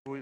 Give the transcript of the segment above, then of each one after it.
We,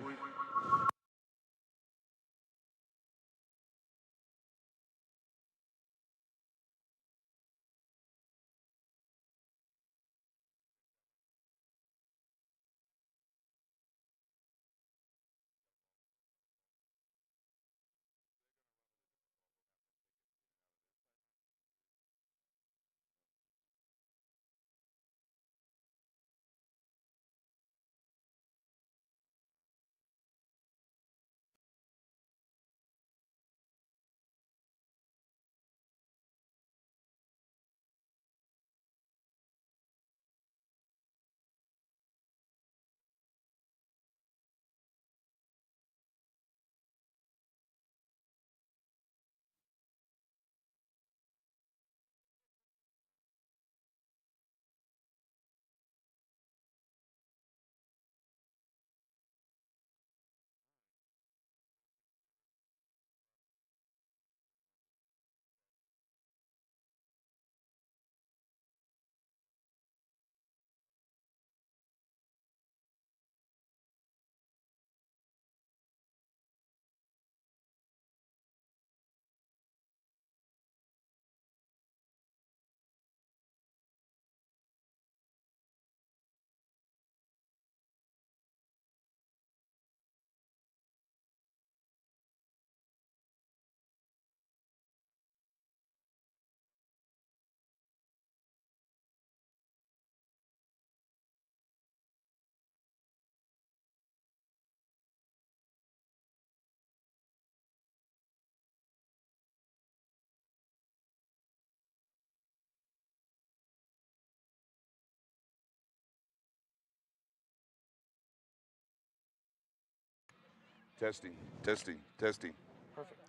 Testing, testing, testing. perfect.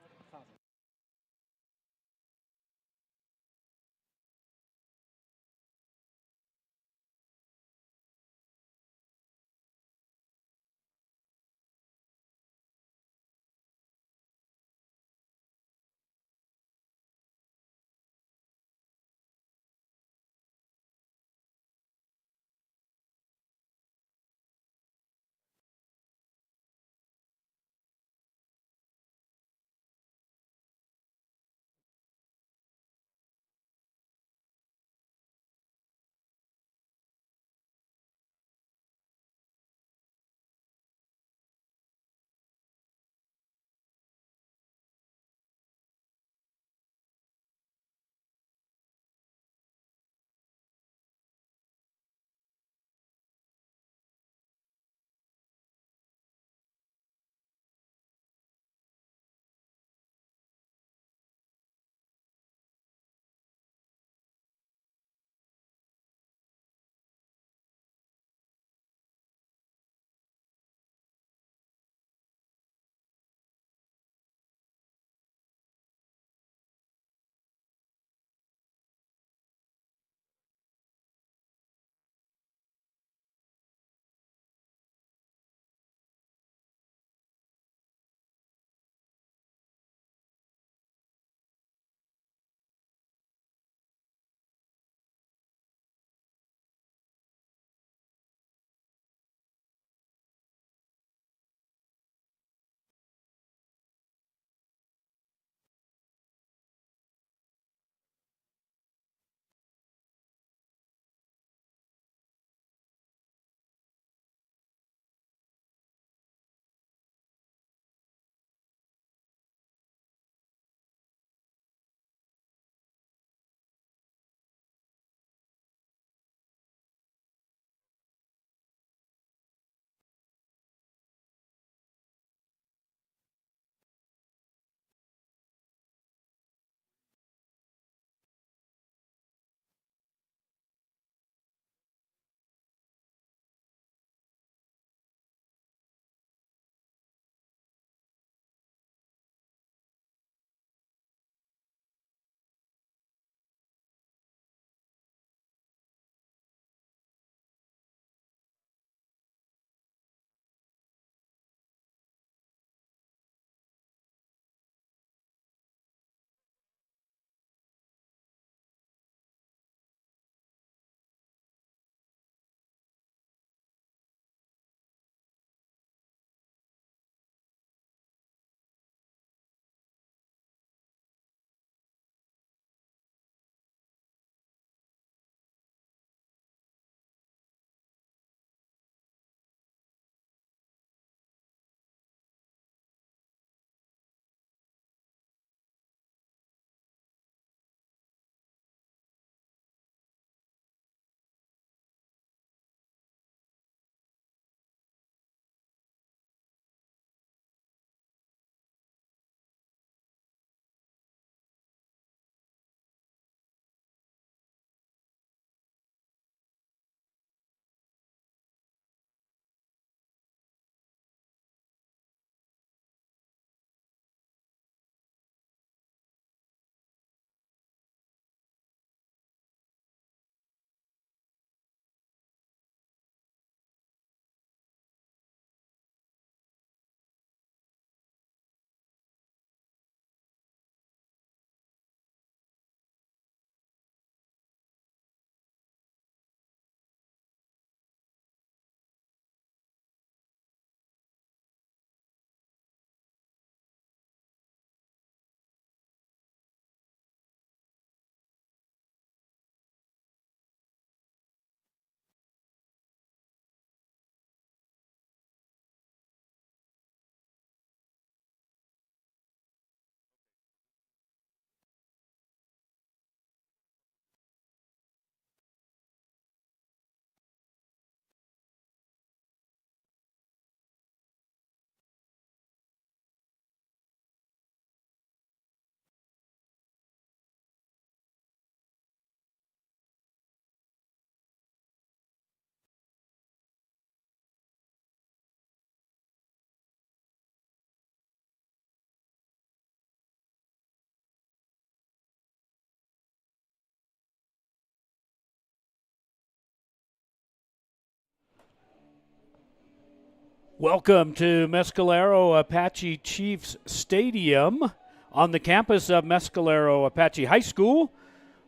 Welcome to Mescalero Apache Chiefs Stadium on the campus of Mescalero Apache High School.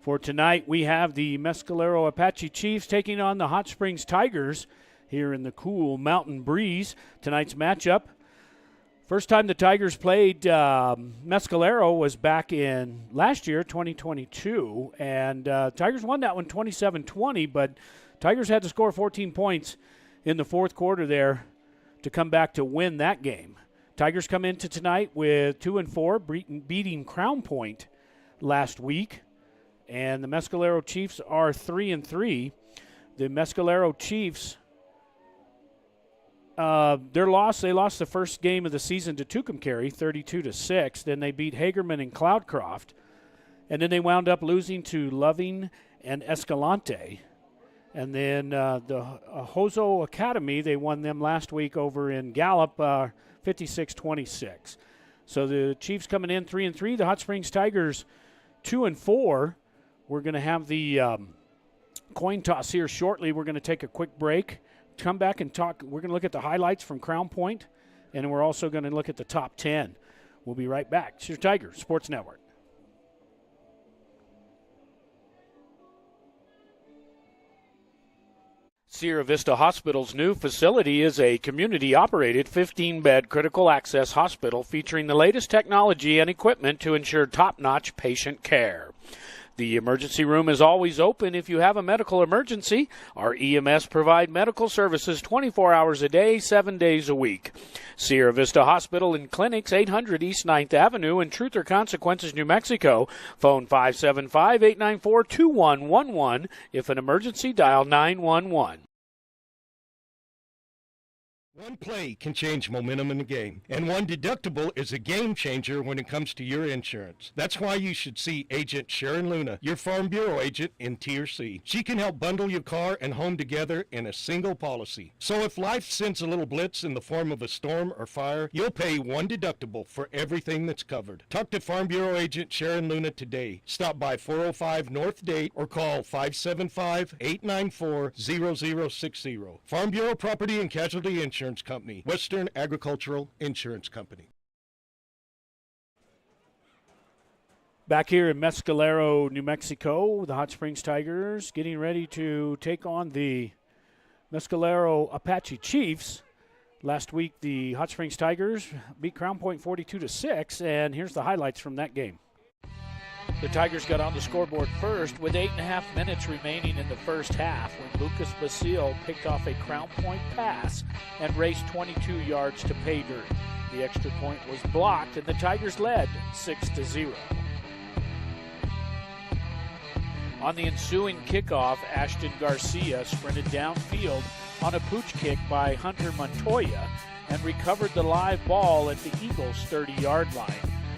For tonight, we have the Mescalero Apache Chiefs taking on the Hot Springs Tigers here in the cool mountain breeze. Tonight's matchup, first time the Tigers played Mescalero was back in last year, 2022, and Tigers won that one 27-20, but Tigers had to score 14 points in the fourth quarter there to come back to win that game. Tigers come into tonight with 2-4, beating Crown Point last week, and the Mescalero Chiefs are 3-3. The Mescalero Chiefs, they lost the first game of the season to Tucumcari, 32-6. Then they beat Hagerman and Cloudcroft, and then they wound up losing to Loving and Escalante. And then the Hozo Academy, they won them last week over in Gallup, 56-26. So the Chiefs coming in 3-3. The Hot Springs Tigers 2-4. We're going to have the coin toss here shortly. We're going to take a quick break, come back and talk. We're going to look at the highlights from Crown Point, and we're also going to look at the top 10. We'll be right back. It's your Tigers Sports Network. Sierra Vista Hospital's new facility is a community-operated 15-bed critical access hospital featuring the latest technology and equipment to ensure top-notch patient care. The emergency room is always open if you have a medical emergency. Our EMS provide medical services 24 hours a day, 7 days a week. Sierra Vista Hospital and Clinics, 800 East 9th Avenue in Truth or Consequences, New Mexico. Phone 575-894-2111. If an emergency, dial 911. One play can change momentum in the game, and one deductible is a game changer when it comes to your insurance. That's why you should see Agent Sharon Luna, your Farm Bureau agent in Tier C. She can help bundle your car and home together in a single policy. So if life sends a little blitz in the form of a storm or fire, you'll pay one deductible for everything that's covered. Talk to Farm Bureau agent Sharon Luna today. Stop by 405 North Date or call 575-894-0060. Farm Bureau Property and Casualty Insurance Company, Western Agricultural Insurance Company. Back here in Mescalero, New Mexico, the Hot Springs Tigers getting ready to take on the Mescalero Apache Chiefs. Last week, the Hot Springs Tigers beat Crown Point 42-6, and here's the highlights from that game. The Tigers got on the scoreboard first with 8.5 minutes remaining in the first half when Lucas Basile picked off a Crown Point pass and raced 22 yards to pay dirt. The extra point was blocked and the Tigers led 6-0. On the ensuing kickoff, Ashton Garcia sprinted downfield on a pooch kick by Hunter Montoya and recovered the live ball at the Eagles' 30-yard line,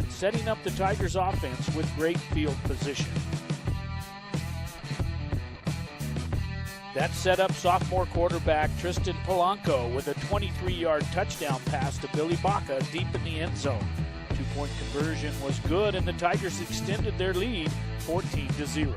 setting up the Tigers' offense with great field position. That set up sophomore quarterback Tristan Polanco with a 23-yard touchdown pass to Billy Baca deep in the end zone. Two-point conversion was good, and the Tigers extended their lead 14-0.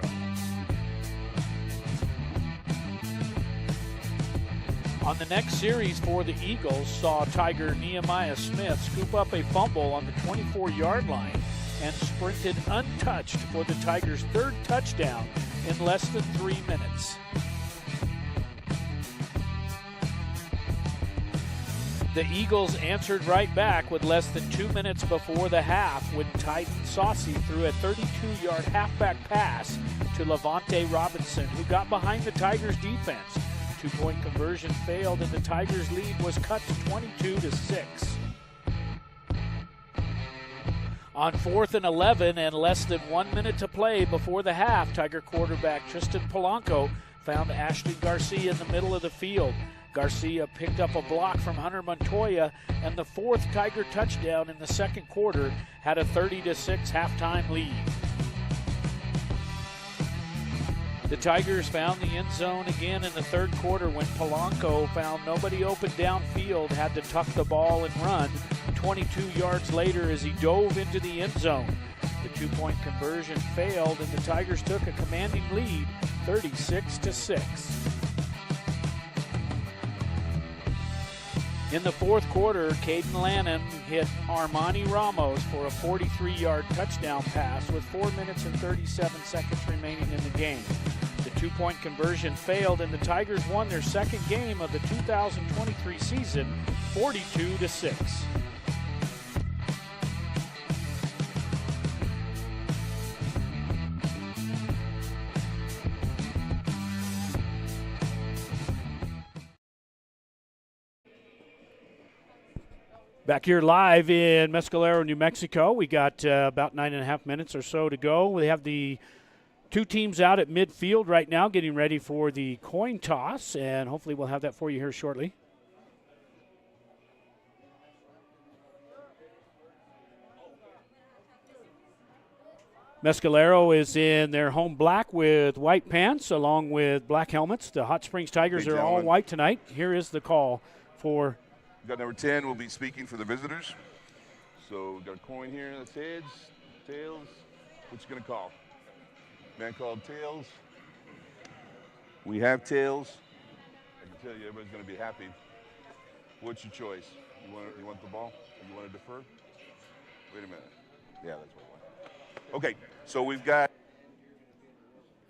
On the next series for the Eagles, saw Tiger Nehemiah Smith scoop up a fumble on the 24-yard line and sprinted untouched for the Tigers' third touchdown in less than 3 minutes. The Eagles answered right back with less than 2 minutes before the half when Titan Saucy threw a 32-yard halfback pass to Levante Robinson, who got behind the Tigers' defense. Two-point conversion failed, and the Tigers' lead was cut to 22-6. On 4th and 11 and less than 1 minute to play before the half, Tiger quarterback Tristan Polanco found Ashton Garcia in the middle of the field. Garcia picked up a block from Hunter Montoya, and the fourth Tiger touchdown in the second quarter had a 30-6 halftime lead. The Tigers found the end zone again in the third quarter when Polanco found nobody open downfield, had to tuck the ball and run 22 yards later as he dove into the end zone. The two-point conversion failed, and the Tigers took a commanding lead, 36-6. In the fourth quarter, Caden Lannon hit Armani Ramos for a 43-yard touchdown pass with 4 minutes and 37 seconds remaining in the game. The two-point conversion failed, and the Tigers won their second game of the 2023 season, 42-6. Back here live in Mescalero, New Mexico. We got about 9.5 minutes or so to go. We have the two teams out at midfield right now getting ready for the coin toss, and hopefully we'll have that for you here shortly. Mescalero is in their home black with white pants along with black helmets. The Hot Springs Tigers are all white tonight. Here is the call for... We got number 10 will be speaking for the visitors. So we got a coin here. That's heads, tails. What you gonna call? Man called tails. We have tails. I can tell you everybody's gonna be happy. What's your choice? You want the ball? Or you want to defer? Wait a minute. Yeah, that's what I want. Okay, so we've got...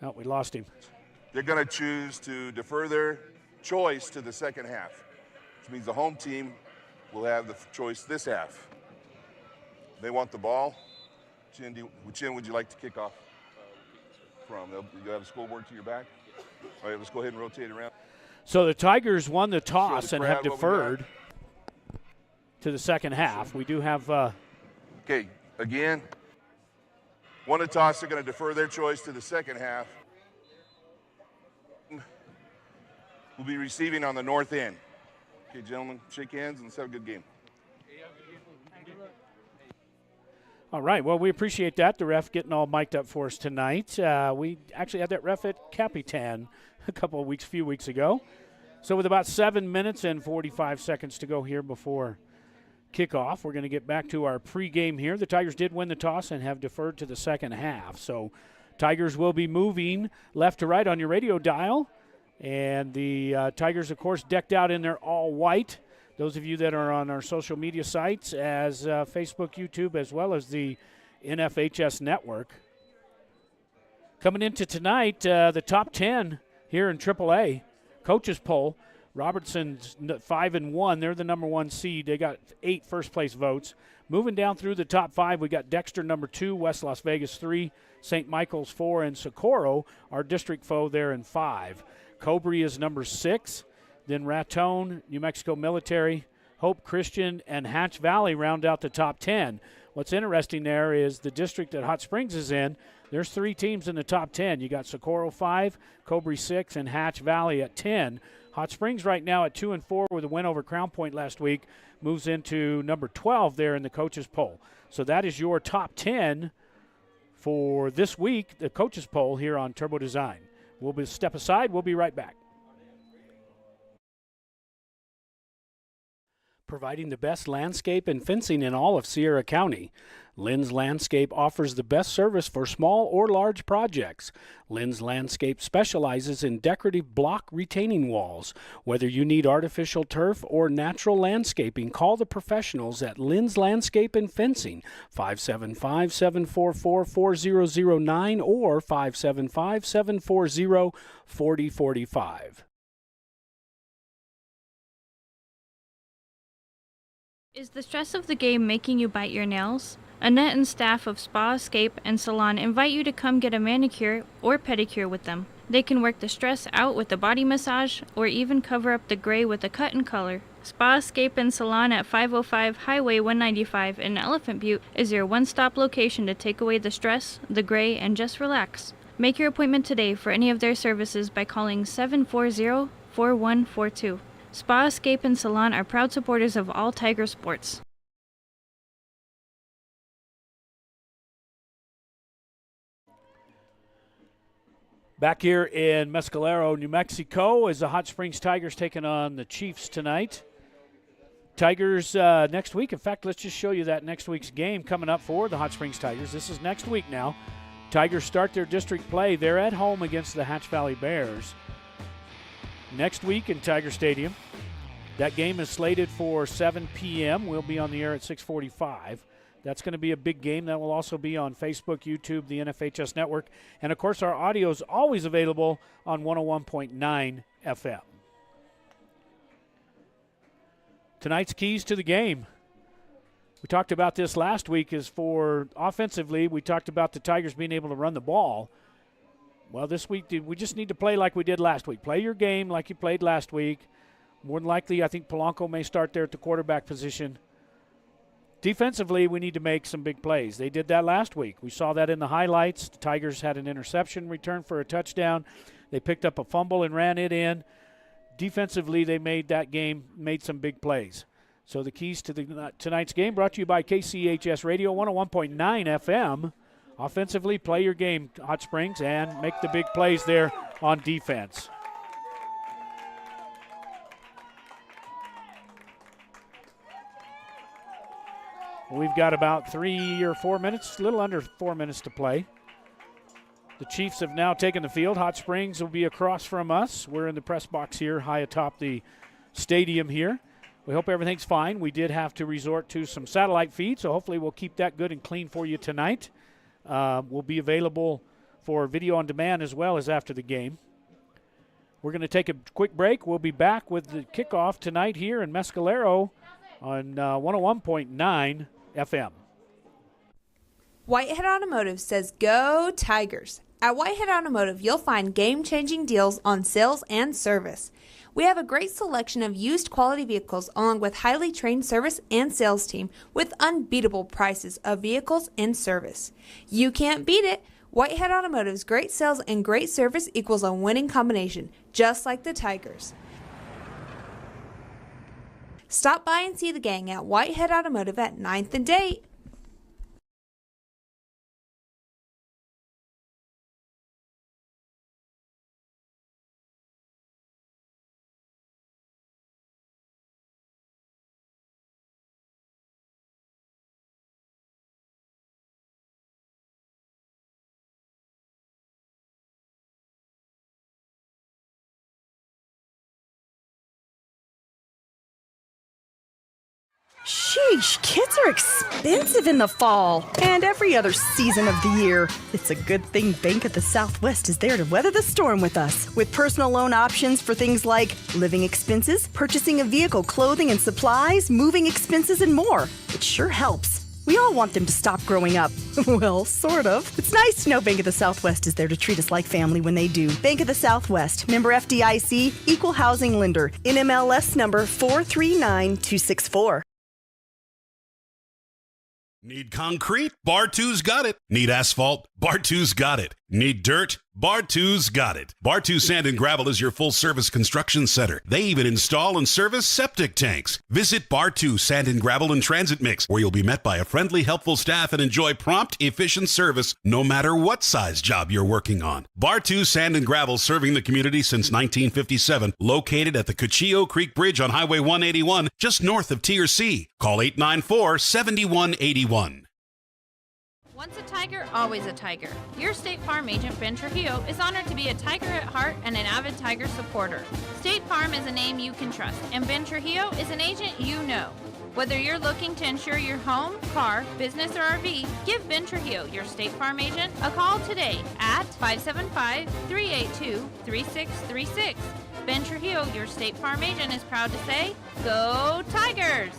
Oh, we lost him. They're gonna choose to defer their choice to the second half, which means the home team will have the choice this half. They want the ball. Chin, would you like to kick off from? You have a scoreboard to your back? All right, let's go ahead and rotate around. So the Tigers won the toss the and have crowd what we deferred to the second half. We do have... Okay, again, won the toss. They're going to defer their choice to the second half. We'll be receiving on the north end. Okay, gentlemen, shake hands and let's have a good game. All right, well, we appreciate that, the ref getting all mic'd up for us tonight. We actually had that ref at Capitan a few weeks ago. So with about 7 minutes and 45 seconds to go here before kickoff, we're going to get back to our pregame here. The Tigers did win the toss and have deferred to the second half. So Tigers will be moving left to right on your radio dial. And the Tigers, of course, decked out in their all-white. Those of you that are on our social media sites as Facebook, YouTube, as well as the NFHS network. Coming into tonight, the top 10 here in AAA, coaches poll, Robertson's 5-1. They're the number one seed. They got 8 first-place votes. Moving down through the top 5, we got Dexter number 2, West Las Vegas 3, St. Michael's 4, and Socorro, our district foe, there in 5. Cobrey is number 6. Then Raton, New Mexico Military, Hope Christian, and Hatch Valley round out the top 10. What's interesting there is the district that Hot Springs is in, there's 3 teams in the top 10. You got Socorro 5, Cobrey 6, and Hatch Valley at 10. Hot Springs right now at 2-4 with a win over Crown Point last week, moves into number 12 there in the coaches poll. So that is your top 10 for this week, the coaches poll here on Turbo Design. We'll step aside. We'll be right back. Providing the best landscape and fencing in all of Sierra County. Lynn's Landscape offers the best service for small or large projects. Lynn's Landscape specializes in decorative block retaining walls. Whether you need artificial turf or natural landscaping, call the professionals at Lynn's Landscape and Fencing, 575-744-4009 or 575-740-4045. Is the stress of the game making you bite your nails? Annette and staff of Spa Escape and Salon invite you to come get a manicure or pedicure with them. They can work the stress out with a body massage or even cover up the gray with a cut and color. Spa Escape and Salon at 505 Highway 195 in Elephant Butte is your one-stop location to take away the stress, the gray, and just relax. Make your appointment today for any of their services by calling 740-4142. Spa Escape and Salon are proud supporters of all Tiger sports. Back here in Mescalero, New Mexico, is the Hot Springs Tigers taking on the Chiefs tonight. Tigers next week. In fact, let's just show you that next week's game coming up for the Hot Springs Tigers. This is next week now. Tigers start their district play. They're at home against the Hatch Valley Bears next week in Tiger Stadium. That game is slated for 7 p.m. We'll be on the air at 6:45. That's going to be a big game. That will also be on Facebook, YouTube, the NFHS Network. And, of course, our audio is always available on 101.9 FM. Tonight's keys to the game. We talked about this last week is for offensively, we talked about the Tigers being able to run the ball. Well, this week we just need to play like we did last week. Play your game like you played last week. More than likely, I think Polanco may start there at the quarterback position. Defensively, we need to make some big plays. They did that last week. We saw that in the highlights. The Tigers had an interception return for a touchdown. They picked up a fumble and ran it in. Defensively, they made some big plays. So the keys to tonight's game brought to you by KCHS Radio 101.9 FM. Offensively, play your game, Hot Springs, and make the big plays there on defense. We've got about 3 or 4 minutes, a little under 4 minutes to play. The Chiefs have now taken the field. Hot Springs will be across from us. We're in the press box here, high atop the stadium here. We hope everything's fine. We did have to resort to some satellite feed, so hopefully we'll keep that good and clean for you tonight. We'll be available for video on demand as well as after the game. We're going to take a quick break. We'll be back with the kickoff tonight here in Mescalero on 101.9 FM. Whitehead Automotive says go Tigers. At Whitehead Automotive, you'll find game-changing deals on sales and service. We have a great selection of used quality vehicles along with highly trained service and sales team with unbeatable prices of vehicles and service. You can't beat it. Whitehead Automotive's great sales and great service equals a winning combination, just like the Tigers. Stop by and see the gang at Whitehead Automotive at 9th and Date. Sheesh, kids are expensive in the fall and every other season of the year. It's a good thing Bank of the Southwest is there to weather the storm with us. With personal loan options for things like living expenses, purchasing a vehicle, clothing and supplies, moving expenses, and more. It sure helps. We all want them to stop growing up. Well, sort of. It's nice to know Bank of the Southwest is there to treat us like family when they do. Bank of the Southwest, member FDIC, equal housing lender, NMLS number 439264. Need concrete? Bar 2's got it. Need asphalt? Bar 2's got it. Need dirt? Bar 2's got it. Bar 2 Sand and Gravel is your full-service construction center. They even install and service septic tanks. Visit Bar 2 Sand and Gravel and Transit Mix, where you'll be met by a friendly, helpful staff and enjoy prompt, efficient service no matter what size job you're working on. Bar 2 Sand and Gravel, serving the community since 1957, located at the Cuchillo Creek Bridge on Highway 181, just north of Tier C. Call 894-7181. Once a Tiger, always a Tiger. Your State Farm agent, Ben Trujillo, is honored to be a Tiger at heart and an avid Tiger supporter. State Farm is a name you can trust, and Ben Trujillo is an agent you know. Whether you're looking to insure your home, car, business, or RV, give Ben Trujillo, your State Farm agent, a call today at 575-382-3636. Ben Trujillo, your State Farm agent, is proud to say, go Tigers!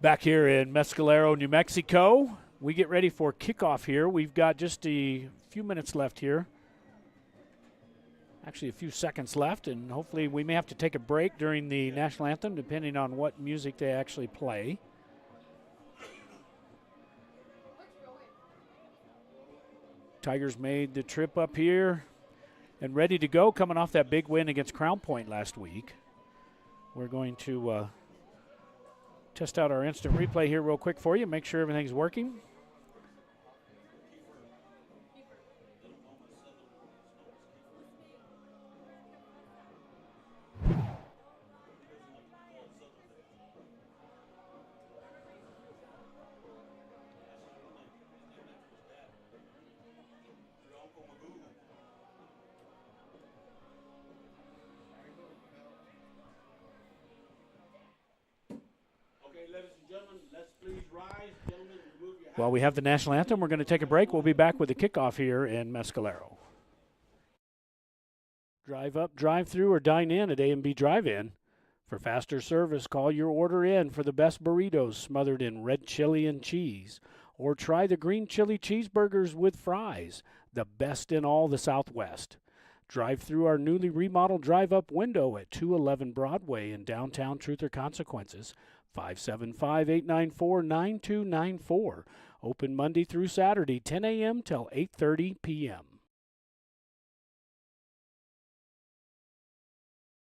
Back here in Mescalero, New Mexico, we get ready for kickoff here. We've got just a few minutes left here. Actually, a few seconds left, and hopefully we may have to take a break during the national anthem, depending on what music they actually play. Tigers made the trip up here and ready to go, coming off that big win against Crown Point last week. We're going to test out our instant replay here real quick for you, make sure everything's working. While we have the national anthem, we're going to take a break. We'll be back with the kickoff here in Mescalero. Drive up, drive through, or dine in at A&B Drive-In. For faster service, call your order in for the best burritos smothered in red chili and cheese. Or try the green chili cheeseburgers with fries, the best in all the Southwest. Drive through our newly remodeled drive-up window at 211 Broadway in downtown Truth or Consequences, 575-894-9294. Open Monday through Saturday, 10 a.m. till 8:30 p.m.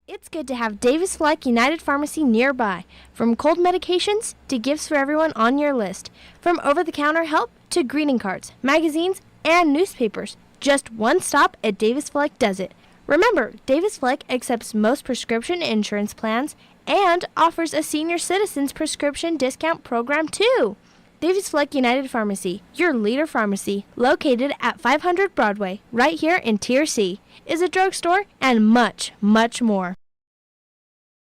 It's good to have Davis Fleck United Pharmacy nearby. From cold medications to gifts for everyone on your list. From over-the-counter help to greeting cards, magazines, and newspapers. Just one stop at Davis Fleck does it. Remember, Davis Fleck accepts most prescription insurance plans and offers a senior citizens prescription discount program too. Davis Fleck United Pharmacy, your leader pharmacy, located at 500 Broadway, right here in Tier C, is a drugstore and much, much more.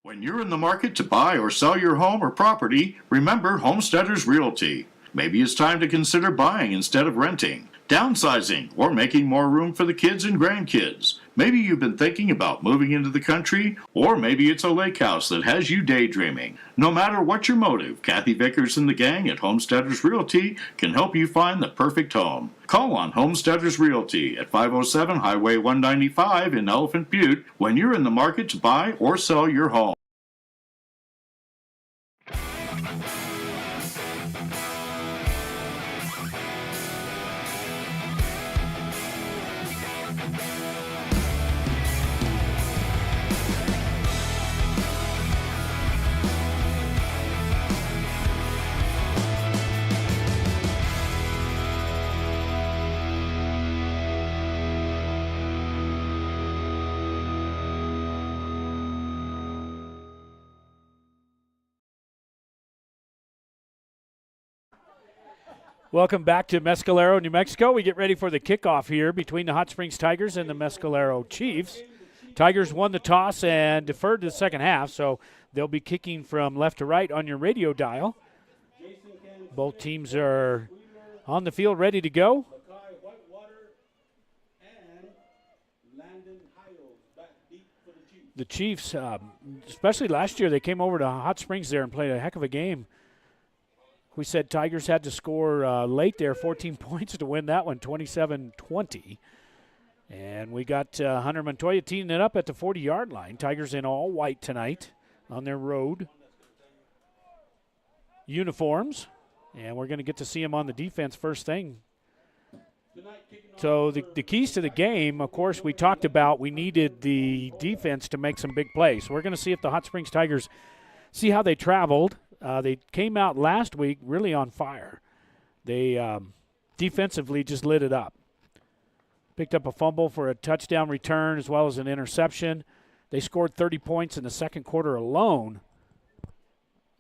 When you're in the market to buy or sell your home or property, remember Homesteaders Realty. Maybe it's time to consider buying instead of renting, downsizing, or making more room for the kids and grandkids. Maybe you've been thinking about moving into the country, or maybe it's a lake house that has you daydreaming. No matter what your motive, Kathy Vickers and the gang at Homesteaders Realty can help you find the perfect home. Call on Homesteaders Realty at 507 Highway 195 in Elephant Butte when you're in the market to buy or sell your home. Welcome back to Mescalero, New Mexico. We get ready for the kickoff here between the Hot Springs Tigers and the Mescalero Chiefs. Tigers won the toss and deferred to the second half, so they'll be kicking from left to right on your radio dial. Both teams are on the field ready to go. The Chiefs, especially last year, they came over to Hot Springs there and played a heck of a game. We said Tigers had to score late there, 14 points to win that one, 27-20. And we got Hunter Montoya teeing it up at the 40-yard line. Tigers in all white tonight on their road uniforms. And we're going to get to see them on the defense first thing. So the keys to the game, of course, we talked about we needed the defense to make some big plays. We're going to see if the Hot Springs Tigers see how they traveled. They came out last week really on fire. They defensively just lit it up. Picked up a fumble for a touchdown return as well as an interception. They scored 30 points in the second quarter alone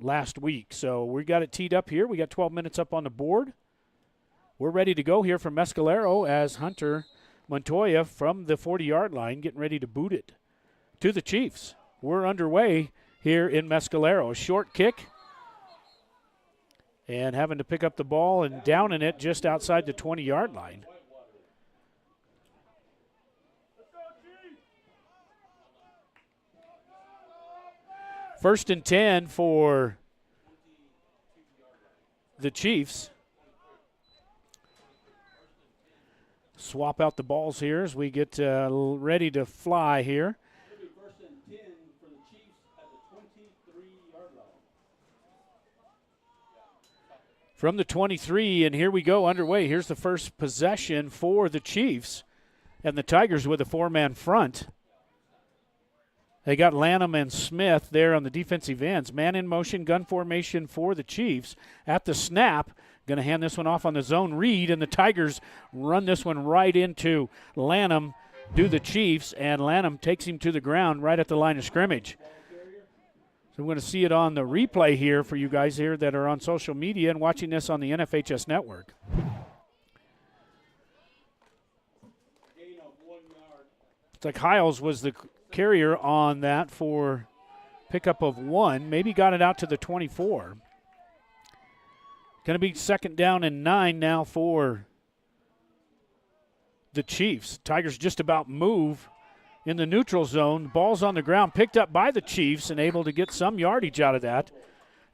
last week. So we got it teed up here. We got 12 minutes up on the board. We're ready to go here from Mescalero as Hunter Montoya from the 40-yard line getting ready to boot it to the Chiefs. We're underway here in Mescalero. A short kick. And having to pick up the ball and downing it just outside the 20-yard line. First and 10 for the Chiefs. Swap out the balls here as we get ready to fly here. From the 23, and here we go underway. Here's the first possession for the Chiefs, and the Tigers with a four-man front. They got Lanham and Smith there on the defensive ends. Man in motion, gun formation for the Chiefs. At the snap, going to hand this one off on the zone read, and the Tigers run this one right into Lanham, do the Chiefs, and Lanham takes him to the ground right at the line of scrimmage. So we're going to see it on the replay here for you guys here that are on social media and watching this on the NFHS network. It's like Hiles was the carrier on that for pickup of one. Maybe got it out to the 24. Going to be 2nd down and 9 now for the Chiefs. Tigers just about move in the neutral zone. Ball's on the ground, picked up by the Chiefs and able to get some yardage out of that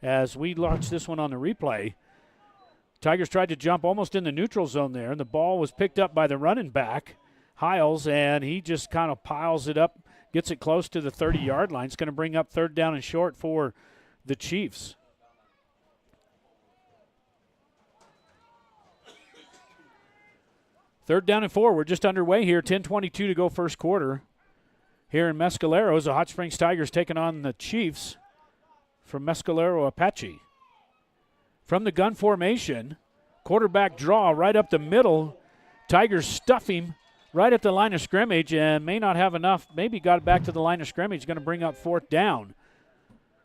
as we watch this one on the replay. Tigers tried to jump almost in the neutral zone there, and the ball was picked up by the running back, Hiles, and he just kind of piles it up, gets it close to the 30-yard line. It's going to bring up 3rd down and short for the Chiefs. Third down and 4. We're just underway here. 10:22 to go first quarter. Here in Mescalero, the Hot Springs Tigers taking on the Chiefs from Mescalero Apache. From the gun formation, quarterback draw right up the middle. Tigers stuff him right at the line of scrimmage and may not have enough. Maybe got it back to the line of scrimmage. Going to bring up 4th down.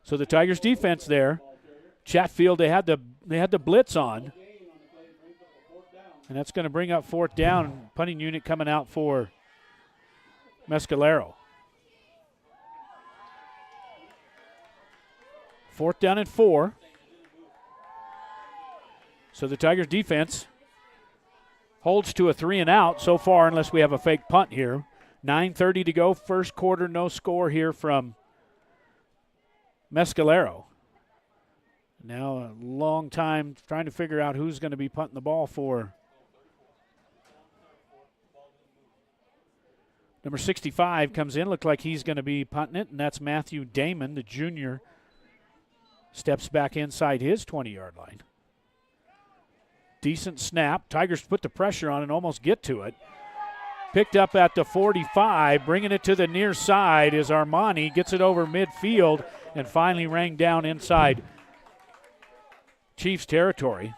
So the Tigers defense there. Chatfield, they had the blitz on. And that's going to bring up 4th down. Punting unit coming out for Mescalero. 4th down and 4. So the Tigers defense holds to a 3 and out so far unless we have a fake punt here. 9:30 to go, first quarter, no score here from Mescalero. Now a long time trying to figure out who's going to be punting the ball for number 65 comes in. Looked like he's going to be punting it, and that's Matthew Damon, the junior. Steps back inside his 20-yard line. Decent snap. Tigers put the pressure on and almost get to it. Picked up at the 45. Bringing it to the near side is Armani. Gets it over midfield and finally rang down inside Chiefs territory.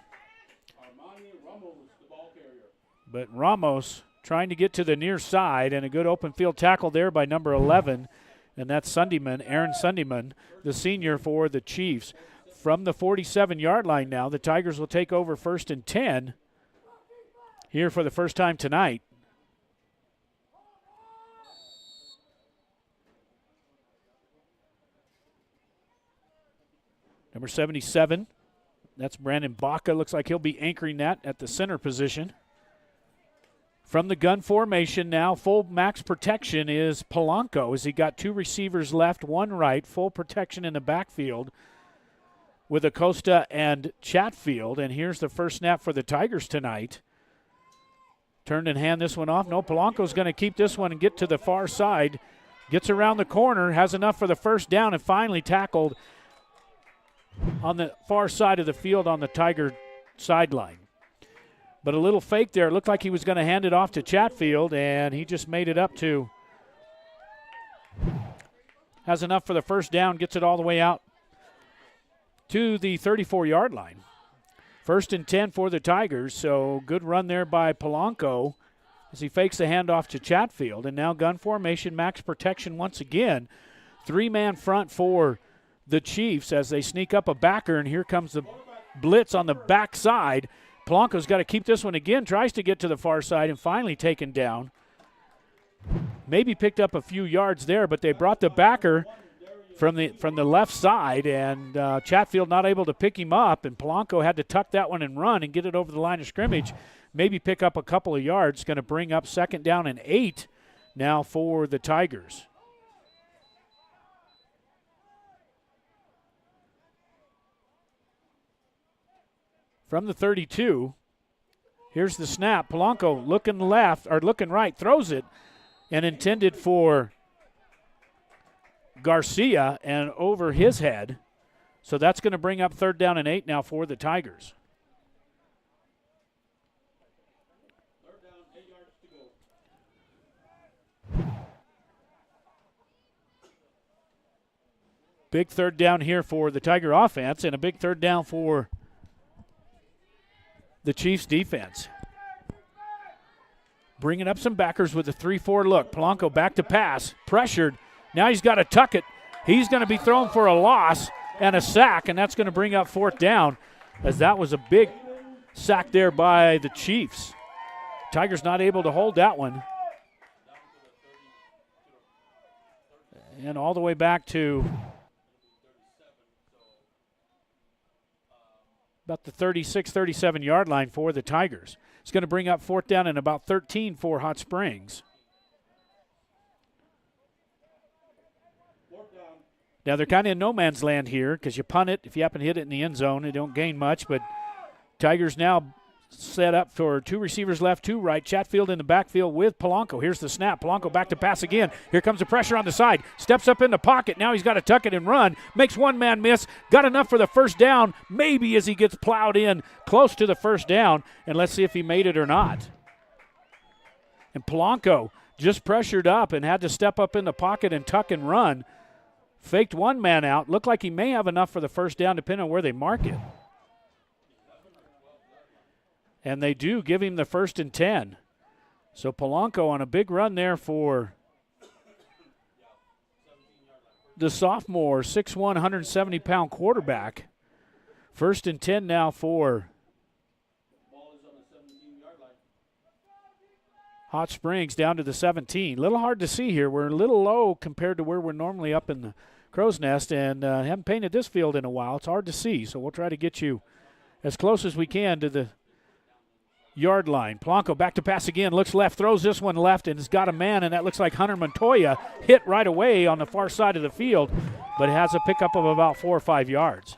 But Ramos trying to get to the near side, and a good open field tackle there by number 11, and that's Sundyman, Aaron Sundyman, the senior for the Chiefs. From the 47-yard line now, the Tigers will take over 1st and 10 here for the first time tonight. Number 77, that's Brandon Baca. Looks like he'll be anchoring that at the center position. From the gun formation now, full max protection is Polanco as he got 2 receivers left, 1 right, full protection in the backfield with Acosta and Chatfield. And here's the first snap for the Tigers tonight. Turned and hand this one off. No, Polanco's going to keep this one and get to the far side. Gets around the corner, has enough for the first down, and finally tackled on the far side of the field on the Tiger sideline. But a little fake there. It looked like he was going to hand it off to Chatfield, and he just made it up to. Has enough for the first down, gets it all the way out to the 34-yard line. 1st and 10 for the Tigers, so good run there by Polanco as he fakes the handoff to Chatfield. And now gun formation, max protection once again. 3-man front for the Chiefs as they sneak up a backer, and here comes the blitz on the backside. Polanco's got to keep this one again, tries to get to the far side, and finally taken down. Maybe picked up a few yards there, but they brought the backer from the left side, and Chatfield not able to pick him up, and Polanco had to tuck that one and run and get it over the line of scrimmage, maybe pick up a couple of yards. Going to bring up 2nd down and 8 now for the Tigers. From the 32, here's the snap. Polanco looking left, or looking right, throws it, and intended for Garcia and over his head. So that's going to bring up 3rd down and 8 now for the Tigers. Big 3rd down here for the Tiger offense, and a big 3rd down for the Chiefs defense. Bringing up some backers with a 3-4 look. Polanco back to pass, pressured. Now he's got to tuck it. He's going to be thrown for a loss and a sack, and that's going to bring up 4th down, as that was a big sack there by the Chiefs. Tigers not able to hold that one. And all the way back to about the 36, 37-yard line for the Tigers. It's going to bring up 4th down and about 13 for Hot Springs. Now, they're kind of in no man's land here because you punt it. If you happen to hit it in the end zone, you don't gain much. But Tigers now set up for 2 receivers left, 2 right. Chatfield in the backfield with Polanco. Here's the snap. Polanco back to pass again. Here comes the pressure on the side. Steps up in the pocket. Now he's got to tuck it and run. Makes one man miss. Got enough for the first down, maybe, as he gets plowed in close to the first down. And let's see if he made it or not. And Polanco just pressured up and had to step up in the pocket and tuck and run. Faked one man out. Looked like he may have enough for the first down depending on where they mark it. And they do give him the 1st and 10. So Polanco on a big run there for the sophomore, 6'1", 170-pound quarterback. 1st and 10 now for Hot Springs down to the 17. A little hard to see here. We're a little low compared to where we're normally up in the crow's nest, and haven't painted this field in a while. It's hard to see, so we'll try to get you as close as we can to the yard line. Polanco back to pass again, looks left, throws this one left, and has got a man, and that looks like Hunter Montoya hit right away on the far side of the field, but has a pickup of about 4 or 5 yards.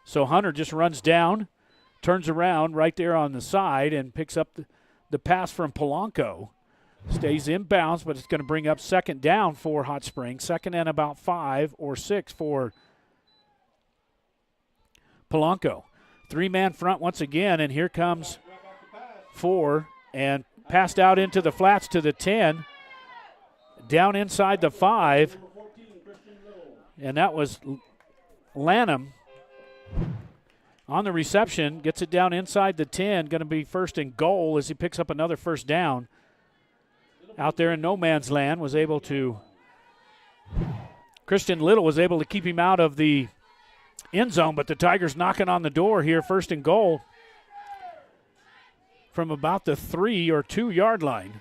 So Hunter just runs down, turns around right there on the side, and picks up the pass from Polanco. Stays in bounds, but it's going to bring up 2nd down for Hot Springs. 2nd and about 5 or 6 for Polanco. 3-man front once again, and here comes 4, and passed out into the flats to the 10. Down inside the 5. And that was Lanham on the reception, gets it down inside the 10, going to be 1st and goal as he picks up another first down. Out there in no man's land, was able to, Christian Little was able to keep him out of the end zone, but the Tigers knocking on the door here, 1st and goal from about the 3 or 2 yard line.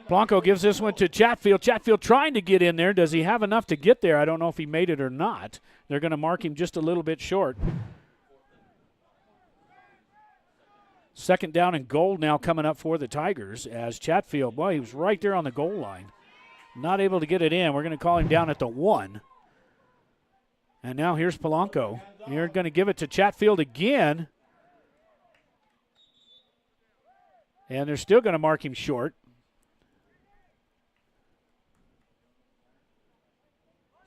Polanco gives this one to Chatfield. Chatfield trying to get in there. Does he have enough to get there? I don't know if he made it or not. They're going to mark him just a little bit short. 2nd down and goal now coming up for the Tigers as Chatfield, boy, he was right there on the goal line. Not able to get it in. We're going to call him down at the 1. And now here's Polanco. You're going to give it to Chatfield again. And they're still going to mark him short.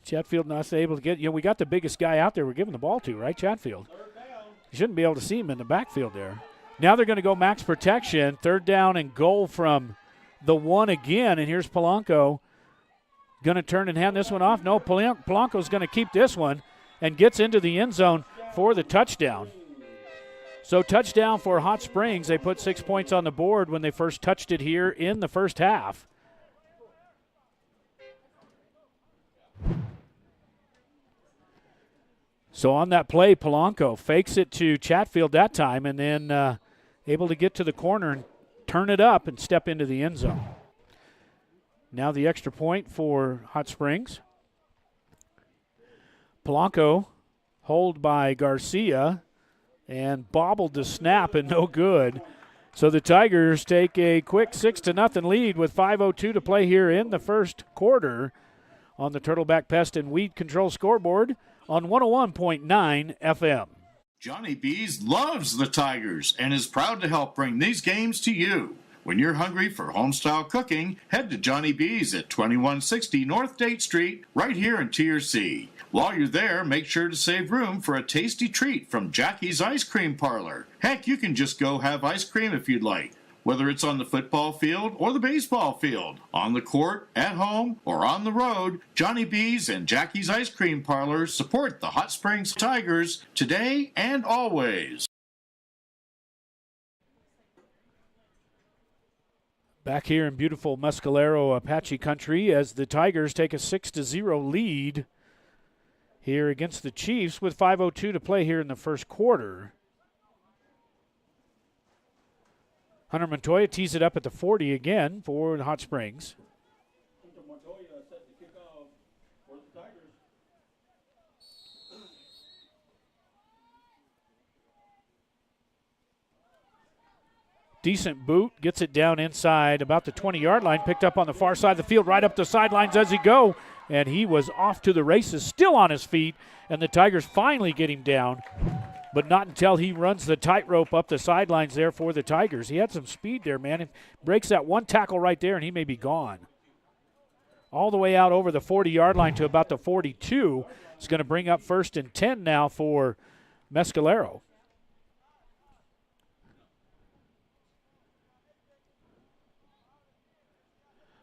Chatfield not able to get, we got the biggest guy out there we're giving the ball to, right, Chatfield? You shouldn't be able to see him in the backfield there. Now they're going to go max protection. 3rd down and goal from the 1 again. And here's Polanco. Going to turn and hand this one off. No, Polanco's going to keep this one and gets into the end zone for the touchdown. So touchdown for Hot Springs. They put 6 points on the board when they first touched it here in the first half. So on that play, Polanco fakes it to Chatfield that time and then able to get to the corner and turn it up and step into the end zone. Now the extra point for Hot Springs. Polanco, hold by Garcia, and bobbled the snap and no good. So the Tigers take a quick 6-0 lead with 5:02 to play here in the first quarter on the Turtleback Pest and Weed Control scoreboard on 101.9 FM. Johnny B's loves the Tigers and is proud to help bring these games to you. When you're hungry for home-style cooking, head to Johnny B's at 2160 North Date Street, right here in Tier C. While you're there, make sure to save room for a tasty treat from Jackie's Ice Cream Parlor. Heck, you can just go have ice cream if you'd like. Whether it's on the football field or the baseball field, on the court, at home, or on the road, Johnny B's and Jackie's Ice Cream Parlor support the Hot Springs Tigers today and always. Back here in beautiful Mescalero Apache country as the Tigers take a 6-0 lead here against the Chiefs with 5:02 to play here in the first quarter. Hunter Montoya tees it up at the 40 again for the Hot Springs. Decent boot, gets it down inside about the 20-yard line, picked up on the far side of the field, right up the sidelines as he go, and he was off to the races, still on his feet, and the Tigers finally get him down, but not until he runs the tightrope up the sidelines there for the Tigers. He had some speed there, man. He breaks that one tackle right there, and he may be gone. All the way out over the 40-yard line to about the 42. It's going to bring up 1st and 10 now for Mescalero.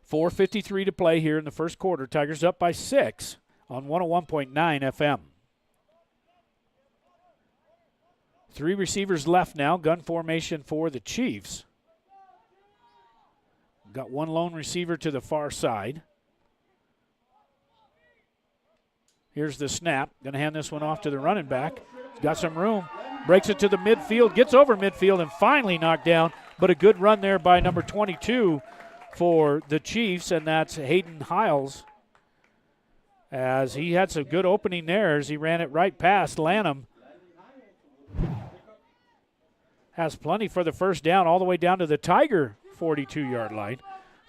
.4:53 to play here in the first quarter. Tigers up by 6 on 101.9 FM. 3 receivers left now. Gun formation for the Chiefs. Got one lone receiver to the far side. Here's the snap. Going to hand this one off to the running back. He's got some room. Breaks it to the midfield. Gets over midfield and finally knocked down. But a good run there by number 22 for the Chiefs, and that's Hayden Hiles. As he had some good opening there as he ran it right past Lanham. Has plenty for the first down all the way down to the Tiger 42-yard line.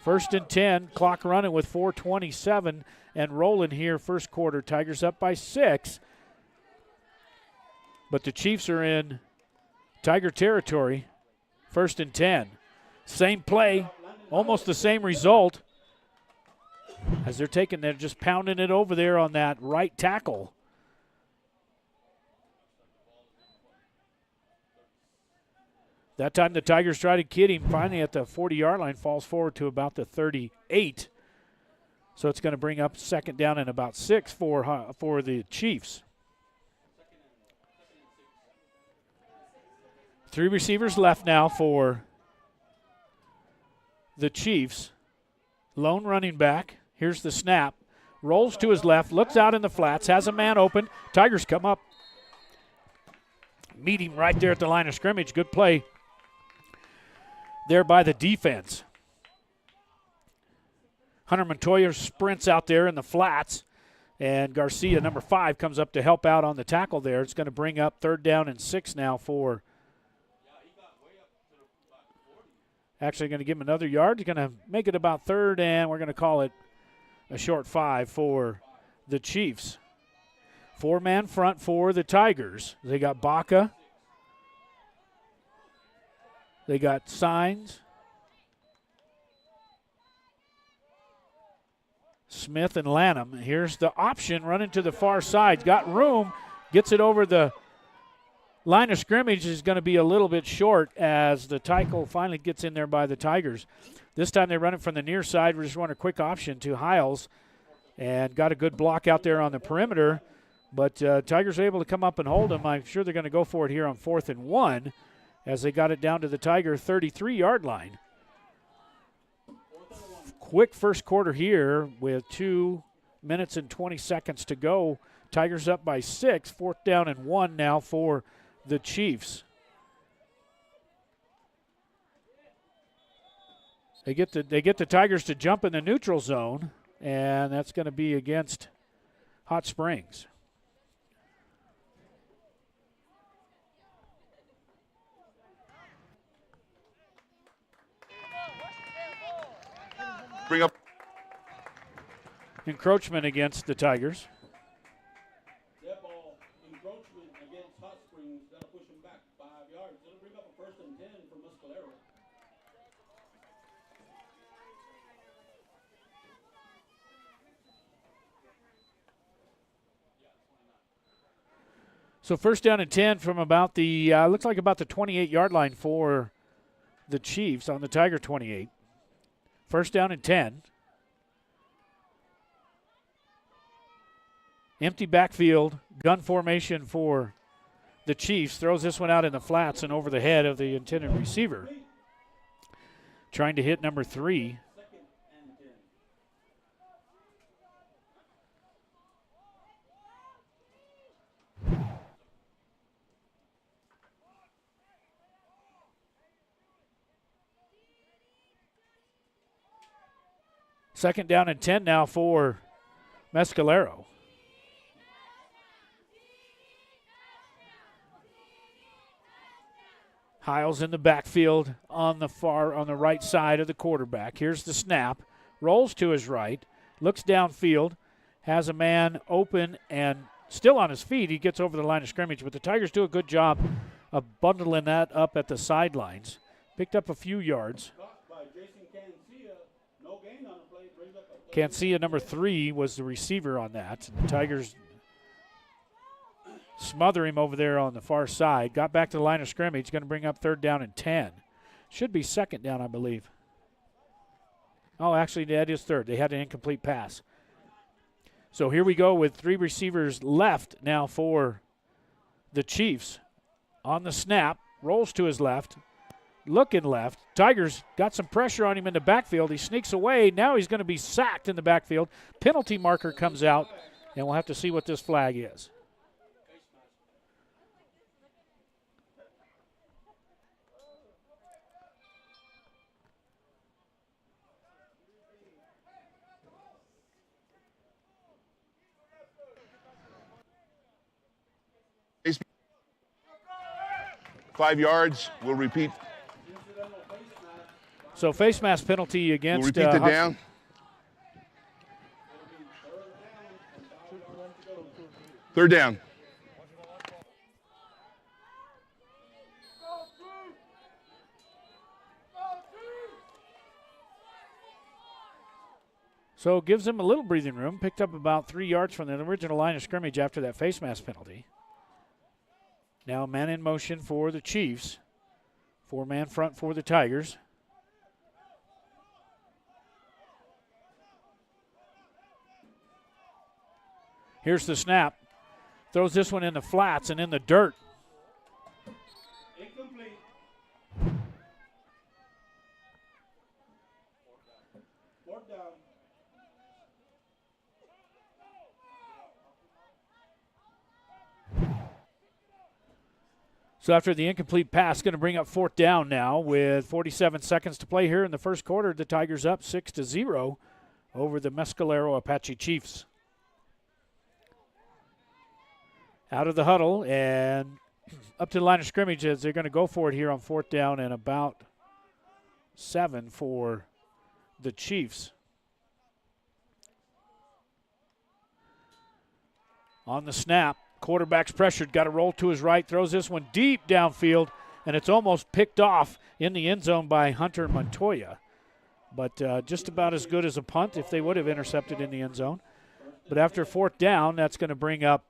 1st and 10, clock running with 4:27 and rolling here first quarter. Tigers up by 6. But the Chiefs are in Tiger territory. 1st and 10. Same play, almost the same result. As they're just pounding it over there on that right tackle. That time the Tigers try to kid him. Finally at the 40-yard line, falls forward to about the 38. So it's going to bring up 2nd down and about 6 for the Chiefs. 3 receivers left now for the Chiefs. Lone running back. Here's the snap. Rolls to his left, looks out in the flats, has a man open. Tigers come up. Meet him right there at the line of scrimmage. Good play there by the defense. Hunter Montoya sprints out there in the flats, and Garcia, number 5, comes up to help out on the tackle there. It's going to bring up 3rd down and 6 now for. Actually going to give him another yard. He's going to make it about 3rd, and we're going to call it a short 5 for the Chiefs. 4-man front for the Tigers. They got Baca. They got Signs. Smith and Lanham. Here's the option running to the far side. Got room. Gets it over the line of scrimmage. Is going to be a little bit short as the tackle finally gets in there by the Tigers. This time they run it from the near side. We just run a quick option to Hiles and got a good block out there on the perimeter. But Tigers are able to come up and hold him. I'm sure they're going to go for it here on 4th and 1 as they got it down to the Tiger 33-yard line. Quick first quarter here with 2 minutes and 20 seconds to go. Tigers up by 6. 4th down and 1 now for the Chiefs. They get the Tigers to jump in the neutral zone, and that's going to be against Hot Springs. Bring up. Encroachment against the Tigers. That ball, encroachment against Hot Springs. That'll push them back 5 yards. It'll bring up a 1st and 10 for Mescalero. So 1st down and 10 from about the, looks like about the 28-yard line for the Chiefs on the Tiger 28. 1st down and 10. Empty backfield, gun formation for the Chiefs. Throws this one out in the flats and over the head of the intended receiver. Trying to hit number 3. Second down and 10 now for Mescalero. Hiles in the backfield on the right side of the quarterback. Here's the snap. Rolls to his right. Looks downfield. Has a man open and still on his feet. He gets over the line of scrimmage, but the Tigers do a good job of bundling that up at the sidelines. Picked up a few yards. Cancia, number 3, was the receiver on that. And the Tigers smother him over there on the far side. Got back to the line of scrimmage. Going to bring up 3rd down and 10. Should be 2nd down, I believe. Oh, actually, that is 3rd. They had an incomplete pass. So here we go with 3 receivers left now for the Chiefs. On the snap, rolls to his left, looking left. Tigers got some pressure on him in the backfield. He sneaks away. Now he's going to be sacked in the backfield. Penalty marker comes out, and we'll have to see what this flag is. Face 5 yards. We'll repeat. So face mask penalty against. We'll repeat the down. Third down. So gives him a little breathing room. Picked up about 3 yards from the original line of scrimmage after that face mask penalty. Now man in motion for the Chiefs. 4-man front for the Tigers. Here's the snap. Throws this one in the flats and in the dirt. Incomplete. Fourth down. So after the incomplete pass, going to bring up 4th down now with 47 seconds to play here in the first quarter. The Tigers up 6-0 over the Mescalero Apache Chiefs. Out of the huddle and up to the line of scrimmage as they're going to go for it here on 4th down and about 7 for the Chiefs. On the snap, quarterback's pressured, got to roll to his right, throws this one deep downfield, and it's almost picked off in the end zone by Hunter Montoya. But just about as good as a punt if they would have intercepted in the end zone. But after 4th down, that's going to bring up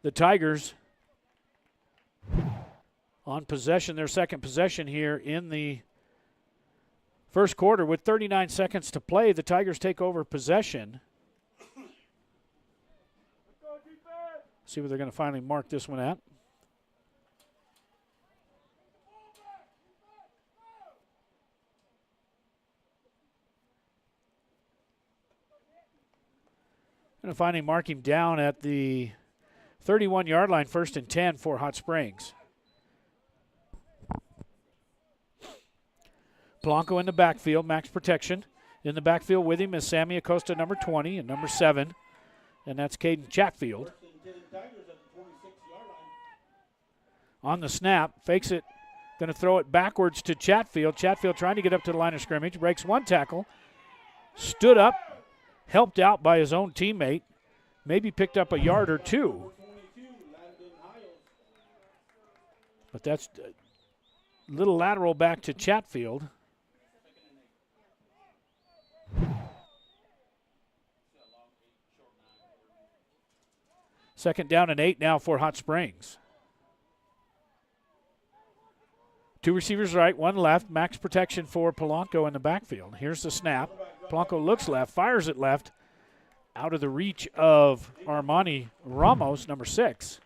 the Tigers on possession, their second possession here in the first quarter. With 39 seconds to play, the Tigers take over possession. See what they're going to finally mark this one at. Going to finally mark him down at the 31-yard line, 1st and 10 for Hot Springs. Polanco in the backfield, max protection. In the backfield with him is Sammy Acosta, number 20, and number 7, and that's Caden Chatfield. On the snap, fakes it, going to throw it backwards to Chatfield. Chatfield trying to get up to the line of scrimmage, breaks 1 tackle, stood up, helped out by his own teammate, maybe picked up a yard or 2. But that's a little lateral back to Chatfield. Second down and 8 now for Hot Springs. 2 receivers right, 1 left. Max protection for Polanco in the backfield. Here's the snap. Polanco looks left, fires it left. Out of the reach of Armani Ramos, number 6.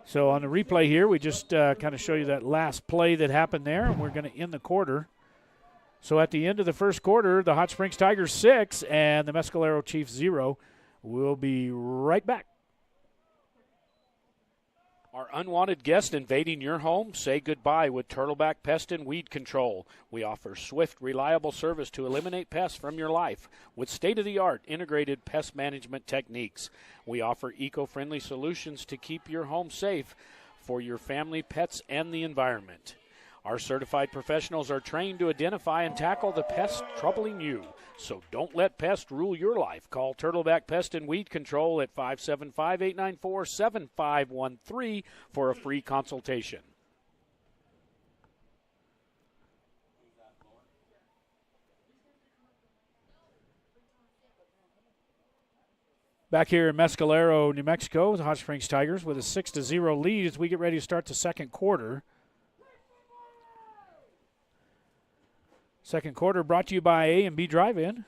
So on the replay here, we just kind of show you that last play that happened there, and we're going to end the quarter. So at the end of the first quarter, the Hot Springs Tigers 6 and the Mescalero Chiefs 0. We'll be right back. Are unwanted guests invading your home? Say goodbye with Turtleback Pest and Weed Control. We offer swift, reliable service to eliminate pests from your life with state-of-the-art integrated pest management techniques. We offer eco-friendly solutions to keep your home safe for your family, pets, and the environment. Our certified professionals are trained to identify and tackle the pests troubling you. So don't let pests rule your life. Call Turtleback Pest and Weed Control at 575-894-7513 for a free consultation. Back here in Mescalero, New Mexico, the Hot Springs Tigers with a 6-0 lead as we get ready to start the second quarter. Second quarter brought to you by A&B Drive-In.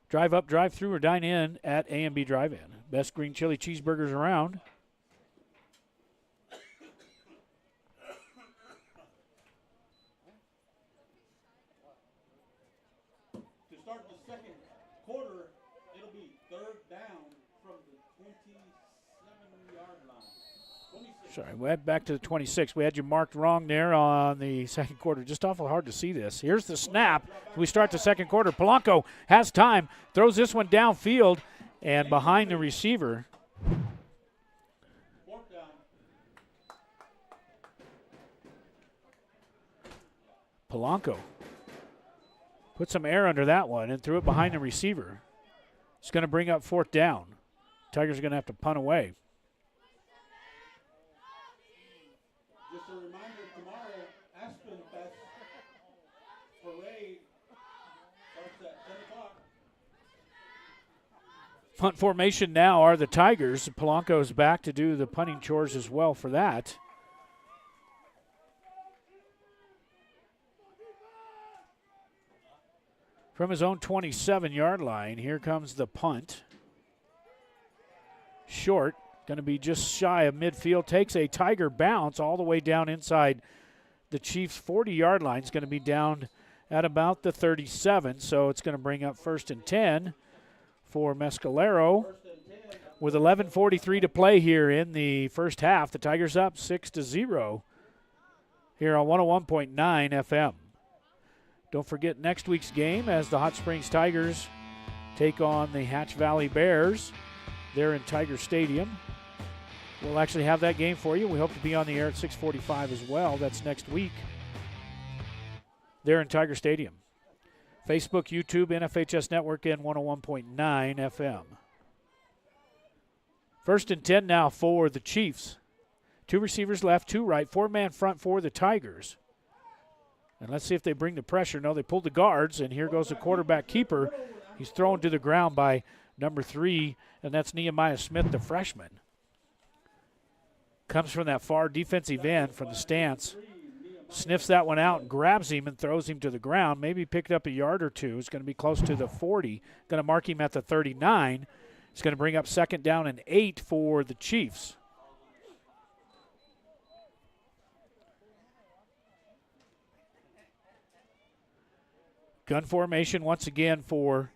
Drive up, drive through, or dine in at A&B Drive-In. Best green chili cheeseburgers around. To start the second quarter, it'll be third down from the 27-yard line. 26. Sorry, we head back to the 26. We had you marked wrong there on the second quarter. Just awful hard to see this. Here's the snap. We start the second quarter. Polanco has time, throws this one downfield and behind the receiver. Fourth down. Polanco put some air under that one and threw it behind the receiver. It's going to bring up fourth down. Tigers are going to have to punt away. Just a reminder, tomorrow, Aspen Fest Parade starts at 10 o'clock. Punt formation now are the Tigers. Polanco's back to do the punting chores as well for that. From his own 27-yard line, here comes the punt. Short, going to be just shy of midfield. Takes a Tiger bounce all the way down inside the Chiefs' 40-yard line. It's going to be down at about the 37, so it's going to bring up 1st and 10 for Mescalero. With 11:43 to play here in the first half, the Tigers up 6-0 here on 101.9 FM. Don't forget next week's game as the Hot Springs Tigers take on the Hatch Valley Bears. They're in Tiger Stadium. We'll actually have that game for you. We hope to be on the air at 6:45 as well. That's next week. They're in Tiger Stadium. Facebook, YouTube, NFHS Network, and 101.9 FM. 1st and 10 now for the Chiefs. 2 receivers left, 2 right, 4-man front for the Tigers. And let's see if they bring the pressure. No, they pulled the guards, and here goes the quarterback keeper. He's thrown to the ground by number 3, and that's Nehemiah Smith, the freshman. Comes from that far defensive end from the stance. Sniffs that one out and grabs him and throws him to the ground. Maybe picked up a yard or two. It's going to be close to the 40. Going to mark him at the 39. It's going to bring up 2nd down and 8 for the Chiefs. Gun formation once again for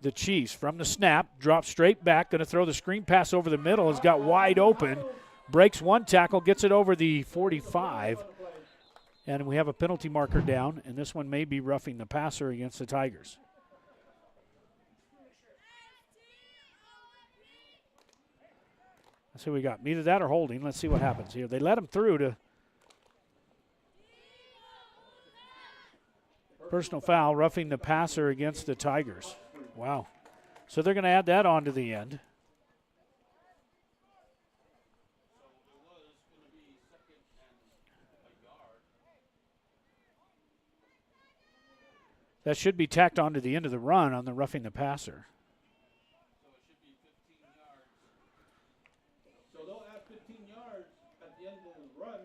the Chiefs. From the snap, drops straight back, going to throw the screen pass over the middle. Has got wide open, breaks one tackle, gets it over the 45. And we have a penalty marker down, and this one may be roughing the passer against the Tigers. Let's see what we got. Either that or holding. Let's see what happens here. They let him through to personal foul, roughing the passer against the Tigers. Wow. So they're going to add that on to the end. That should be tacked on to the end of the run on the roughing the passer. So they'll add 15 yards at the end of the run.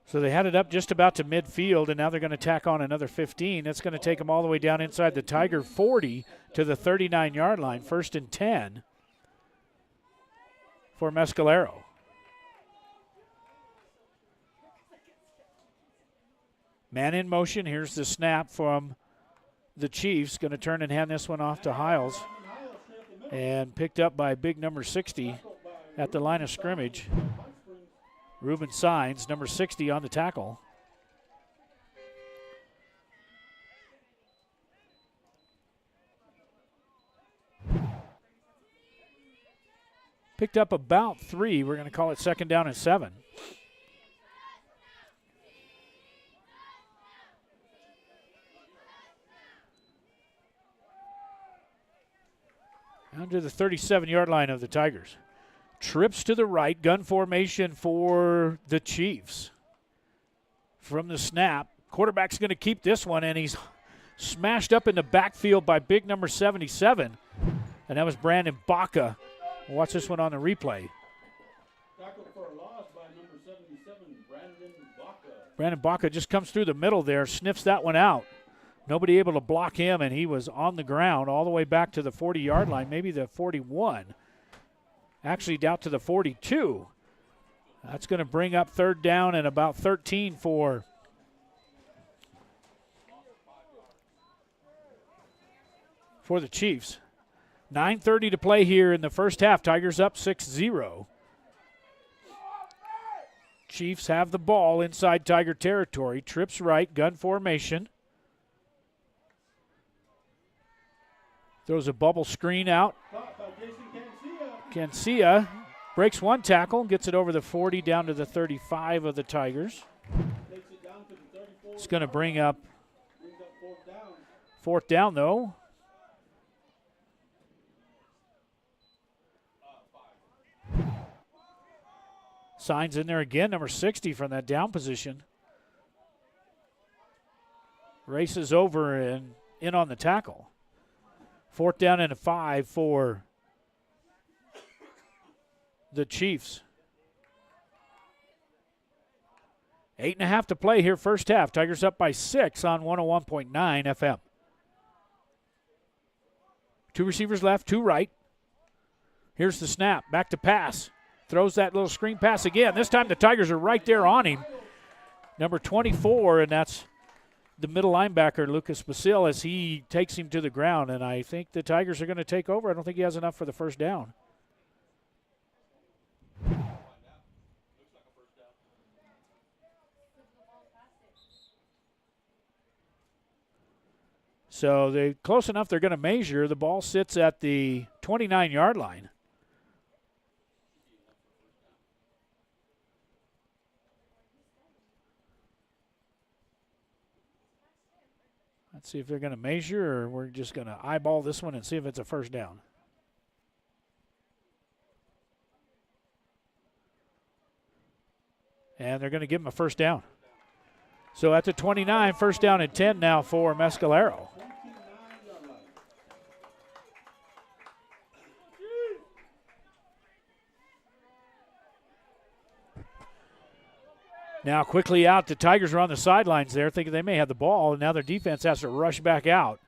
So they had it up just about to midfield, and now they're going to tack on another 15. That's going to take them all the way down inside the Tiger 40 to the 39-yard line. 1st and 10 for Mescalero. Man in motion. Here's the snap from the Chiefs. Going to turn and hand this one off to Hiles. And picked up by big number 60 at the line of scrimmage. Ruben Signs, number 60 on the tackle. Picked up about 3. We're going to call it 2nd down and 7. Under the 37-yard line of the Tigers. Trips to the right, gun formation for the Chiefs. From the snap, quarterback's going to keep this one, and he's smashed up in the backfield by big number 77, and that was Brandon Baca. Watch this one on the replay. Tackle for a loss by number 77, Brandon Baca. Brandon Baca just comes through the middle there, sniffs that one out. Nobody able to block him, and he was on the ground all the way back to the 40-yard line, maybe the 41. Actually down to the 42. That's going to bring up 3rd down and about 13 for the Chiefs. 9:30 to play here in the first half. Tigers up 6-0. Chiefs have the ball inside Tiger territory. Trips right, gun formation. Throws a bubble screen out. Cancia breaks one tackle, gets it over the 40 down to the 35 of the Tigers. It's going to bring up 4th down, though. Signs in there again, number 60 from that down position. Races over and in on the tackle. 4th down and a 5 for the Chiefs. 8.5 to play here first half. Tigers up by 6 on 101.9 FM. 2 receivers left, 2 right. Here's the snap, back to pass. Throws that little screen pass again. This time the Tigers are right there on him. Number 24, and that's the middle linebacker, Lucas Basil, as he takes him to the ground. And I think the Tigers are going to take over. I don't think he has enough for the first down. So they're close enough they're going to measure. The ball sits at the 29-yard line. Let's see if they're going to measure, or we're just going to eyeball this one and see if it's a first down. And they're going to give him a first down. So at the 29, first down and 10 now for Mescalero. Now quickly out, the Tigers are on the sidelines there, thinking they may have the ball, and now their defense has to rush back out.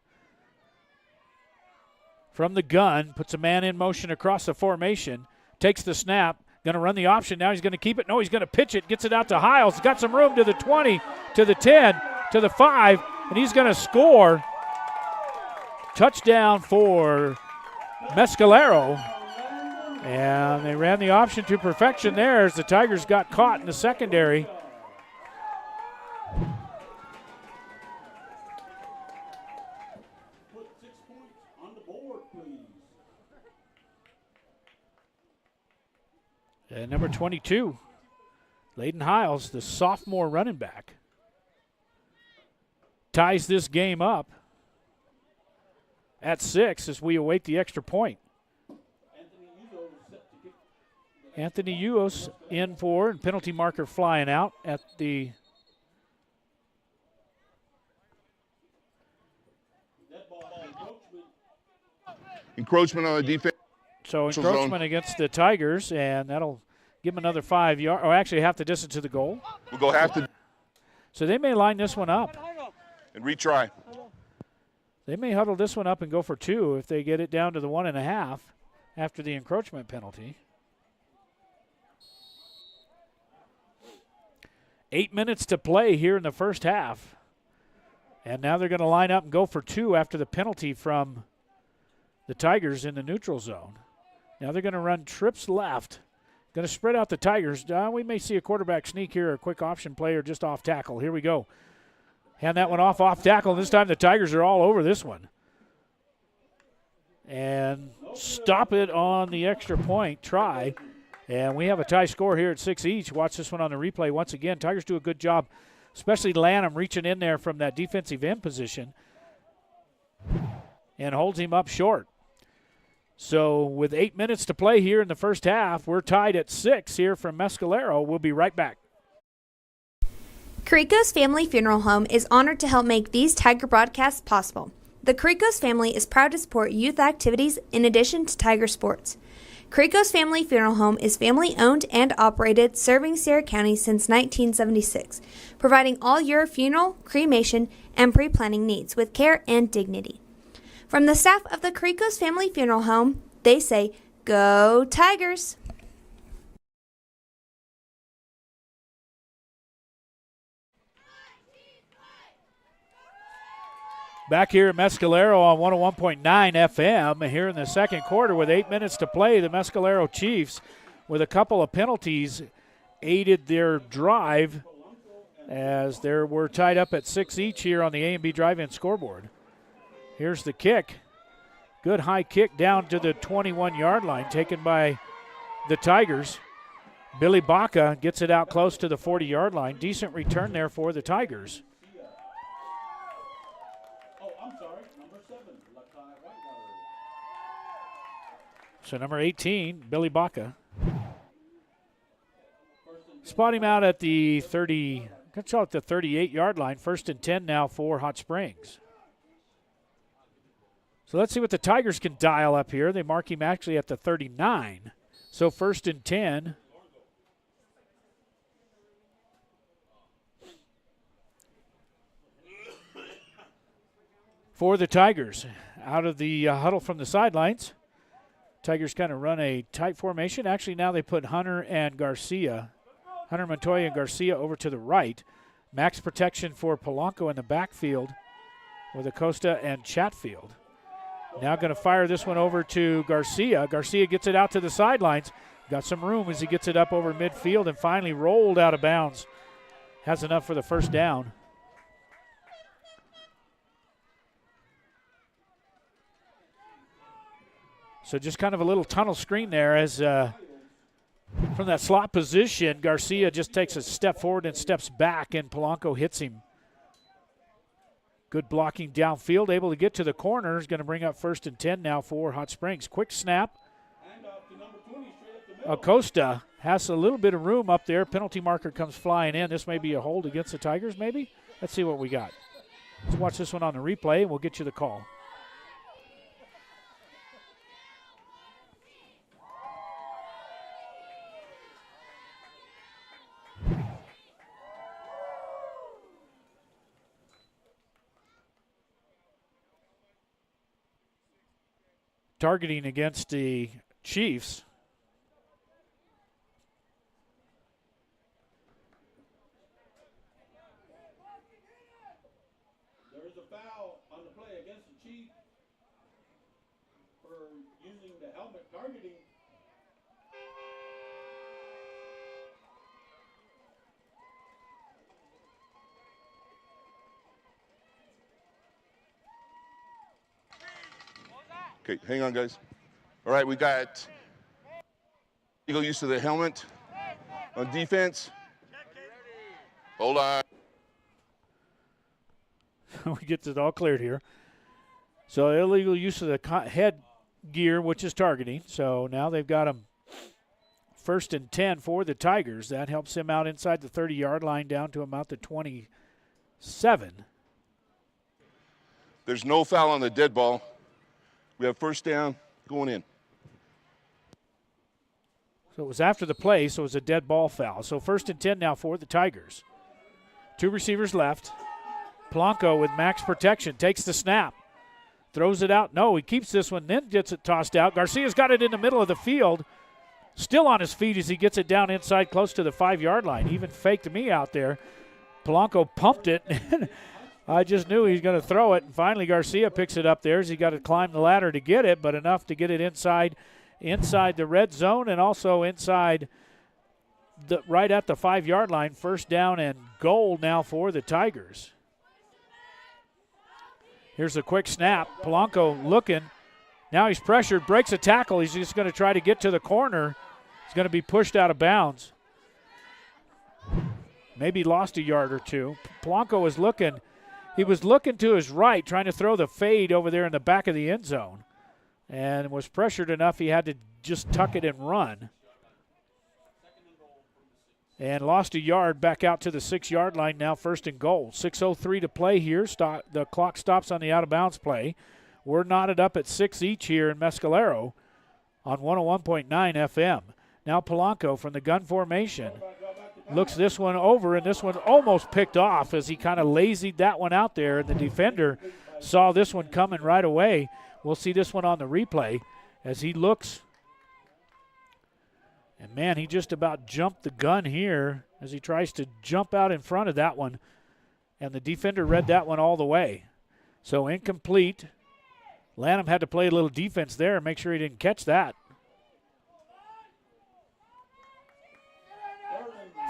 From the gun, puts a man in motion across the formation, takes the snap, going to run the option. Now he's going to keep it. No, he's going to pitch it, gets it out to Hiles. Got some room to the 20, to the 10, to the 5, and he's going to score. Touchdown for Mescalero. And they ran the option to perfection there as the Tigers got caught in the secondary. And number 22, Layden Hiles, the sophomore running back, ties this game up at 6 as we await the extra point. Anthony Uos in for, and penalty marker flying out at the encroachment on the defense. So encroachment against the Tigers, and that'll give them another 5 yards, or actually half the distance to the goal. We'll go half the. So they may line this one up. And retry. They may huddle this one up and go for 2 if they get it down to the 1.5 after the encroachment penalty. 8 minutes to play here in the first half. And now they're going to line up and go for 2 after the penalty from the Tigers in the neutral zone. Now they're going to run trips left. Going to spread out the Tigers. We may see a quarterback sneak here, a quick option play, or just off tackle. Here we go. Hand that one off tackle. This time the Tigers are all over this one. And stop it on the extra point try. And we have a tie score here at 6 each. Watch this one on the replay once again. Tigers do a good job, especially Lanham reaching in there from that defensive end position and holds him up short. So with 8 minutes to play here in the first half, we're tied at 6 here from Mescalero. We'll be right back. Carrico's Family Funeral Home is honored to help make these Tiger broadcasts possible. The Carrico's family is proud to support youth activities in addition to Tiger sports. Carrico's Family Funeral Home is family-owned and operated, serving Sierra County since 1976, providing all your funeral, cremation, and pre-planning needs with care and dignity. From the staff of the Carrico's Family Funeral Home, they say, "Go Tigers!" Back here at Mescalero on 101.9 FM here in the second quarter with 8 minutes to play. The Mescalero Chiefs, with a couple of penalties, aided their drive as they were tied up at 6 each here on the A&B drive-in scoreboard. Here's the kick. Good high kick down to the 21-yard line taken by the Tigers. Billy Baca gets it out close to the 40-yard line. Decent return there for the Tigers. So number 18, Billy Baca. Spot him out at the 38-yard line. 1st and 10 now for Hot Springs. So let's see what the Tigers can dial up here. They mark him actually at the 39. So 1st and 10. For the Tigers. Out of the huddle from the sidelines. Tigers kind of run a tight formation. Actually, now they put Hunter Montoya and Garcia over to the right. Max protection for Polanco in the backfield with Acosta and Chatfield. Now going to fire this one over to Garcia. Garcia gets it out to the sidelines. Got some room as he gets it up over midfield and finally rolled out of bounds. Has enough for the first down. So just kind of a little tunnel screen there as from that slot position, Garcia just takes a step forward and steps back, and Polanco hits him. Good blocking downfield, able to get to the corner. Is going to bring up 1st and 10 now for Hot Springs. Quick snap. Acosta has a little bit of room up there. Penalty marker comes flying in. This may be a hold against the Tigers, maybe? Let's see what we got. Let's watch this one on the replay, and we'll get you the call. Targeting against the Chiefs. There is a foul on the play against the Chiefs for using the helmet targeting. Okay, hang on, guys. All right, we got illegal use of the helmet on defense. Hold on. We get it all cleared here. So illegal use of the head gear, which is targeting. So now they've got him 1st and 10 for the Tigers. That helps him out inside the 30-yard line down to about the 27. There's no foul on the dead ball. We have 1st down going in. So it was after the play, so it was a dead ball foul. So 1st and 10 now for the Tigers. 2 receivers left. Polanco with max protection takes the snap. Throws it out. No, he keeps this one, then gets it tossed out. Garcia's got it in the middle of the field. Still on his feet as he gets it down inside close to the 5-yard line. Even faked me out there. Polanco pumped it. I just knew he was going to throw it, and finally Garcia picks it up there. He got to climb the ladder to get it, but enough to get it inside the red zone and also inside right at the 5-yard line. First down and goal now for the Tigers. Here's a quick snap. Polanco looking. Now he's pressured, breaks a tackle. He's just going to try to get to the corner. He's going to be pushed out of bounds. Maybe lost a yard or two. Polanco was looking. He was looking to his right, trying to throw the fade over there in the back of the end zone, and was pressured enough he had to just tuck it and run. And lost a yard back out to the 6-yard line now, first and goal. 6:03 to play here. The clock stops on the out-of-bounds play. We're knotted up at 6 each here in Mescalero on 101.9 FM. Now Polanco from the gun formation looks this one over, and this one almost picked off as he kind of lazied that one out there, and the defender saw this one coming right away. We'll see this one on the replay as he looks. And, man, he just about jumped the gun here as he tries to jump out in front of that one, and the defender read that one all the way. So incomplete. Lanham had to play a little defense there and make sure he didn't catch that.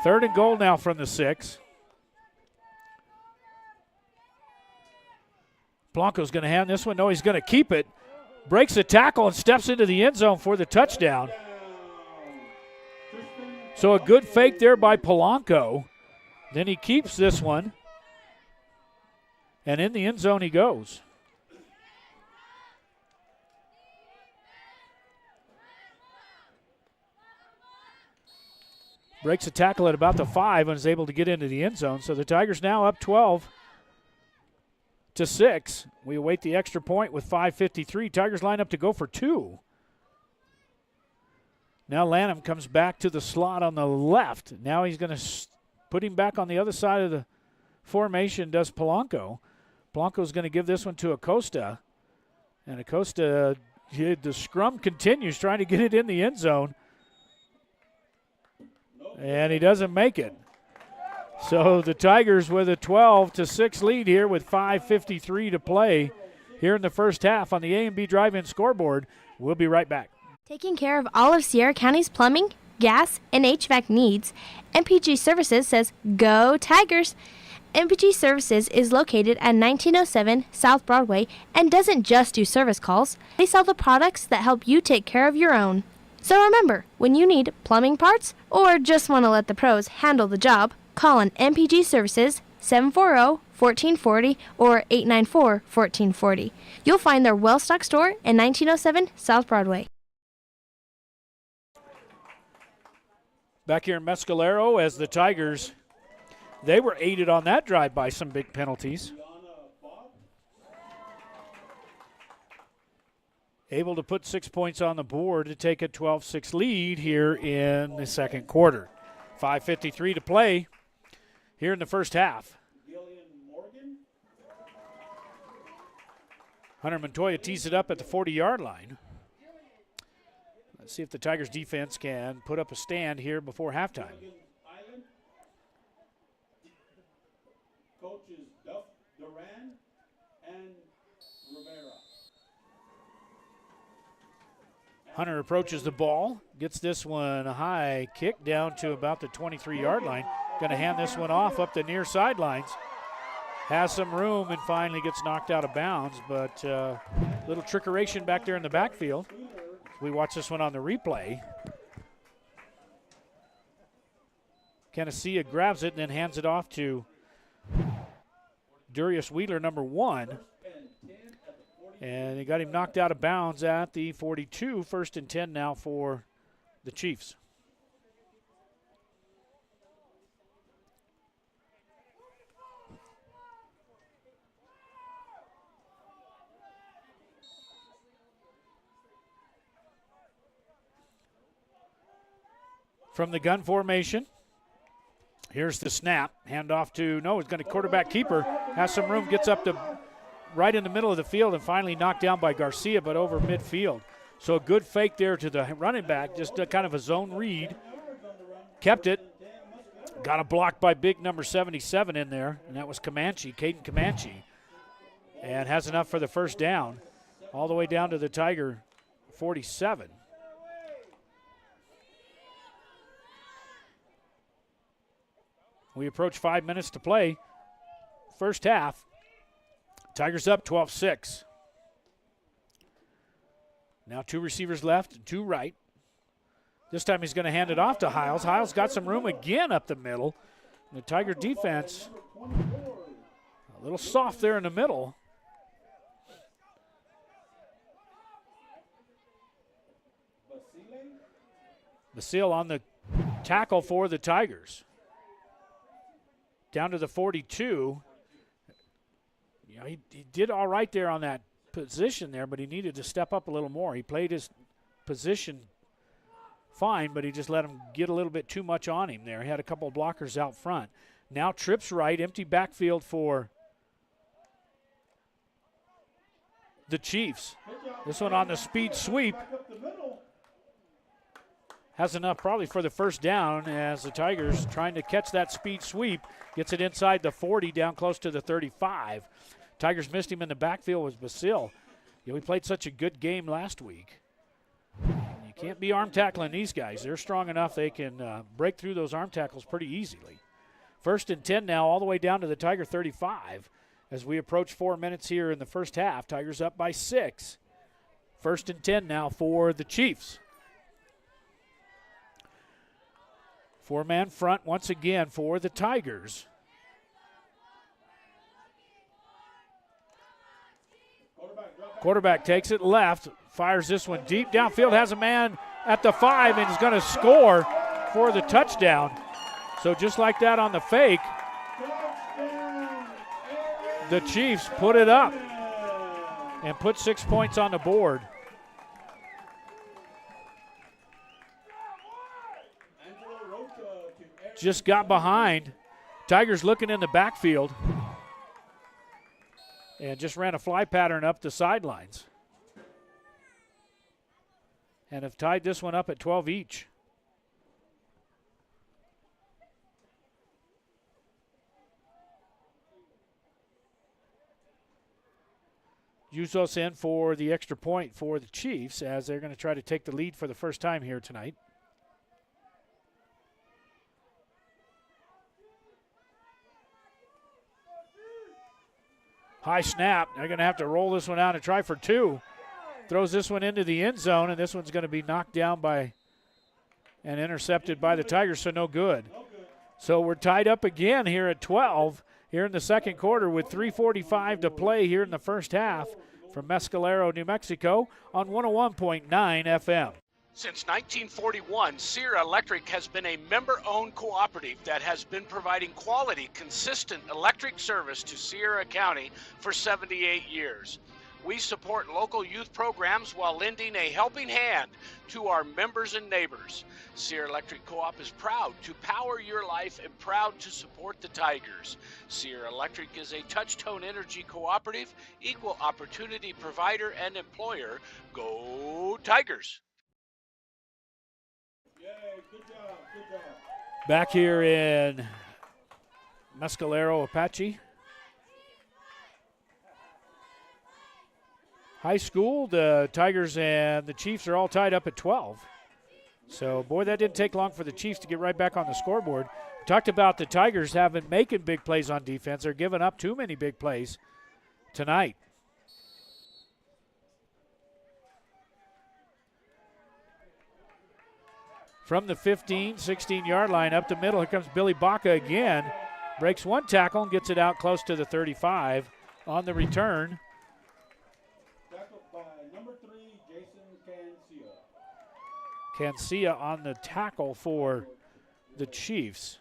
Third and goal now from the 6. Blanco's going to hand this one. No, he's going to keep it. Breaks a tackle and steps into the end zone for the touchdown. So a good fake there by Polanco. Then he keeps this one. And in the end zone he goes. Breaks a tackle at about the 5 and is able to get into the end zone. So the Tigers now up 12-6. We await the extra point with 5:53. Tigers line up to go for 2. Now Lanham comes back to the slot on the left. Now he's going to put him back on the other side of the formation, does Polanco. Polanco's going to give this one to Acosta. And Acosta, the scrum continues, trying to get it in the end zone. And he doesn't make it. So the Tigers with a 12-6 lead here with 5:53 to play here in the first half on the A&B Drive-In scoreboard. We'll be right back. Taking care of all of Sierra County's plumbing, gas, and HVAC needs, MPG Services says, Go Tigers! MPG Services is located at 1907 South Broadway and doesn't just do service calls. They sell the products that help you take care of your own. So remember, when you need plumbing parts or just want to let the pros handle the job, call on MPG Services 740-1440 or 894-1440. You'll find their well-stocked store in 1907 South Broadway. Back here in Mescalero as the Tigers, they were aided on that drive by some big penalties. Able to put 6 points on the board to take a 12-6 lead here in the second quarter. 5:53 to play here in the first half. Hunter Montoya tees it up at the 40-yard line. Let's see if the Tigers defense can put up a stand here before halftime. Coaches Duff, Duran, and Rivera. Hunter approaches the ball, gets this one a high kick down to about the 23-yard line. Going to hand this one off up the near sidelines. Has some room and finally gets knocked out of bounds, but little trickeration back there in the backfield. We watch this one on the replay. Canacilla grabs it and then hands it off to Darius Wheeler, number 1. And he got him knocked out of bounds at the 42. First and 10 now for the Chiefs. From the gun formation, here's the snap. Hand off to, no, it's going to quarterback keeper. Has some room, gets up to right in the middle of the field and finally knocked down by Garcia, but over midfield. So a good fake there to the running back, just a kind of a zone read. Kept it. Got a block by big number 77 in there, and that was Comanche, Caden Comanche. And has enough for the first down, all the way down to the Tiger 47. We approach 5 minutes to play. First half. Tigers up 12-6. Now 2 receivers left and 2 right. This time he's going to hand it off to Hiles. Hiles got some room again up the middle. And the Tiger defense a little soft there in the middle. Basile on the tackle for the Tigers. Down to the 42. You know, he did all right there on that position there, but he needed to step up a little more. He played his position fine, but he just let him get a little bit too much on him there. He had a couple of blockers out front. Now trips right, empty backfield for the Chiefs. This one on the speed sweep. Has enough probably for the first down as the Tigers trying to catch that speed sweep. Gets it inside the 40, down close to the 35. Tigers missed him in the backfield with Basile. You know, he played such a good game last week. You can't be arm tackling these guys. They're strong enough they can break through those arm tackles pretty easily. 1st and 10 now, all the way down to the Tiger 35 as we approach 4 minutes here in the first half. Tigers up by 6. 1st and 10 now for the Chiefs. 4-man front once again for the Tigers. Quarterback takes it left, fires this one deep downfield, has a man at the 5 and is going to score for the touchdown. So just like that on the fake, the Chiefs put it up and put 6 points on the board. Just got behind. Tigers looking in the backfield and just ran a fly pattern up the sidelines. And have tied this one up at 12 each. Usos in for the extra point for the Chiefs as they're going to try to take the lead for the first time here tonight. High snap. They're going to have to roll this one out and try for 2. Throws this one into the end zone, and this one's going to be knocked down by and intercepted by the Tigers, so no good. So we're tied up again here at 12 here in the second quarter with 3:45 to play here in the first half from Mescalero, New Mexico on 101.9 FM. Since 1941, Sierra Electric has been a member-owned cooperative that has been providing quality, consistent electric service to Sierra County for 78 years. We support local youth programs while lending a helping hand to our members and neighbors. Sierra Electric Co-op is proud to power your life and proud to support the Tigers. Sierra Electric is a touch-tone energy cooperative, equal opportunity provider and employer. Go Tigers! Back here in Mescalero, Apache High School, the Tigers and the Chiefs are all tied up at 12. So, boy, that didn't take long for the Chiefs to get right back on the scoreboard. We talked about the Tigers making big plays on defense. They're giving up too many big plays tonight. From the 15, 16-yard line up the middle, here comes Billy Baca again. Breaks one tackle and gets it out close to the 35 on the return. Tackled by number 3, Jason Cancia on the tackle for the Chiefs.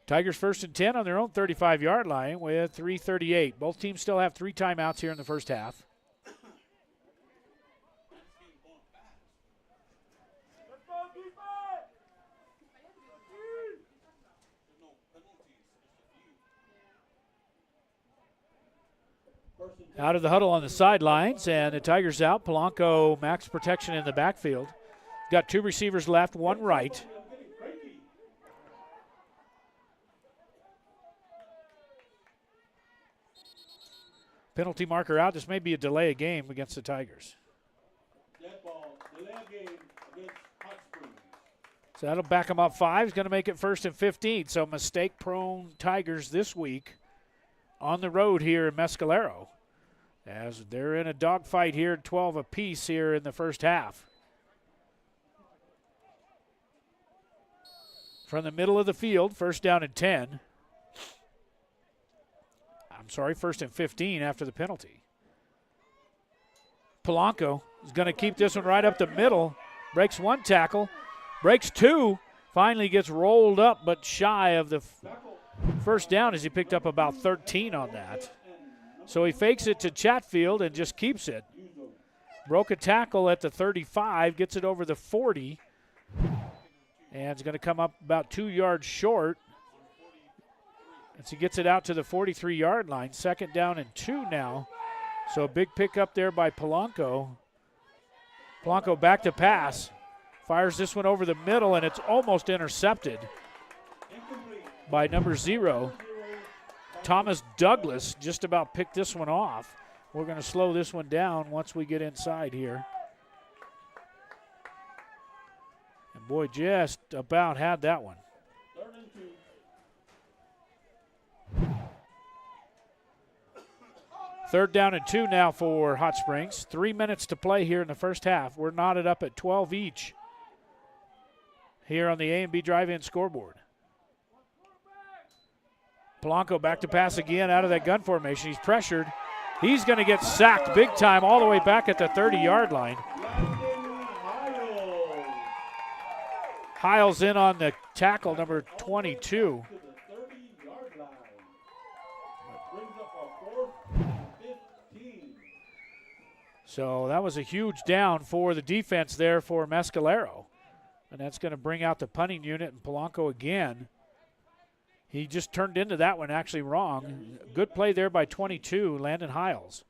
Tigers 1st and 10 on their own 35-yard line with 3:38. Both teams still have 3 timeouts here in the first half. Out of the huddle on the sidelines, and the Tigers out. Polanco max protection in the backfield. Got 2 receivers left, 1 right. Penalty marker out. This may be a delay of game against the Tigers. Dead ball, delay of game against Hot Springs. So that'll back them up 5. He's going to make it 1st and 15. So mistake-prone Tigers this week on the road here in Mescalero, as they're in a dogfight here, 12 apiece here in the first half. From the middle of the field, 1st down and 10. I'm sorry, 1st and 15 after the penalty. Polanco is going to keep this one right up the middle. Breaks 1 tackle, breaks 2, finally gets rolled up but shy of the first down as he picked up about 13 on that. So he fakes it to Chatfield and just keeps it. Broke a tackle at the 35, gets it over the 40, and it's going to come up about 2 yards short as he gets it out to the 43-yard line. 2nd down and 2 now. So a big pickup there by Polanco. Polanco back to pass. Fires this one over the middle, and it's almost intercepted by number 0. Thomas Douglas just about picked this one off. We're going to slow this one down once we get inside here. And boy, just about had that one. 3rd and 2. 3rd down and 2 now for Hot Springs. 3 minutes to play here in the first half. We're knotted up at 12 each here on the A&B Drive-In scoreboard. Polanco back to pass again out of that gun formation. He's pressured. He's going to get sacked big time all the way back at the 30-yard line. Hiles in on the tackle, number 22. So that was a huge down for the defense there for Mescalero. And that's going to bring out the punting unit, and Polanco again. He just turned into that one actually wrong. Good play there by 22, Landon Hiles.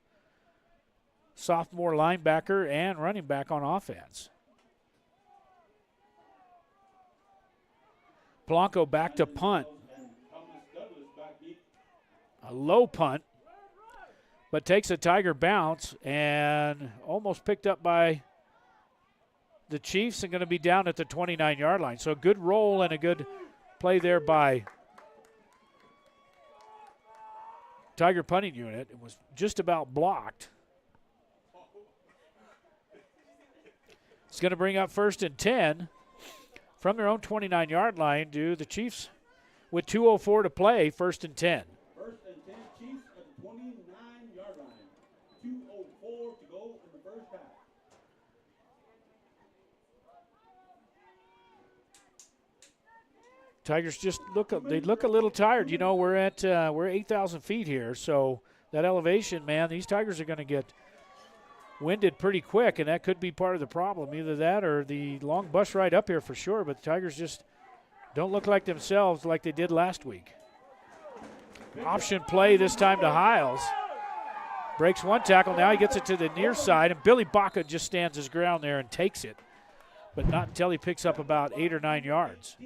Sophomore linebacker and running back on offense. Polanco back to punt. A low punt, but takes a Tiger bounce and almost picked up by the Chiefs and going to be down at the 29-yard line. So a good roll and a good play there by Tiger punting unit. It was just about blocked. It's going to bring up 1st and 10 from their own 29-yard line. Do the Chiefs with 2:04 to play, 1st and 10. 1st and 10, Chiefs at the 29-yard line. 2:04 to go in the first half. Tigers just look a little tired. You know, we're 8,000 feet here, so that elevation, man, these Tigers are going to get winded pretty quick, and that could be part of the problem. Either that or the long bus ride up here for sure, but the Tigers just don't look like themselves like they did last week. Option play this time to Hiles. Breaks 1 tackle. Now he gets it to the near side, and Billy Baca just stands his ground there and takes it, but not until he picks up about 8 or 9 yards.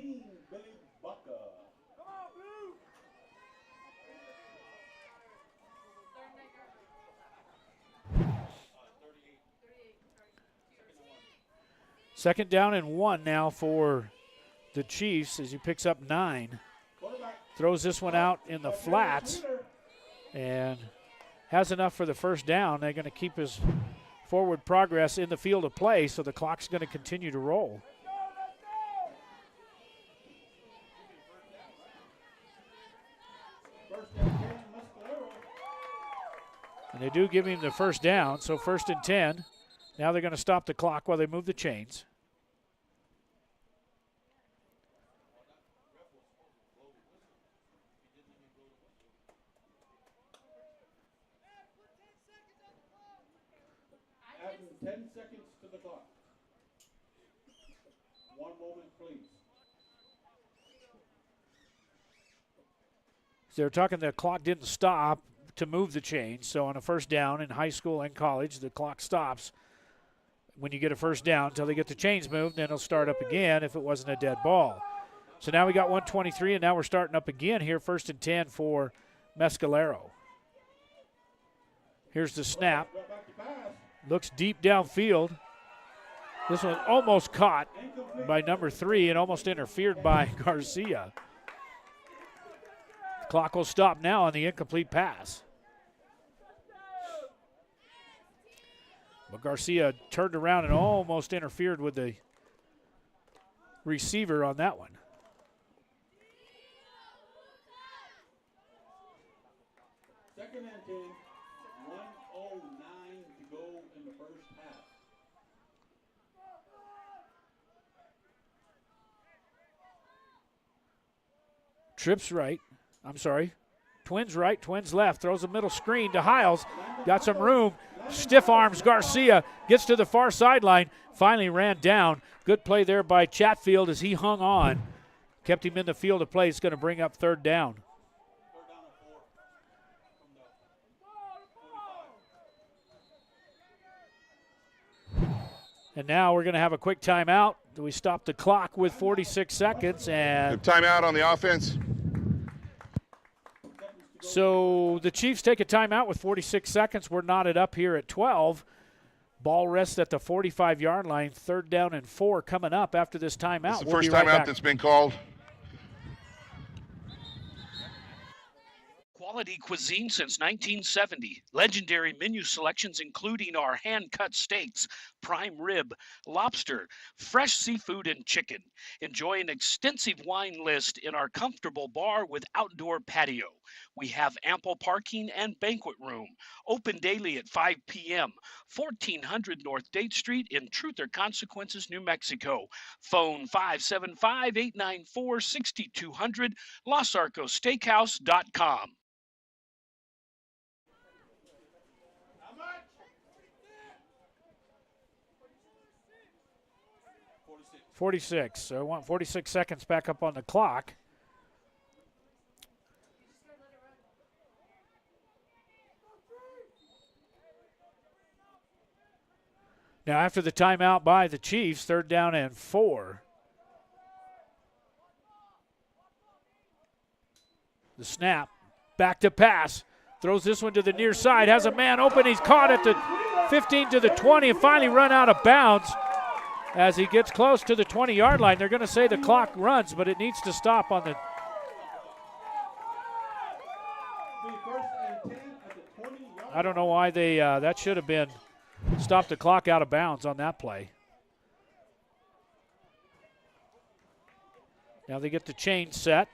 Second down and 1 now for the Chiefs as he picks up 9. Throws this one out in the flats and has enough for the first down. They're going to keep his forward progress in the field of play, so the clock's going to continue to roll. And they do give him the first down, so 1st and 10. Now they're going to stop the clock while they move the chains. Adding 10 seconds to the clock. 1 moment, please. They're talking the clock didn't stop to move the chains, so on a first down in high school and college, the clock stops when you get a first down until they get the chains moved, then it'll start up again if it wasn't a dead ball. So now we got 1:23, and now we're starting up again here, 1st and 10 for Mescalero. Here's the snap. Looks deep downfield. This one almost caught by number 3 and almost interfered by Garcia. The clock will stop now on the incomplete pass. But Garcia turned around and almost interfered with the receiver on that one. Second and 10, 1:09 to go in the first half. Trips right. Twins right, twins left. Throws a middle screen to Hiles. Got some room. Stiff arms Garcia. Gets to the far sideline. Finally ran down. Good play there by Chatfield as he hung on. Kept him in the field of play. It's going to bring up 3rd down. And now we're going to have a quick timeout. We stop the clock with 46 seconds. And Timeout on the offense. So the Chiefs take a timeout with 46 seconds. We're knotted up here at 12. Ball rests at the 45-yard line. 3rd down and 4 coming up after this timeout. It's the first timeout that's been called. Quality cuisine since 1970. Legendary menu selections including our hand-cut steaks, prime rib, lobster, fresh seafood, and chicken. Enjoy an extensive wine list in our comfortable bar with outdoor patio. We have ample parking and banquet room. Open daily at 5 p.m. 1400 North Date Street in Truth or Consequences, New Mexico. Phone 575-894-6200, LosArcosSteakhouse.com. 46. So I want 46 seconds back up on the clock. Now after the timeout by the Chiefs, 3rd down and 4. The snap, back to pass. Throws this one to the near side, has a man open. He's caught at the 15 to the 20 and finally run out of bounds. As he gets close to the 20-yard line, they're going to say the clock runs, but it needs to stop on the. I don't know why they, that should have been stop the clock out of bounds on that play. Now they get the chain set.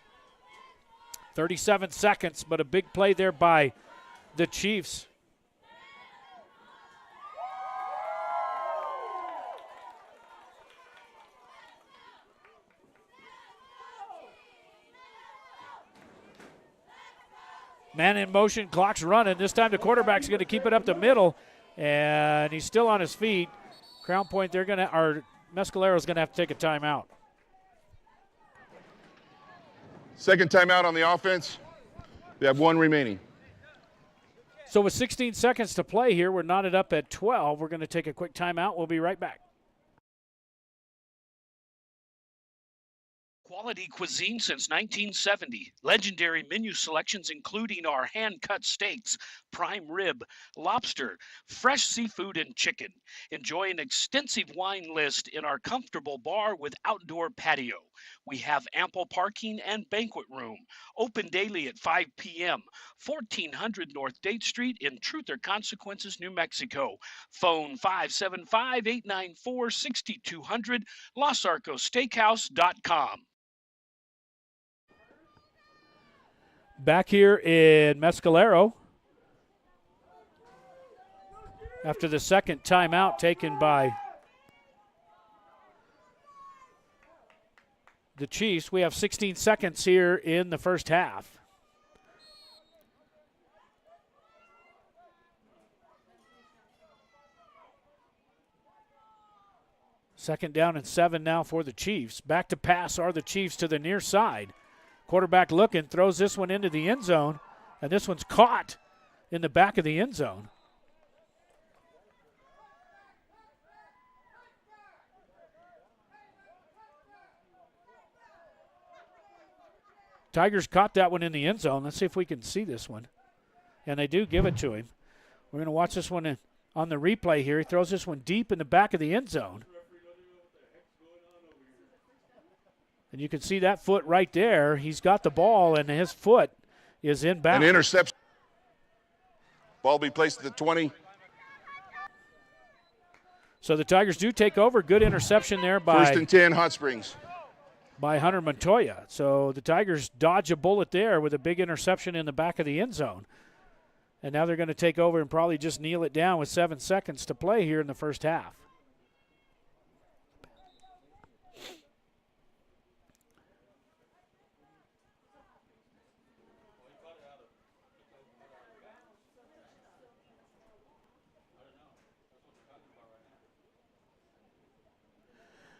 37 seconds, but a big play there by the Chiefs. Man in motion, clock's running. This time the quarterback's going to keep it up the middle, and he's still on his feet. Crown Point, Mescalero's going to have to take a timeout. Second timeout on the offense. They have 1 remaining. So with 16 seconds to play here, we're knotted up at 12. We're going to take a quick timeout. We'll be right back. Quality cuisine since 1970. Legendary menu selections including our hand-cut steaks, prime rib, lobster, fresh seafood, and chicken. Enjoy an extensive wine list in our comfortable bar with outdoor patio. We have ample parking and banquet room. Open daily at 5 p.m. 1400 North Date Street in Truth or Consequences, New Mexico. Phone 575-894-6200, LosArcosSteakhouse.com. Back here in Mescalero after the second timeout taken by the Chiefs. We have 16 seconds here in the first half. Second down and 7 now for the Chiefs. Back to pass are the Chiefs to the near side. Quarterback looking, throws this one into the end zone, and this one's caught in the back of the end zone. Tigers caught that one in the end zone. Let's see if we can see this one. And they do give it to him. We're going to watch this one on the replay here. He throws this one deep in the back of the end zone. And you can see that foot right there. He's got the ball, and his foot is inbound. An interception. Ball be placed at the 20. So the Tigers do take over. Good interception there by First and 10, Hot Springs. By Hunter Montoya. So the Tigers dodge a bullet there with a big interception in the back of the end zone. And now they're going to take over and probably just kneel it down with 7 seconds to play here in the first half.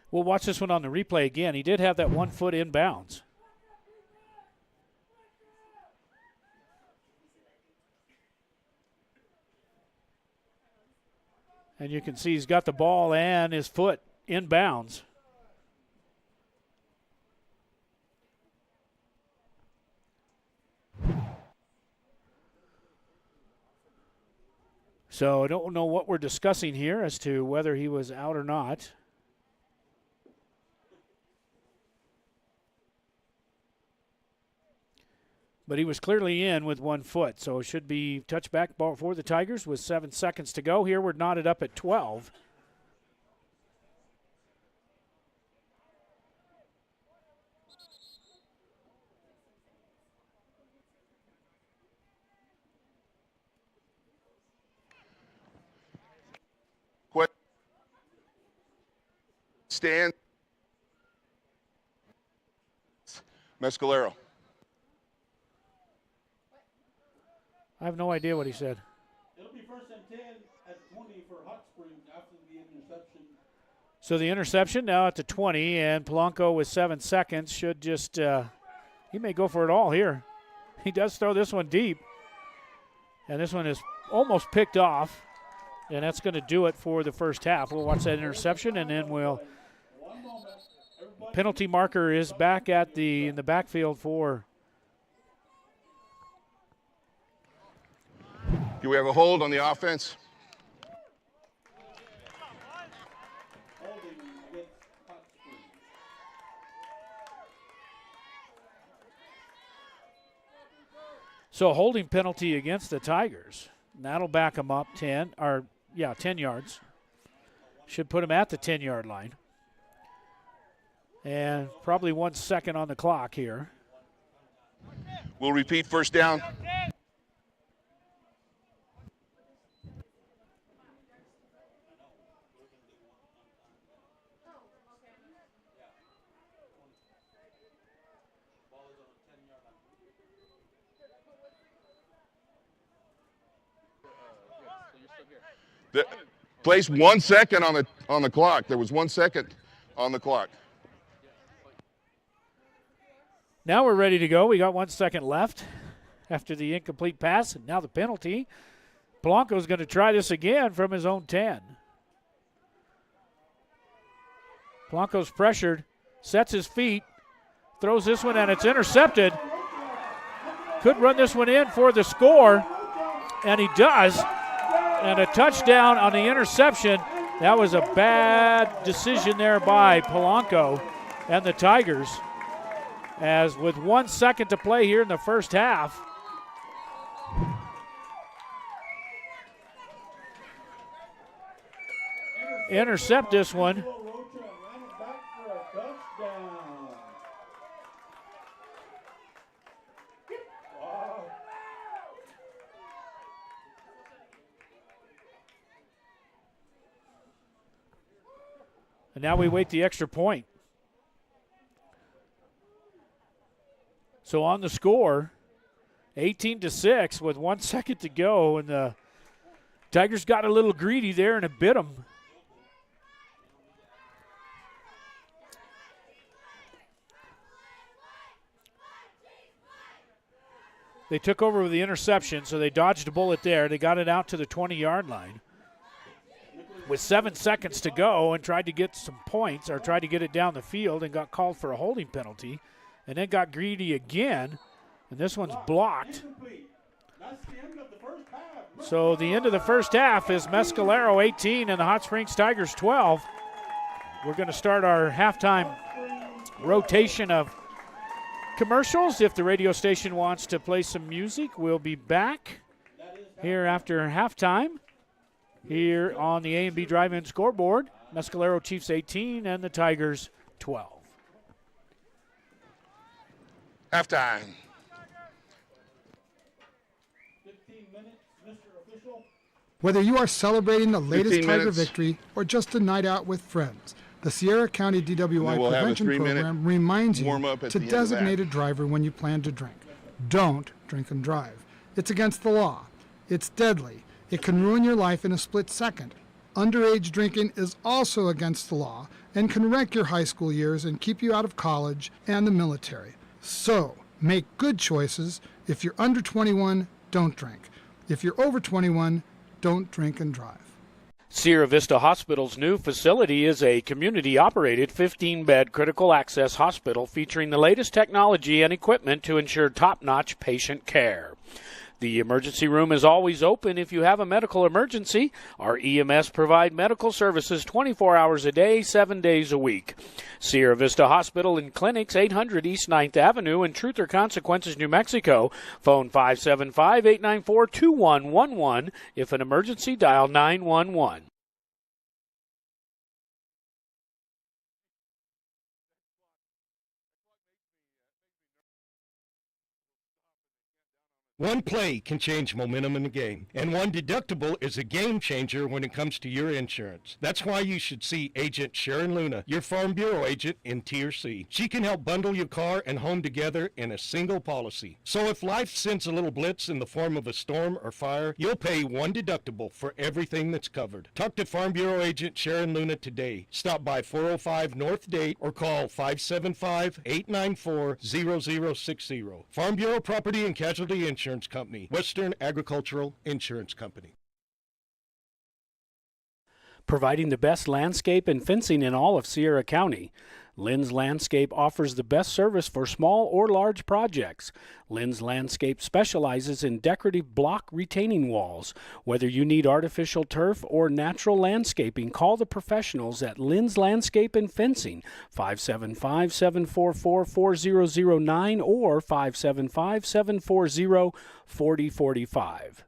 We'll watch this one on the replay again. He did have that 1 foot inbounds. And you can see he's got the ball and his foot inbounds. So I don't know what we're discussing here as to whether he was out or not. But he was clearly in with 1 foot, so it should be touchback ball for the Tigers with 7 seconds to go. Here we're knotted up at 12. Stand. Mescalero. I have no idea what he said. It'll be first and 10 at 20 for Hot Springs after the interception. So the interception now at the 20, and Polanco with 7 seconds should just, he may go for it all here. He does throw this one deep, and this one is almost picked off, and that's going to do it for the first half. We'll watch that interception, and then penalty marker is back in the backfield for. Do we have a hold on the offense? So a holding penalty against the Tigers. And that'll back them up 10 yards. Should put them at the 10-yard line. And probably 1 second on the clock here. We'll repeat first down. Place 1 second on the clock. There was 1 second on the clock. Now we're ready to go. We got 1 second left after the incomplete pass, and now the penalty. Polanco's going to try this again from his own 10. Polanco's pressured, sets his feet, throws this one, and it's intercepted. Could run this one in for the score, and he does. And a touchdown on the interception. That was a bad decision there by Polanco and the Tigers. As with 1 second to play here in the first half. Intercept this one. And now we wait the extra point. So on the score, 18-6 with 1 second to go, and the Tigers got a little greedy there and it bit them. They took over with the interception, so they dodged a bullet there. They got it out to the 20-yard line with 7 seconds to go and tried to get some points or tried to get it down the field and got called for a holding penalty. and then got greedy again, and this one's blocked. That's the end of the first half. So the end of the first half is Mescalero 18 and the Hot Springs Tigers 12. We're going to start our halftime rotation of commercials. If the radio station wants to play some music, we'll be back here after halftime here on the A&B Drive-In scoreboard. Mescalero Chiefs 18 and the Tigers 12. Halftime. 15 minutes, Mr. Official. Whether you are celebrating the latest 15 Tiger minutes. victory or just a night out with friends, the Sierra County DWI We'll have a Prevention 3-minute Program reminds you warm-up at to the end of that. designate a driver when you plan to drink. Don't drink and drive. It's against the law. It's deadly. It can ruin your life in a split second. Underage drinking is also against the law and can wreck your high school years and keep you out of college and the military. So, make good choices. If you're under 21, don't drink. If you're over 21, don't drink and drive. Sierra Vista Hospital's new facility is a community-operated 15-bed critical access hospital featuring the latest technology and equipment to ensure top-notch patient care. The emergency room is always open if you have a medical emergency. Our EMS provide medical services 24 hours a day, 7 days a week. Sierra Vista Hospital and Clinics, 800 East 9th Avenue in Truth or Consequences, New Mexico. Phone 575-894-2111. If an emergency, dial 911. One play can change momentum in the game, and one deductible is a game changer when it comes to your insurance. That's why you should see Agent Sharon Luna, your Farm Bureau agent in Tier C. She can help bundle your car and home together in a single policy. So if life sends a little blitz in the form of a storm or fire, you'll pay one deductible for everything that's covered. Talk to Farm Bureau agent Sharon Luna today. Stop by 405 North Date or call 575-894-0060. Farm Bureau Property and Casualty Insurance Company, Western Agricultural Insurance Company. Providing the best landscape and fencing in all of Sierra County. Lynn's Landscape offers the best service for small or large projects. Lynn's Landscape specializes in decorative block retaining walls. Whether you need artificial turf or natural landscaping, call the professionals at Lynn's Landscape and Fencing, 575-744-4009 or 575-740-4045.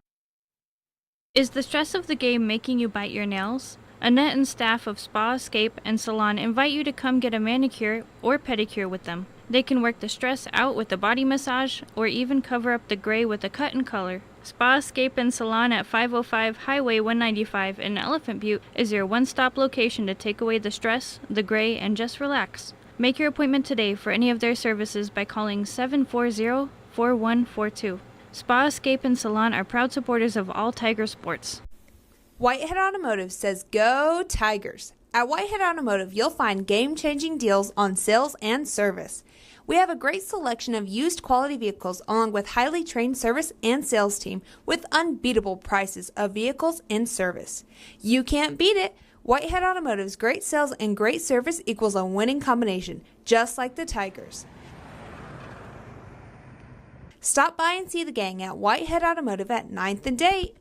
Is the stress of the game making you bite your nails? Annette and staff of Spa, Escape, and Salon invite you to come get a manicure or pedicure with them. They can work the stress out with a body massage or even cover up the gray with a cut and color. Spa, Escape, and Salon at 505 Highway 195 in Elephant Butte is your one-stop location to take away the stress, the gray, and just relax. Make your appointment today for any of their services by calling 740-4142. Spa, Escape, and Salon are proud supporters of all Tiger sports. Whitehead Automotive says go Tigers. At Whitehead Automotive, you'll find game-changing deals on sales and service. We have a great selection of used quality vehicles along with highly trained service and sales team with unbeatable prices of vehicles in service. You can't beat it. Whitehead Automotive's great sales and great service equals a winning combination, just like the Tigers. Stop by and see the gang at Whitehead Automotive at 9th and Date.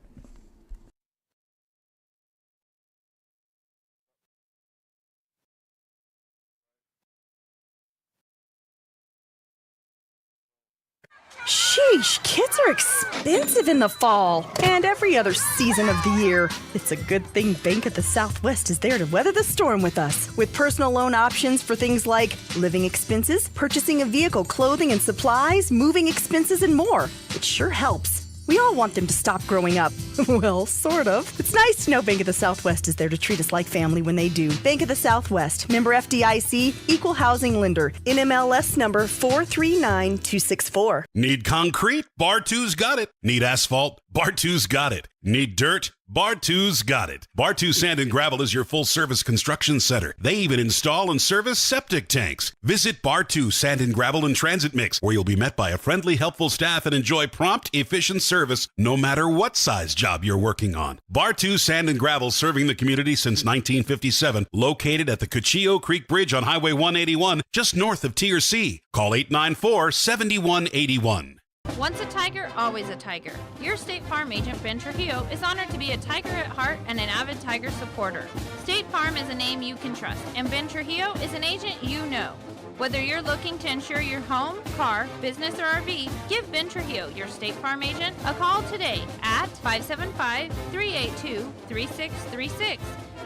Sheesh, kids are expensive in the fall and every other season of the year. It's a good thing Bank of the Southwest is there to weather the storm with us. With personal loan options for things like living expenses, purchasing a vehicle, clothing and supplies, moving expenses, and more. It sure helps. We all want them to stop growing up. Well, sort of. It's nice to know Bank of the Southwest is there to treat us like family when they do. Bank of the Southwest, member FDIC, equal housing lender, NMLS number 439264. Need concrete? Bar2's got it. Need asphalt? Bar2's got it. Need dirt? Bar2's got it. Bar2 Sand and Gravel is your full-service construction center. They even install and service septic tanks. Visit Bar2 Sand and Gravel and Transit Mix, where you'll be met by a friendly, helpful staff and enjoy prompt, efficient service no matter what size job you're working on. Bar2 Sand and Gravel, serving the community since 1957, located at the Cuchillo Creek Bridge on Highway 181, just north of TRC. Call 894-7181. Once a Tiger, always a Tiger. Your State Farm agent, Ben Trujillo, is honored to be a Tiger at heart and an avid Tiger supporter. State Farm is a name you can trust, and Ben Trujillo is an agent you know. Whether you're looking to insure your home, car, business, or RV, give Ben Trujillo, your State Farm agent, a call today at 575-382-3636.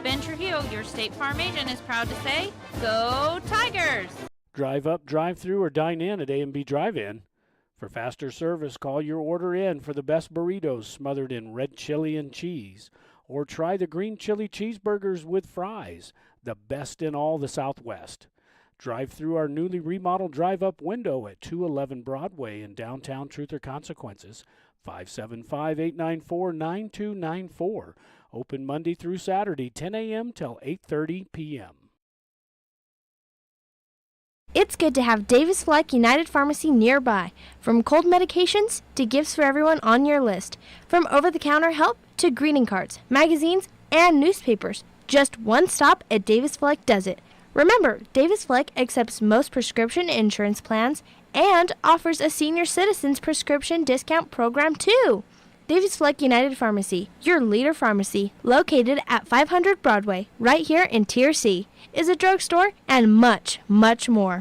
Ben Trujillo, your State Farm agent, is proud to say, Go Tigers! Drive up, drive through, or dine in at A&B Drive-In. For faster service, call your order in for the best burritos smothered in red chili and cheese. Or try the green chili cheeseburgers with fries, the best in all the Southwest. Drive through our newly remodeled drive-up window at 211 Broadway in downtown Truth or Consequences, 575-894-9294. Open Monday through Saturday, 10 a.m. till 8:30 p.m. It's good to have Davis Fleck United Pharmacy nearby. From cold medications to gifts for everyone on your list. From over-the-counter help to greeting cards, magazines, and newspapers. Just one stop at Davis Fleck does it. Remember, Davis Fleck accepts most prescription insurance plans and offers a senior citizens prescription discount program too. Davis Fleck United Pharmacy, your leader pharmacy, located at 500 Broadway, right here in Tier C, is a drugstore and much, much more.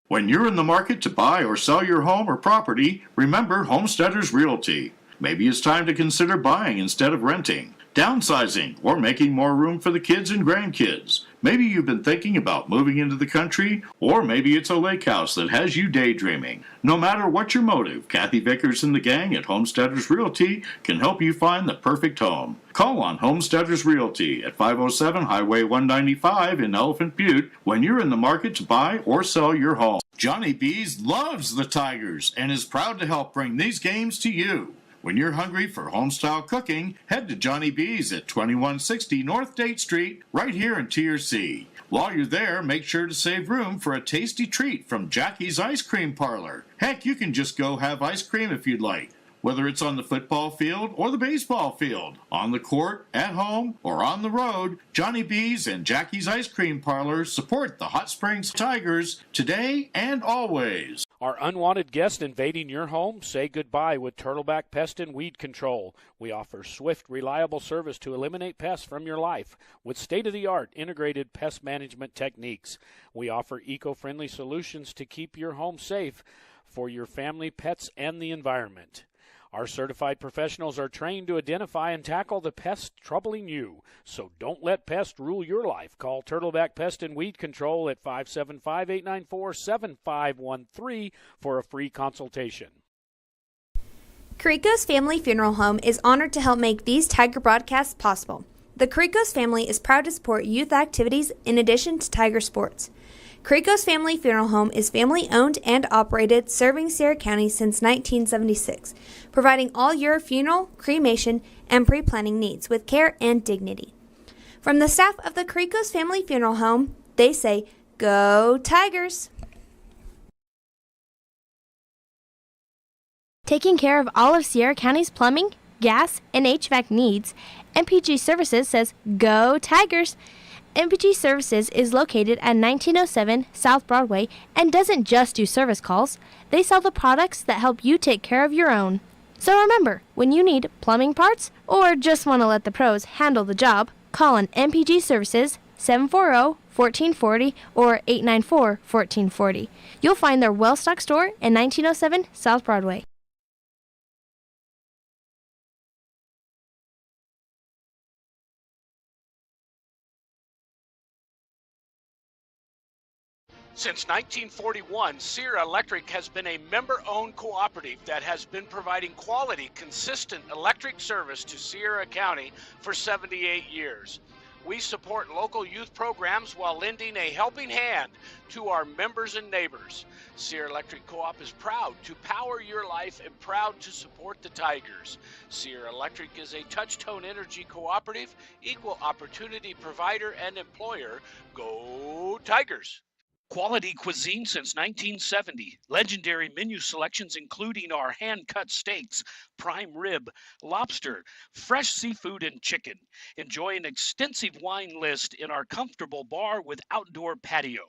When you're in the market to buy or sell your home or property, remember Homesteaders Realty. Maybe it's time to consider buying instead of renting, downsizing, or making more room for the kids and grandkids. Maybe you've been thinking about moving into the country, or maybe it's a lake house that has you daydreaming. No matter what your motive, Kathy Vickers and the gang at Homesteaders Realty can help you find the perfect home. Call on Homesteaders Realty at 507 Highway 195 in Elephant Butte when you're in the market to buy or sell your home. Johnny B's loves the Tigers and is proud to help bring these games to you. When you're hungry for home-style cooking, head to Johnny B's at 2160 North Date Street, right here in Tier C. While you're there, make sure to save room for a tasty treat from Jackie's Ice Cream Parlor. Heck, you can just go have ice cream if you'd like. Whether it's on the football field or the baseball field, on the court, at home, or on the road, Johnny B's and Jackie's Ice Cream Parlor support the Hot Springs Tigers today and always. Are unwanted guests invading your home? Say goodbye with Turtleback Pest and Weed Control. We offer swift, reliable service to eliminate pests from your life with state-of-the-art integrated pest management techniques. We offer eco-friendly solutions to keep your home safe for your family, pets, and the environment. Our certified professionals are trained to identify and tackle the pests troubling you. So don't let pests rule your life. Call Turtleback Pest and Weed Control at 575-894-7513 for a free consultation. Carrico's Family Funeral Home is honored to help make these Tiger broadcasts possible. The Carrico's family is proud to support youth activities in addition to Tiger sports. Carrico's Family Funeral Home is family-owned and operated, serving Sierra County since 1976, providing all your funeral, cremation, and pre-planning needs with care and dignity. From the staff of the Carrico's Family Funeral Home, they say, Go Tigers! Taking care of all of Sierra County's plumbing, gas, and HVAC needs, MPG Services says, Go Tigers! MPG Services is located at 1907 South Broadway and doesn't just do service calls. They sell the products that help you take care of your own. So remember, when you need plumbing parts or just want to let the pros handle the job, call on MPG Services 740-1440 or 894-1440. You'll find their well-stocked store in 1907 South Broadway. Since 1941, Sierra Electric has been a member-owned cooperative that has been providing quality, consistent electric service to Sierra County for 78 years. We support local youth programs while lending a helping hand to our members and neighbors. Sierra Electric Co-op is proud to power your life and proud to support the Tigers. Sierra Electric is a touch-tone energy cooperative, equal opportunity provider and employer. Go Tigers! Quality cuisine since 1970. Legendary menu selections including our hand-cut steaks, prime rib, lobster, fresh seafood, and chicken. Enjoy an extensive wine list in our comfortable bar with outdoor patio.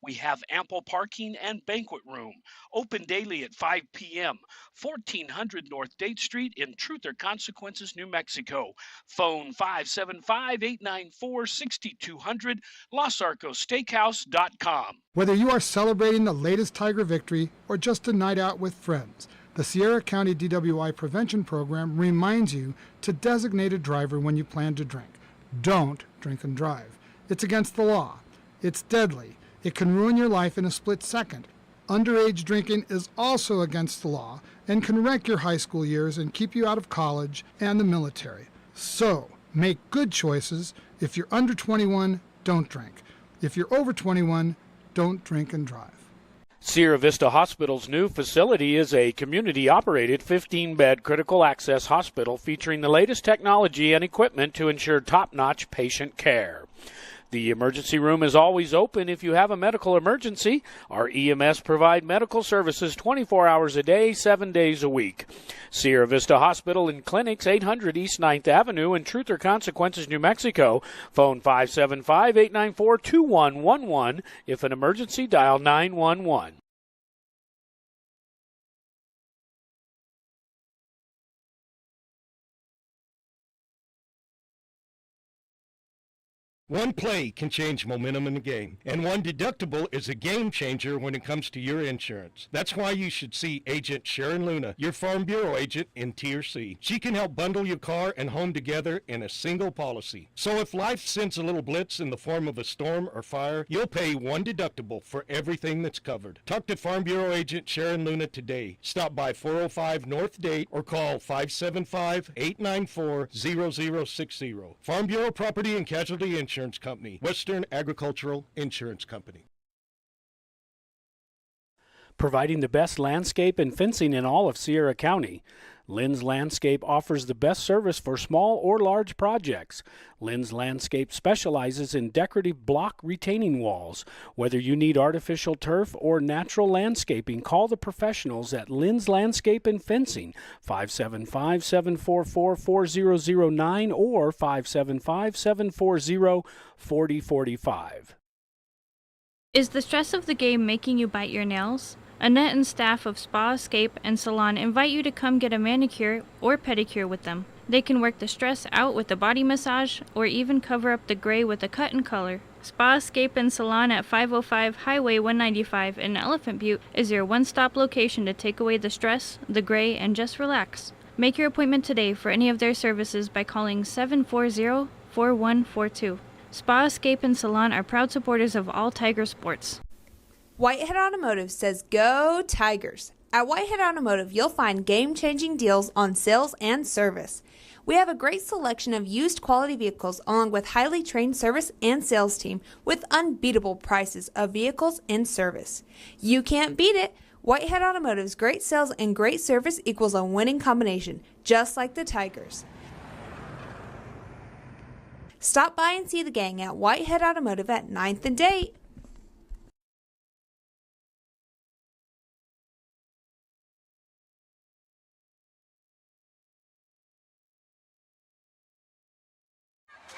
We have ample parking and banquet room. Open daily at 5 p.m. 1400 North Date Street in Truth or Consequences, New Mexico. Phone 575-894-6200, LosArcosSteakhouse.com. Whether you are celebrating the latest Tiger victory or just a night out with friends, the Sierra County DWI Prevention Program reminds you to designate a driver when you plan to drink. Don't drink and drive. It's against the law. It's deadly. It can ruin your life in a split second. Underage drinking is also against the law and can wreck your high school years and keep you out of college and the military. So, make good choices. If you're under 21, don't drink. If you're over 21, don't drink and drive. Sierra Vista Hospital's new facility is a community-operated 15-bed critical access hospital featuring the latest technology and equipment to ensure top-notch patient care. The emergency room is always open if you have a medical emergency. Our EMS provide medical services 24 hours a day, 7 days a week. Sierra Vista Hospital and Clinics, 800 East 9th Avenue in Truth or Consequences, New Mexico. Phone 575-894-2111. If an emergency, dial 911. One play can change momentum in the game, and one deductible is a game changer when it comes to your insurance. That's why you should see Agent Sharon Luna, your Farm Bureau agent in Tier C. She can help bundle your car and home together in a single policy. So if life sends a little blitz in the form of a storm or fire, you'll pay one deductible for everything that's covered. Talk to Farm Bureau agent Sharon Luna today. Stop by 405 North Date or call 575-894-0060. Farm Bureau Property and Casualty Insurance Company, Western Agricultural Insurance Company. Providing the best landscape and fencing in all of Sierra County. Lynn's Landscape offers the best service for small or large projects. Lynn's Landscape specializes in decorative block retaining walls. Whether you need artificial turf or natural landscaping, call the professionals at Lynn's Landscape and Fencing, 575-744-4009 or 575-740-4045. Is the stress of the game making you bite your nails? Annette and staff of Spa, Escape, and Salon invite you to come get a manicure or pedicure with them. They can work the stress out with a body massage or even cover up the gray with a cut and color. Spa, Escape, and Salon at 505 Highway 195 in Elephant Butte is your one-stop location to take away the stress, the gray, and just relax. Make your appointment today for any of their services by calling 740-4142. Spa, Escape, and Salon are proud supporters of all Tiger sports. Whitehead Automotive says go Tigers. At Whitehead Automotive, you'll find game-changing deals on sales and service. We have a great selection of used quality vehicles along with highly trained service and sales team with unbeatable prices of vehicles and service. You can't beat it. Whitehead Automotive's great sales and great service equals a winning combination, just like the Tigers. Stop by and see the gang at Whitehead Automotive at 9th and Date.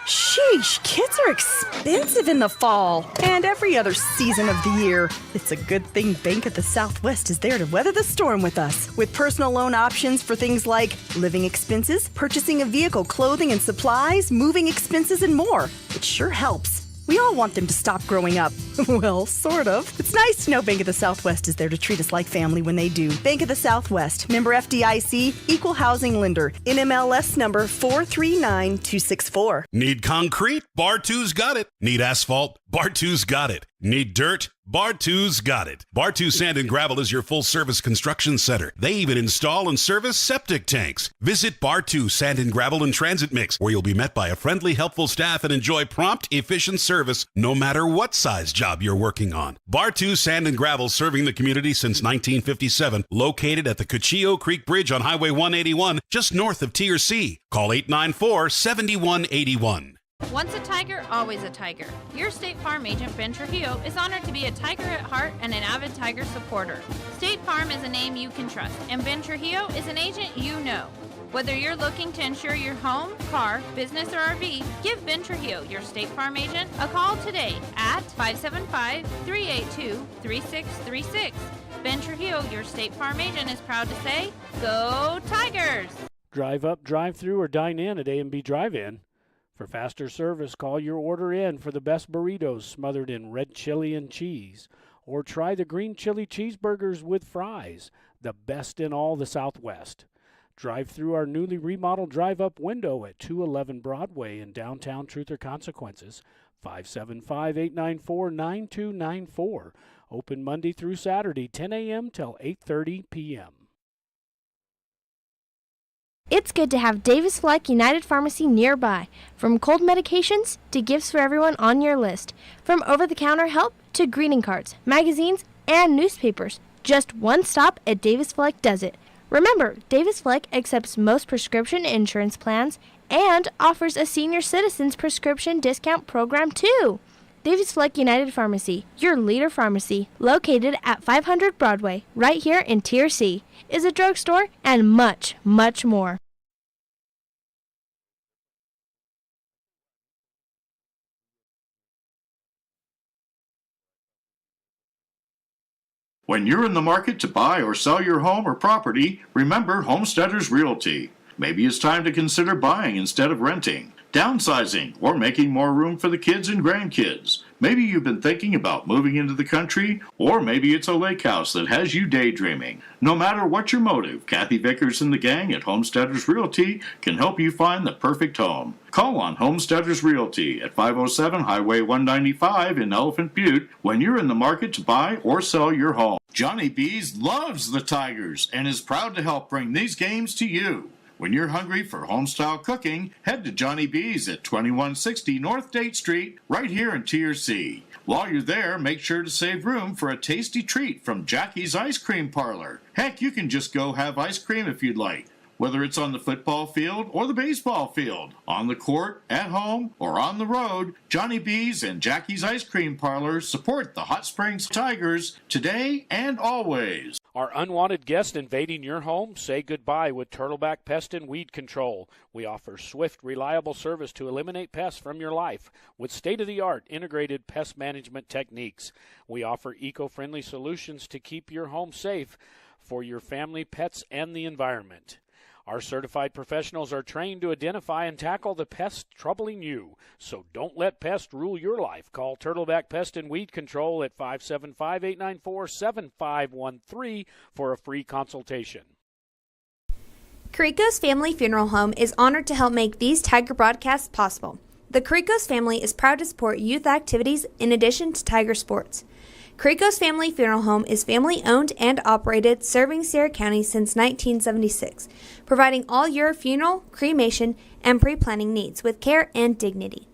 Sheesh, kids are expensive in the fall and every other season of the year. It's a good thing Bank of the Southwest is there to weather the storm with us. With personal loan options for things like living expenses, purchasing a vehicle, clothing and supplies, moving expenses, and more. It sure helps. We all want them to stop growing up. Well, sort of. It's nice to know Bank of the Southwest is there to treat us like family when they do. Bank of the Southwest, member FDIC, equal housing lender, NMLS number 439264. Need concrete? Bar2's got it. Need asphalt? Bar2's got it. Need dirt? Bar2's got it. Bar2 Sand and Gravel is your full-service construction center. They even install and service septic tanks. Visit Bar2 Sand and Gravel and Transit Mix, where you'll be met by a friendly, helpful staff and enjoy prompt, efficient service no matter what size job you're working on. Bar2 Sand and Gravel, serving the community since 1957, located at the Cuchillo Creek Bridge on Highway 181, just north of Tier C. Call 894-7181. Once a Tiger, always a Tiger. Your State Farm agent, Ben Trujillo, is honored to be a Tiger at heart and an avid Tiger supporter. State Farm is a name you can trust, and Ben Trujillo is an agent you know. Whether you're looking to insure your home, car, business, or RV, give Ben Trujillo, your State Farm agent, a call today at 575-382-3636. Ben Trujillo, your State Farm agent, is proud to say, Go Tigers! Drive up, drive through, or dine in at A&B Drive-In. For faster service, call your order in for the best burritos smothered in red chili and cheese. Or try the green chili cheeseburgers with fries, the best in all the Southwest. Drive through our newly remodeled drive-up window at 211 Broadway in downtown Truth or Consequences, 575-894-9294. Open Monday through Saturday, 10 a.m. till 8:30 p.m. It's good to have Davis Fleck United Pharmacy nearby. From cold medications to gifts for everyone on your list. From over-the-counter help to greeting cards, magazines, and newspapers. Just one stop at Davis Fleck does it. Remember, Davis Fleck accepts most prescription insurance plans and offers a senior citizens prescription discount program too. Davis Fleck United Pharmacy, your leader pharmacy, located at 500 Broadway, right here in Tier C, is a drugstore and much, much more. When you're in the market to buy or sell your home or property, remember Homesteaders Realty. Maybe it's time to consider buying instead of renting, downsizing, or making more room for the kids and grandkids. Maybe you've been thinking about moving into the country, or maybe it's a lake house that has you daydreaming. No matter what your motive, Kathy Vickers and the gang at Homesteaders Realty can help you find the perfect home. Call on Homesteaders Realty at 507 Highway 195 in Elephant Butte when you're in the market to buy or sell your home. Johnny B's loves the Tigers and is proud to help bring these games to you. When you're hungry for home-style cooking, head to Johnny B's at 2160 North Date Street, right here in Tier C. While you're there, make sure to save room for a tasty treat from Jackie's Ice Cream Parlor. Heck, you can just go have ice cream if you'd like. Whether it's on the football field or the baseball field, on the court, at home, or on the road, Johnny B's and Jackie's Ice Cream Parlor support the Hot Springs Tigers today and always. Are unwanted guests invading your home? Say goodbye with Turtleback Pest and Weed Control. We offer swift, reliable service to eliminate pests from your life with state-of-the-art integrated pest management techniques. We offer eco-friendly solutions to keep your home safe for your family, pets, and the environment. Our certified professionals are trained to identify and tackle the pests troubling you. So don't let pests rule your life. Call Turtleback Pest and Weed Control at 575-894-7513 for a free consultation. Carrico's Family Funeral Home is honored to help make these Tiger broadcasts possible. The Carrico's family is proud to support youth activities in addition to Tiger sports. Carrico's Family Funeral Home is family-owned and operated, serving Sierra County since 1976, providing all your funeral, cremation, and pre-planning needs with care and dignity.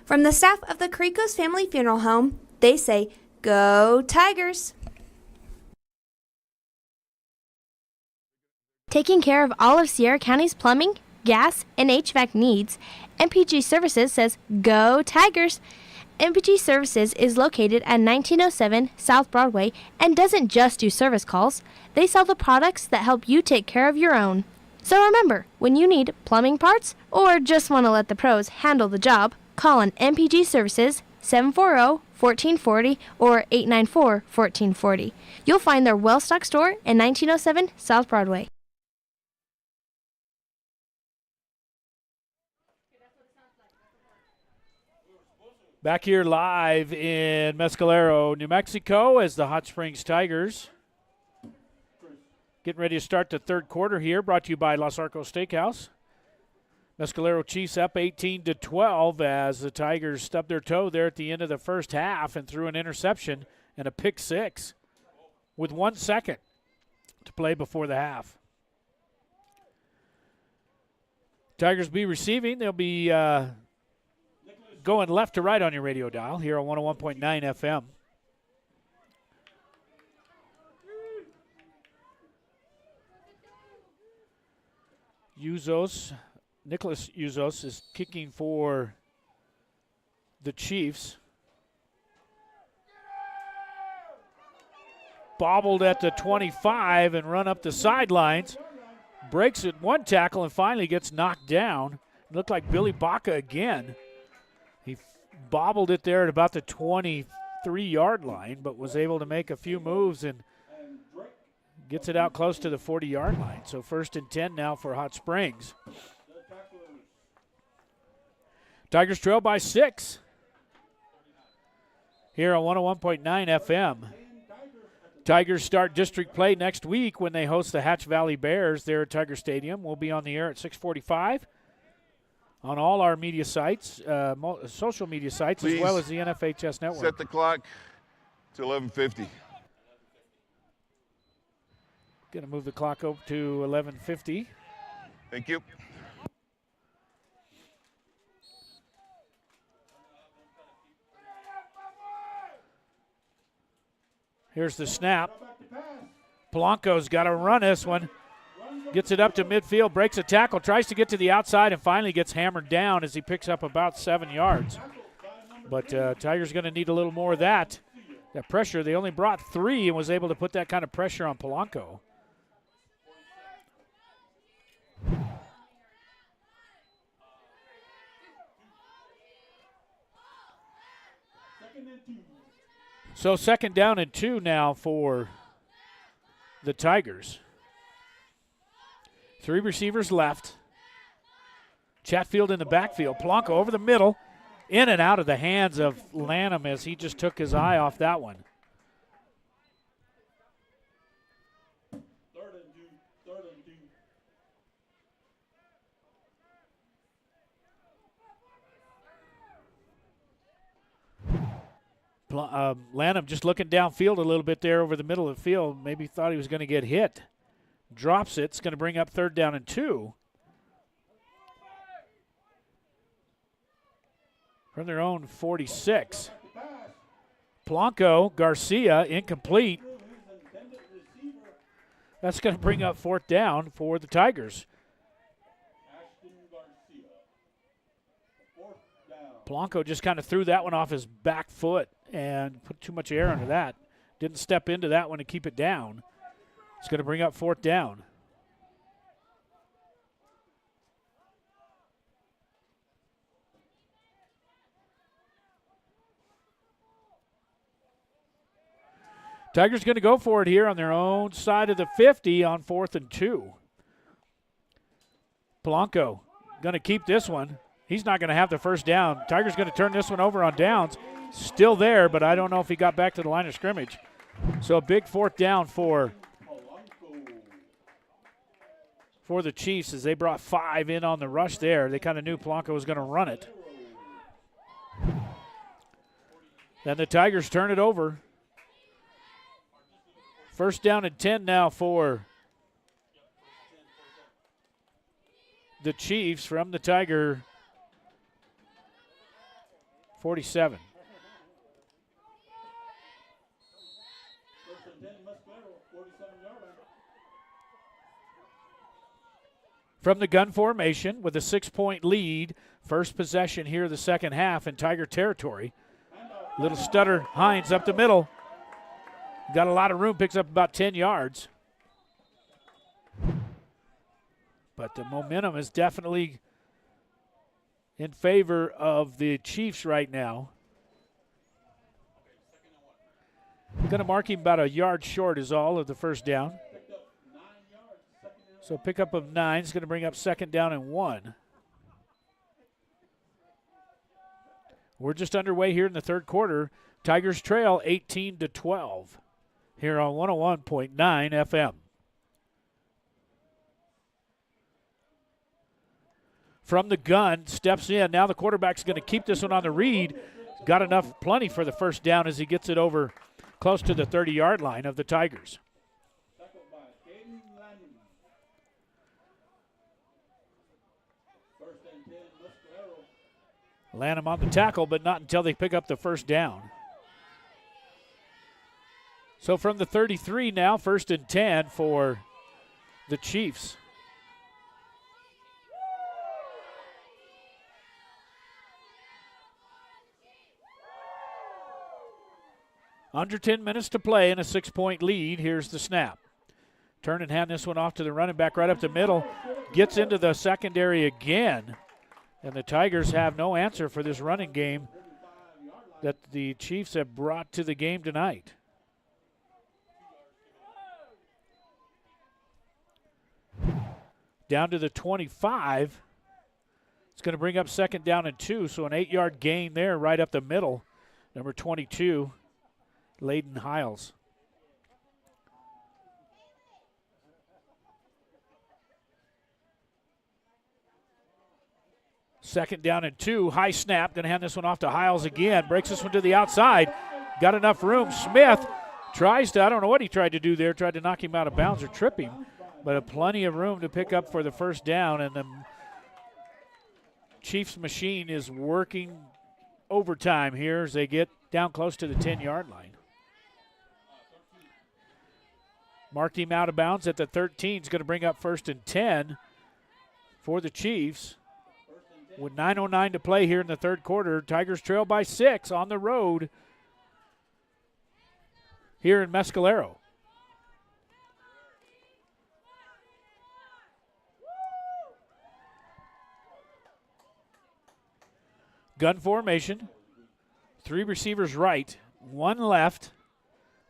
From the staff of the Carrico's Family Funeral Home, they say, Go Tigers! Taking care of all of Sierra County's plumbing, gas, and HVAC needs, MPG Services says, Go Tigers! MPG Services is located at 1907 South Broadway and doesn't just do service calls. They sell the products that help you take care of your own. So remember, when you need plumbing parts or just want to let the pros handle the job, call on MPG Services 740-1440 or 894-1440. You'll find their well-stocked store in 1907 South Broadway. Back here live in Mescalero, New Mexico, as the Hot Springs Tigers getting ready to start the third quarter here, brought to you by Los Arcos Steakhouse. Mescalero Chiefs up 18-12 as the Tigers stubbed their toe there at the end of the first half and threw an interception and a pick six with 1 second to play before the half. Tigers be receiving. They'll be going left to right on your radio dial here on 101.9 FM. Nicholas Uzos is kicking for the Chiefs. Bobbled at the 25 and run up the sidelines. Breaks it one tackle and finally gets knocked down. It looked like Billy Baca again. He bobbled it there at about the 23-yard line, but was able to make a few moves and gets it out close to the 40-yard line. So 1st and 10 now for Hot Springs. Tigers trail by 6 here on 101.9 FM. Tigers start district play next week when they host the Hatch Valley Bears there at Tiger Stadium. We'll be on the air at 6:45 on all our media sites, social media sites, Please as well as the NFHS network. Set the clock to 11:50. Going to move the clock over to 11:50. Thank you. Here's the snap. Polanco's got to run this one. Gets it up to midfield, breaks a tackle, tries to get to the outside, and finally gets hammered down as he picks up about 7 yards. But Tigers going to need a little more of that pressure. They only brought 3 and was able to put that kind of pressure on Polanco. So 2nd down and 2 now for the Tigers. 3 receivers left. Chatfield in the backfield. Polanco over the middle, in and out of the hands of Lanham as he just took his eye off that one. Lanham just looking downfield a little bit there over the middle of the field. Maybe thought he was going to get hit. Drops it. It's going to bring up 3rd down and 2. From their own 46. Polanco, Garcia, incomplete. That's going to bring up 4th down for the Tigers. Polanco just kind of threw that one off his back foot and put too much air under that. Didn't step into that one to keep it down. It's going to bring up 4th down. Tigers going to go for it here on their own side of the 50 on 4th and 2. Polanco going to keep this one. He's not going to have the 1st down. Tigers going to turn this one over on downs. Still there, but I don't know if he got back to the line of scrimmage. So a big 4th down for the Chiefs as they brought 5 in on the rush there. They kind of knew Polanco was going to run it. Then the Tigers turn it over. 1st down and 10 now for the Chiefs from the Tiger 47. From the gun formation with a 6-point lead, first possession here the second half in Tiger territory. Little stutter Hines up the middle. Got a lot of room, picks up about 10 yards. But the momentum is definitely in favor of the Chiefs right now. Going to mark him about a yard short is all of the 1st down. So pickup of 9 is going to bring up 2nd down and 1. We're just underway here in the 3rd quarter. Tigers trail 18-12 here on 101.9 FM. from the gun, steps in. Now the quarterback's going to keep this one on the read. Got enough, plenty for the first down as he gets it over close to the 30-yard line of the Tigers. Lanham on the tackle, but not until they pick up the first down. So from the 33 now, 1st and 10 for the Chiefs. Under 10 minutes to play and a 6-point lead. Here's the snap. Turn and hand this one off to the running back right up the middle. Gets into the secondary again. And the Tigers have no answer for this running game that the Chiefs have brought to the game tonight. Down to the 25. It's going to bring up 2nd down and 2, so an 8-yard gain there right up the middle. Number 22, Layden Hiles. Second down and 2. High snap. Going to hand this one off to Hiles again. Breaks this one to the outside. Got enough room. Smith tries to, I don't know what he tried to do there. Tried to knock him out of bounds or trip him. But plenty of room to pick up for the first down. And the Chiefs machine is working overtime here as they get down close to the 10-yard line. Marked him out of bounds at the 13. Is going to bring up 1st and 10 for the Chiefs. With 9:09 to play here in the third quarter, Tigers trail by 6 on the road here in Mescalero. Gun formation. 3 receivers right, 1 left.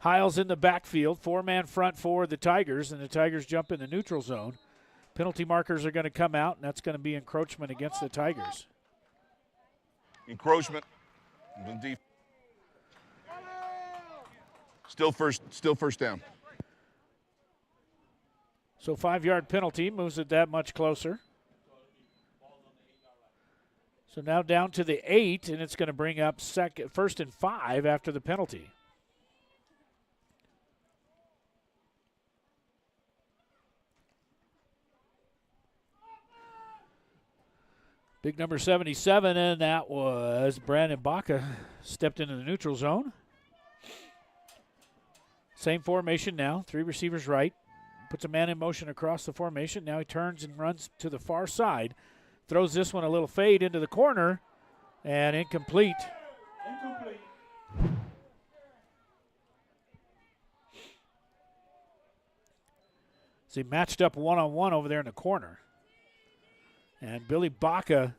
Hiles in the backfield, 4-man front for the Tigers, and the Tigers jump in the neutral zone. Penalty markers are going to come out, and that's going to be encroachment against the Tigers. Encroachment. Still first down. So 5-yard penalty moves it that much closer. So now down to the 8, and it's going to bring up 1st and 5 after the penalty. Big number 77, and that was Brandon Baca, stepped into the neutral zone. Same formation now, 3 receivers right. Puts a man in motion across the formation. Now he turns and runs to the far side. Throws this one a little fade into the corner, and incomplete. So he matched up one-on-one over there in the corner. And Billy Baca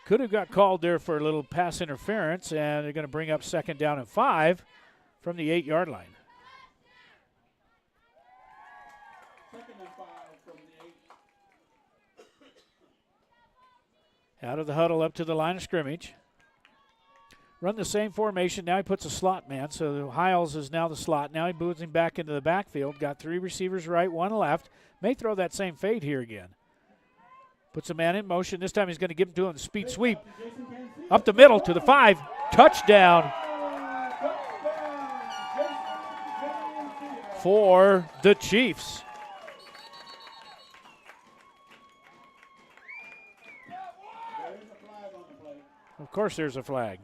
could have got called there for a little pass interference, and they're going to bring up 2nd down and 5 from the 8-yard line. 2nd and 5 from the 8. Out of the huddle up to the line of scrimmage. Run the same formation. Now he puts a slot man, so Hiles is now the slot. Now he moves him back into the backfield. Got 3 receivers right, 1 left. May throw that same fade here again. Puts a man in motion. This time he's going to give him to him the speed sweep. Up the middle to the 5. Touchdown for the Chiefs. Of course there's a flag.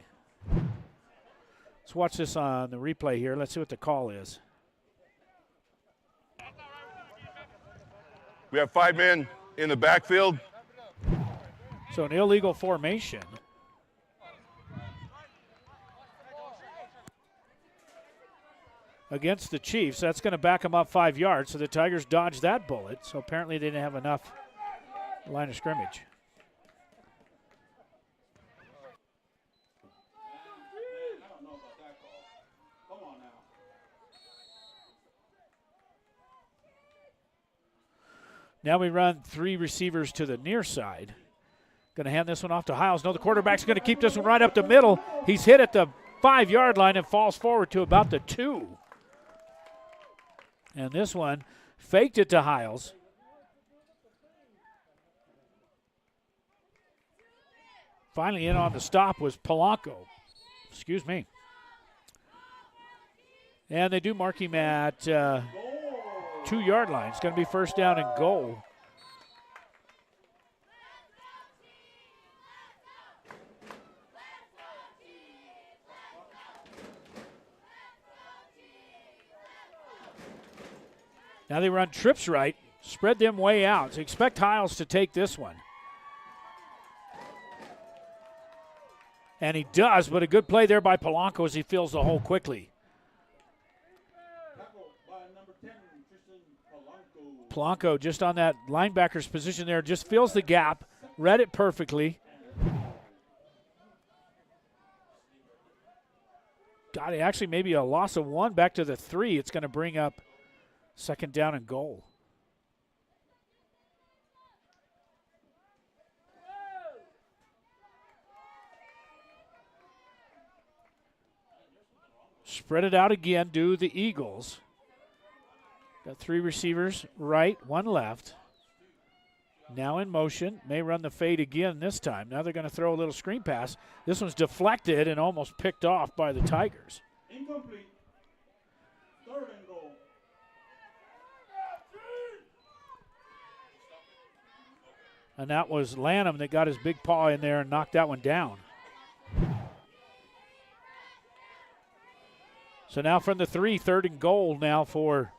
Let's watch this on the replay here. Let's see what the call is. We have 5 men in the backfield. So an illegal formation. Against the Chiefs. That's going to back them up 5 yards. So the Tigers dodged that bullet. So apparently they didn't have enough line of scrimmage. Now we run 3 receivers to the near side. Going to hand this one off to Hiles. No, the quarterback's going to keep this one right up the middle. He's hit at the 5-yard line and falls forward to about the 2. And this one faked it to Hiles. finally in on the stop was Polanco. Excuse me. And they do mark him at 2-yard line. It's going to be first down and goal. Now they run trips right, spread them way out. So expect Hiles to take this one. And he does, but a good play there by Polanco as he fills the hole quickly. Polanco just on that linebacker's position there, just fills the gap, read it perfectly. Got it, actually maybe a loss of 1 back to the 3. It's going to bring up second down and goal. Spread it out again, do the Eagles. Got 3 receivers right, 1 left. Now in motion, may run the fade again this time. Now they're going to throw a little screen pass. This one's deflected and almost picked off by the Tigers. Incomplete. Third and goal. And that was Lanham that got his big paw in there and knocked that one down. So now from the 3, third and goal now for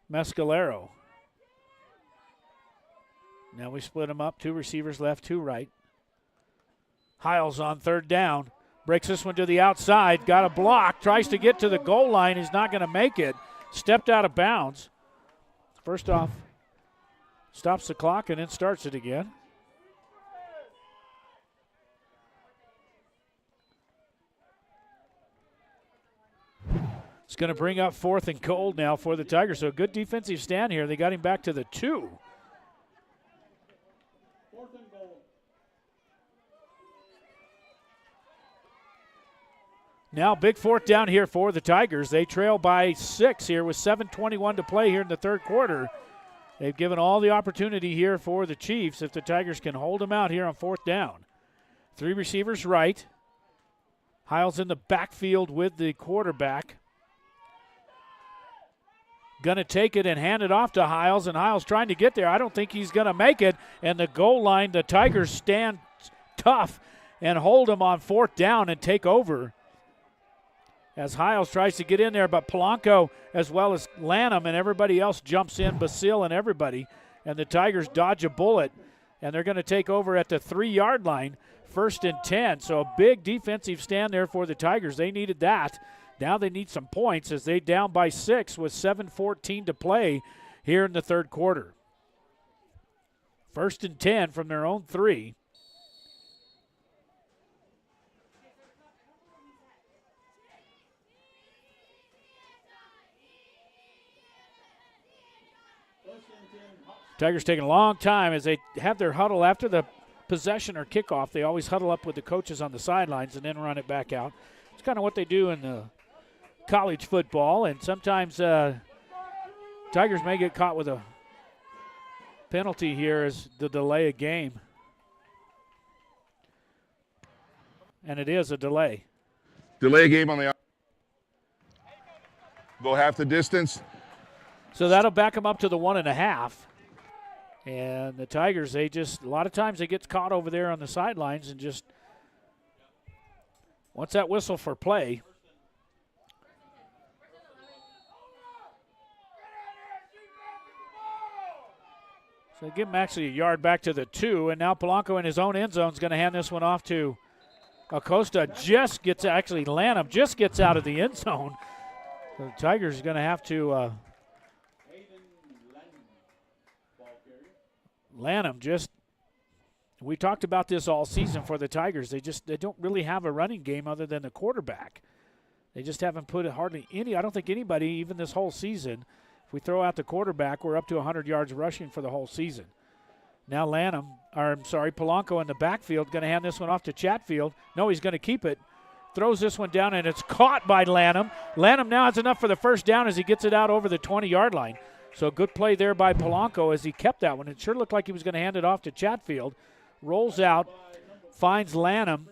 Mescalero. Now we split them up. 2 receivers left, 2 right. Hiles on third down. Breaks this one to the outside. Got a block. Tries to get to the goal line. He's not going to make it. Stepped out of bounds. First off, stops the clock and then starts it again. It's going to bring up fourth and goal now for the Tigers. So a good defensive stand here. They got him back to the 2. Fourth and goal. Now big fourth down here for the Tigers. They trail by 6 here with 7:21 to play here in the third quarter. They've given all the opportunity here for the Chiefs if the Tigers can hold them out here on fourth down. 3 receivers right. Hiles in the backfield with the quarterback. Going to take it and hand it off to Hiles, and Hiles trying to get there. I don't think he's going to make it. And the goal line, the Tigers stand tough and hold him on fourth down and take over. As Hiles tries to get in there, but Polanco as well as Lanham and everybody else jumps in, Basile and everybody, and the Tigers dodge a bullet, and they're going to take over at the 3-yard line, first and 10. So a big defensive stand there for the Tigers. They needed that. Now they need some points as they down by 6 with 7:14 to play here in the third quarter. First and 10 from their own 3. Tigers taking a long time as they have their huddle after the possession or kickoff. They always huddle up with the coaches on the sidelines and then run it back out. It's kind of what they do in the college football, and sometimes Tigers may get caught with a penalty here as the delay a game. And it is a delay. Delay a game on the go half the distance. So that'll back them up to the 1.5. And the Tigers, they just, a lot of times they get caught over there on the sidelines and just, once that whistle for play, so give him actually a yard back to the 2, and now Polanco in his own end zone is going to hand this one off to Acosta. Lanham just gets out of the end zone. So the Tigers are going to have to, Lanham just, we talked about this all season for the Tigers. They don't really have a running game other than the quarterback. They just haven't put hardly any, I don't think anybody, even this whole season, if we throw out the quarterback, we're up to 100 yards rushing for the whole season. Now Polanco in the backfield, going to hand this one off to Chatfield. No, he's going to keep it. Throws this one down, and it's caught by Lanham. Lanham now has enough for the first down as he gets it out over the 20-yard line. So good play there by Polanco as he kept that one. It sure looked like he was going to hand it off to Chatfield. Rolls out, finds Lanham,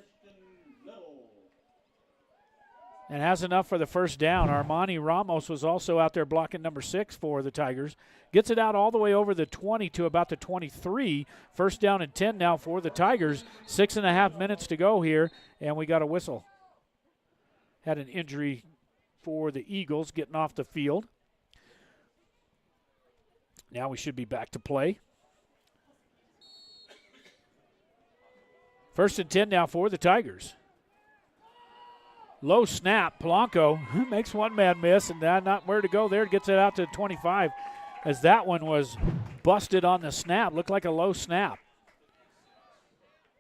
and has enough for the first down. Armani Ramos was also out there blocking number 6 for the Tigers. Gets it out all the way over the 20 to about the 23. First down and 10 now for the Tigers. 6.5 minutes to go here, and we got a whistle. Had an injury for the Eagles getting off the field. Now we should be back to play. First and 10 now for the Tigers. Low snap. Polanco makes one man miss, and not where to go there. Gets it out to 25 as that one was busted on the snap. Looked like a low snap.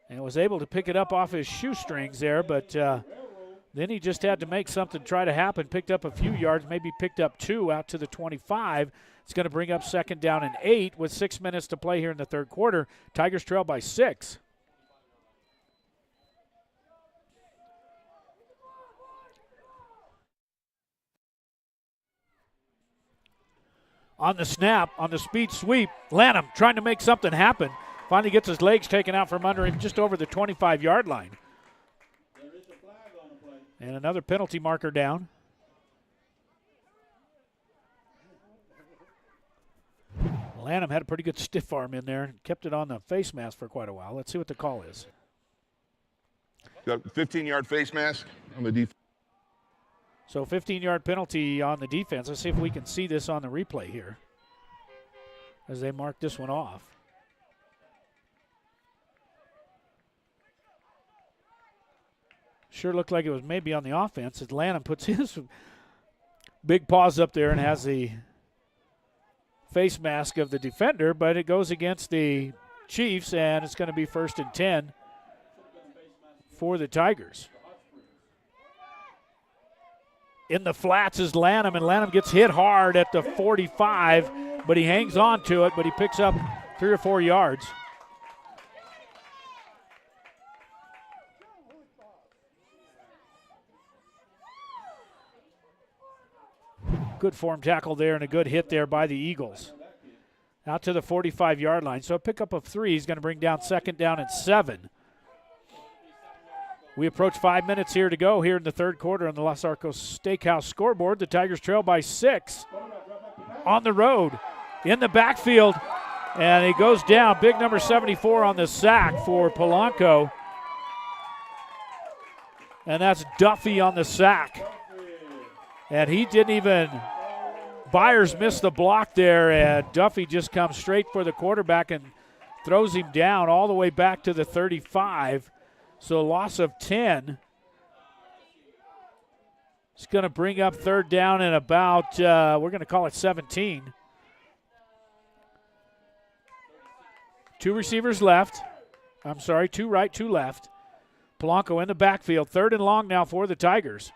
And was able to pick it up off his shoestrings there, but then he just had to make something try to happen. Picked up a few yards, maybe picked up 2 out to the 25. It's going to bring up second down and 8 with 6 minutes to play here in the third quarter. Tigers trail by 6. On the snap, on the speed sweep, Lanham trying to make something happen. Finally gets his legs taken out from under him just over the 25-yard line. And another penalty marker down. Lanham had a pretty good stiff arm in there and kept it on the face mask for quite a while. Let's see what the call is. Got a 15-yard face mask on the defense. So 15-yard penalty on the defense. Let's see if we can see this on the replay here as they mark this one off. Sure looked like it was maybe on the offense as Lanham puts his big paws up there and has the face mask of the defender, but it goes against the Chiefs, and it's going to be first and 10 for the Tigers. In the flats is Lanham, and Lanham gets hit hard at the 45, but he hangs on to it, but he picks up 3 or 4 yards. Good form tackle there and a good hit there by the Eagles. Out to the 45-yard line. So a pickup of 3 is going to bring down second down and 7. We approach 5 minutes here to go here in the third quarter on the Los Arcos Steakhouse scoreboard. The Tigers trail by 6 on the road in the backfield, and he goes down. Big number 74 on the sack for Polanco, and that's Duffy on the sack. And he didn't even, Byers missed the block there, and Duffy just comes straight for the quarterback and throws him down all the way back to the 35. So a loss of 10. It's going to bring up third down and about, we're going to call it 17. 2 receivers left. 2 right, 2 left. Polanco in the backfield. Third and long now for the Tigers.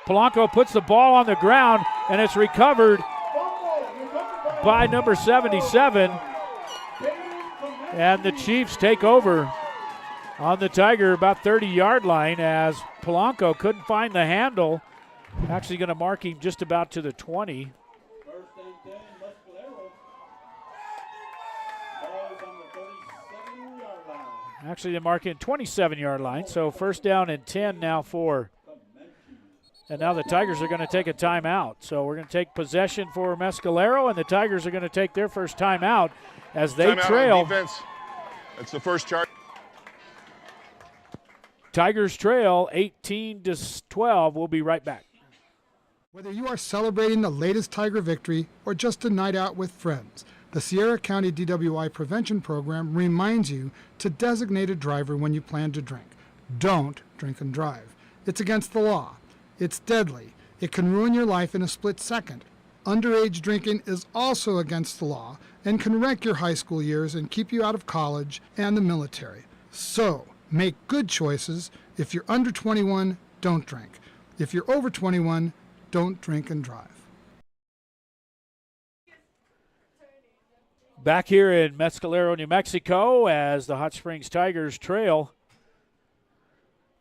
Polanco puts the ball on the ground, and it's recovered by number 77. And the Chiefs take over on the Tiger about 30-yard line as Polanco couldn't find the handle. Actually going to mark him just about to the 20. First and 10, Mescalero. Ball is on the 37-yard line. Actually, they mark in 27-yard line. So first down and 10 now for. And now the Tigers are going to take a timeout. So we're going to take possession for Mescalero, and the Tigers are going to take their first timeout as they Timeout trail. on defense. That's the first charge. Tigers trail 18-12. We'll be right back. Whether you are celebrating the latest Tiger victory or just a night out with friends, the Sierra County DWI Prevention Program reminds you to designate a driver when you plan to drink. Don't drink and drive. It's against the law. It's deadly. It can ruin your life in a split second. Underage drinking is also against the law and can wreck your high school years and keep you out of college and the military. So, make good choices. If you're under 21, don't drink. If you're over 21, don't drink and drive. Back here in Mescalero, New Mexico, as the Hot Springs Tigers trail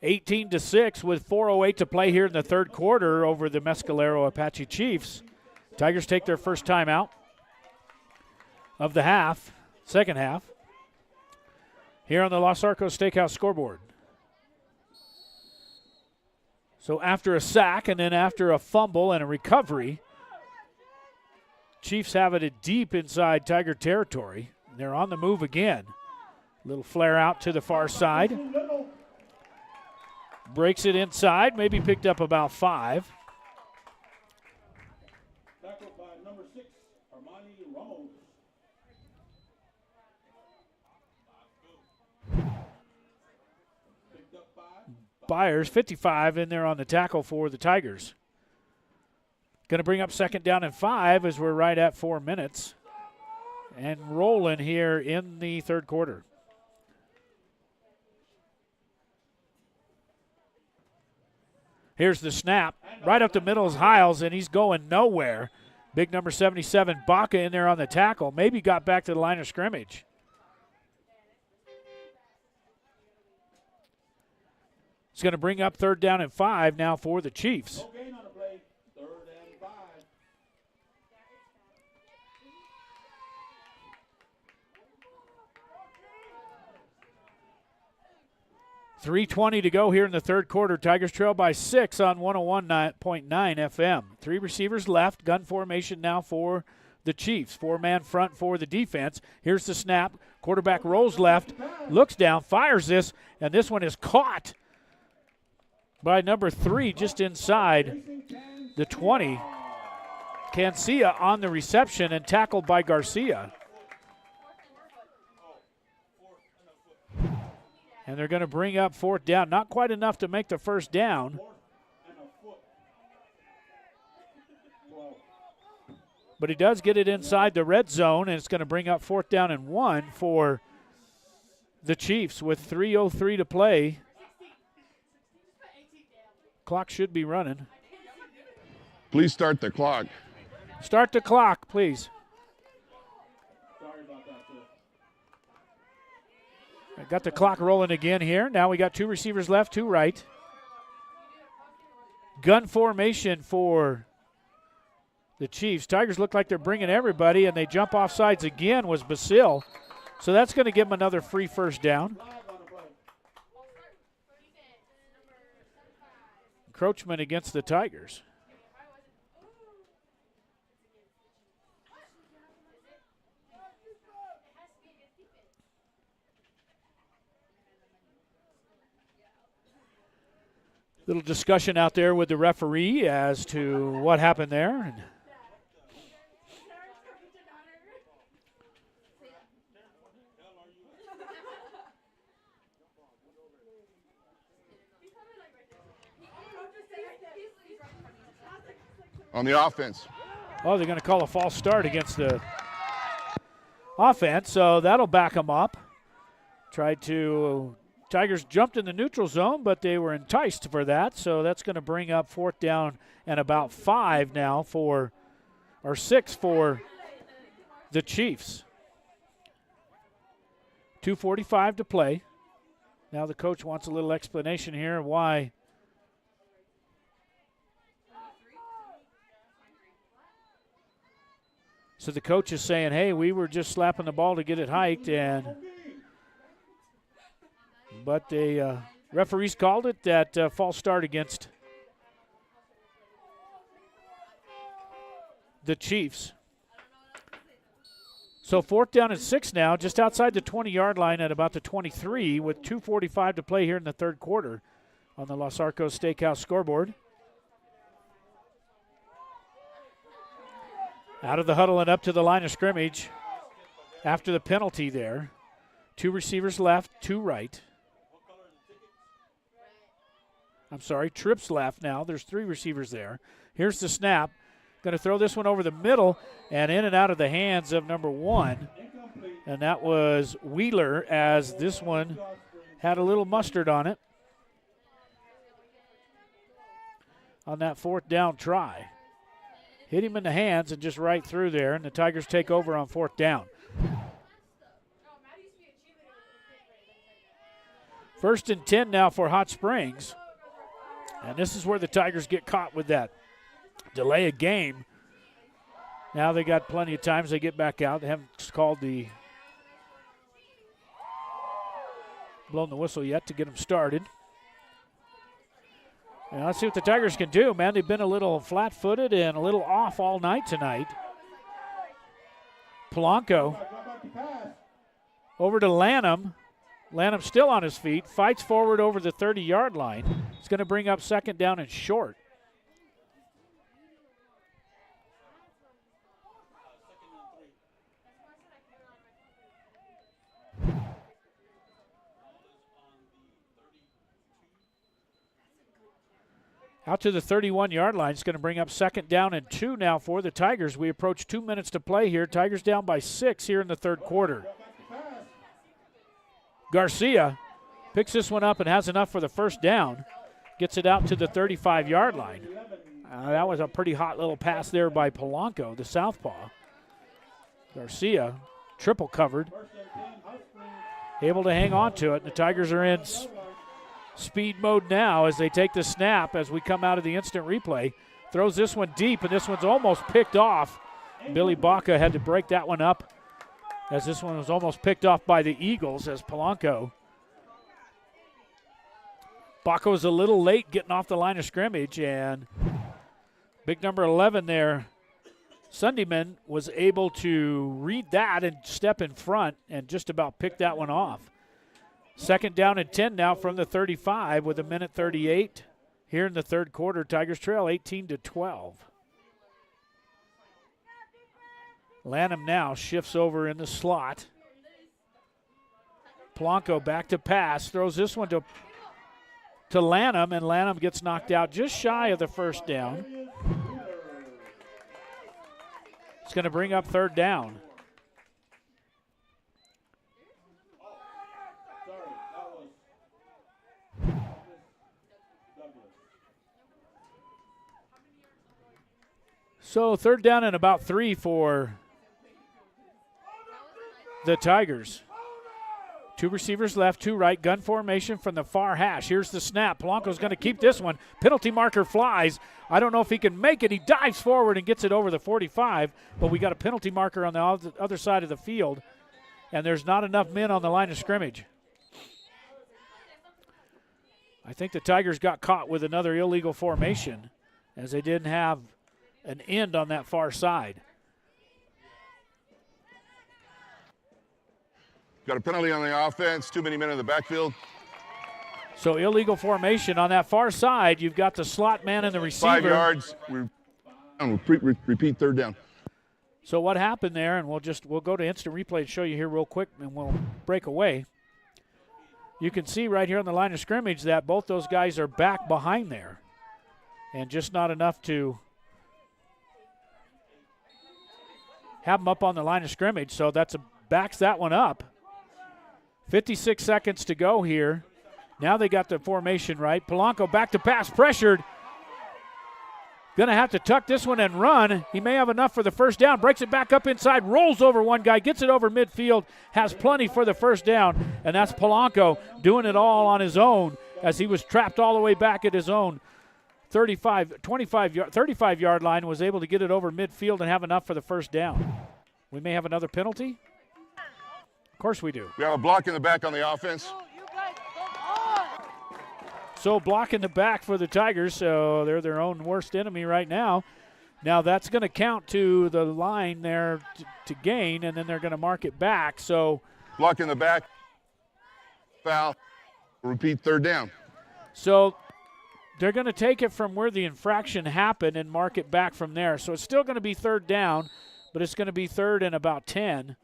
18-6 with 4:08 to play here in the third quarter over the Mescalero Apache Chiefs. Tigers take their first timeout. of the half, second half, here on the Los Arcos Steakhouse scoreboard. So after a sack and then after a fumble and a recovery, Chiefs have it deep inside Tiger territory. They're on the move again. Little flare out to the far side. Breaks it inside, maybe picked up about 5. Tackled by number 6, Armani Ramos. Picked up 5. Byers, 55 in there on the tackle for the Tigers. Going to bring up second down and 5 as we're right at 4 minutes. And rolling here in the third quarter. Here's the snap. Right up the middle is Hiles, and he's going nowhere. Big number 77, Baca, in there on the tackle. Maybe got back to the line of scrimmage. It's going to bring up third down and 5 now for the Chiefs. No gain on the play. 3rd and 5. 3:20 to go here in the third quarter. Tigers trail by 6 on 101.9 FM. 3 receivers left. Gun formation now for the Chiefs. 4-man front for the defense. Here's the snap. Quarterback rolls left, looks down, fires this, and this one is caught by number 3 just inside the 20. Cancia on the reception and tackled by Garcia. And they're going to bring up fourth down. Not quite enough to make the first down. But he does get it inside the red zone, and it's going to bring up fourth down and 1 for the Chiefs with 3:03 to play. Clock should be running. Please start the clock. Start the clock, please. Got the clock rolling again here. Now we got 2 receivers left, 2 right. Gun formation for the Chiefs. Tigers look like they're bringing everybody, and they jump off sides again was Basil. So that's going to give them another free first down. Encroachment against the Tigers. Little discussion out there with the referee as to what happened there. On the offense. Oh, they're going to call a false start against the offense, so that'll back them up. Tigers jumped in the neutral zone, but they were enticed for that, so that's going to bring up fourth down and about 5 now for 6 for the Chiefs. 2:45 to play. Now the coach wants a little explanation here why. So the coach is saying, hey, we were just slapping the ball to get it hiked, but the referees called it that false start against the Chiefs. So fourth down and 6 now, just outside the 20-yard line at about the 23 with 2:45 to play here in the third quarter on the Los Arcos Steakhouse scoreboard. Out of the huddle and up to the line of scrimmage after the penalty there. 2 receivers left, 2 right. I'm sorry, trips left now. There's 3 receivers there. Here's the snap. Going to throw this one over the middle and in and out of the hands of number 1. And that was Wheeler, as this one had a little mustard on it on that fourth down try. Hit him in the hands and just right through there, and the Tigers take over on fourth down. First and 10 now for Hot Springs. And this is where the Tigers get caught with that delay of game Now they got plenty of times they get back out. They haven't called blown the whistle yet to get them started. And let's see what the Tigers can do, man. They've been a little flat-footed and a little off all night tonight. Polanco over to Lanham. Lanham still on his feet, fights forward over the 30-yard line. It's going to bring up second down and short. Out to the 31-yard line. It's going to bring up second down and 2 now for the Tigers. We approach 2 minutes to play here. Tigers down by 6 here in the third quarter. Garcia picks this one up and has enough for the first down. Gets it out to the 35-yard line. That was a pretty hot little pass there by Polanco, the southpaw. Garcia, triple covered, able to hang on to it. The Tigers are in speed mode now as they take the snap as we come out of the instant replay. Throws this one deep, and this one's almost picked off. Billy Baca had to break that one up as this one was almost picked off by the Eagles as Polanco. Baca's a little late getting off the line of scrimmage, and big number 11 there, Sundayman, was able to read that and step in front and just about pick that one off. Second down and 10 now from the 35 with 1:38 here in the third quarter. Tigers trail 18-12. Lanham now shifts over in the slot. Polanco back to pass, throws this one to Lanham, and Lanham gets knocked out just shy of the first down. It's going to bring up third down. So third down and about 3 for the Tigers. 2 receivers left, 2 right, gun formation from the far hash. Here's the snap. Polanco's going to keep this one. Penalty marker flies. I don't know if he can make it. He dives forward and gets it over the 45, but we got a penalty marker on the other side of the field, and there's not enough men on the line of scrimmage. I think the Tigers got caught with another illegal formation as they didn't have an end on that far side. Got a penalty on the offense, too many men in the backfield. So illegal formation on that far side. You've got the slot man and the receiver. 5 yards. We'll repeat third down. So what happened there, and we'll go to instant replay and show you here real quick, and we'll break away. You can see right here on the line of scrimmage that both those guys are back behind there, and just not enough to have them up on the line of scrimmage. So backs that one up. 56 seconds to go here. Now they got the formation right. Polanco back to pass, pressured. Going to have to tuck this one and run. He may have enough for the first down. Breaks it back up inside, rolls over one guy, gets it over midfield, has plenty for the first down, and that's Polanco doing it all on his own as he was trapped all the way back at his own 35-yard line, was able to get it over midfield and have enough for the first down. We may have another penalty. Of course we do. We have a block in the back on the offense. So block in the back for the Tigers, so they're their own worst enemy right now. Now that's going to count to the line there to gain, and then they're going to mark it back. So block in the back, foul, repeat third down. So they're going to take it from where the infraction happened and mark it back from there. So it's still going to be third down, but it's going to be third and about 10.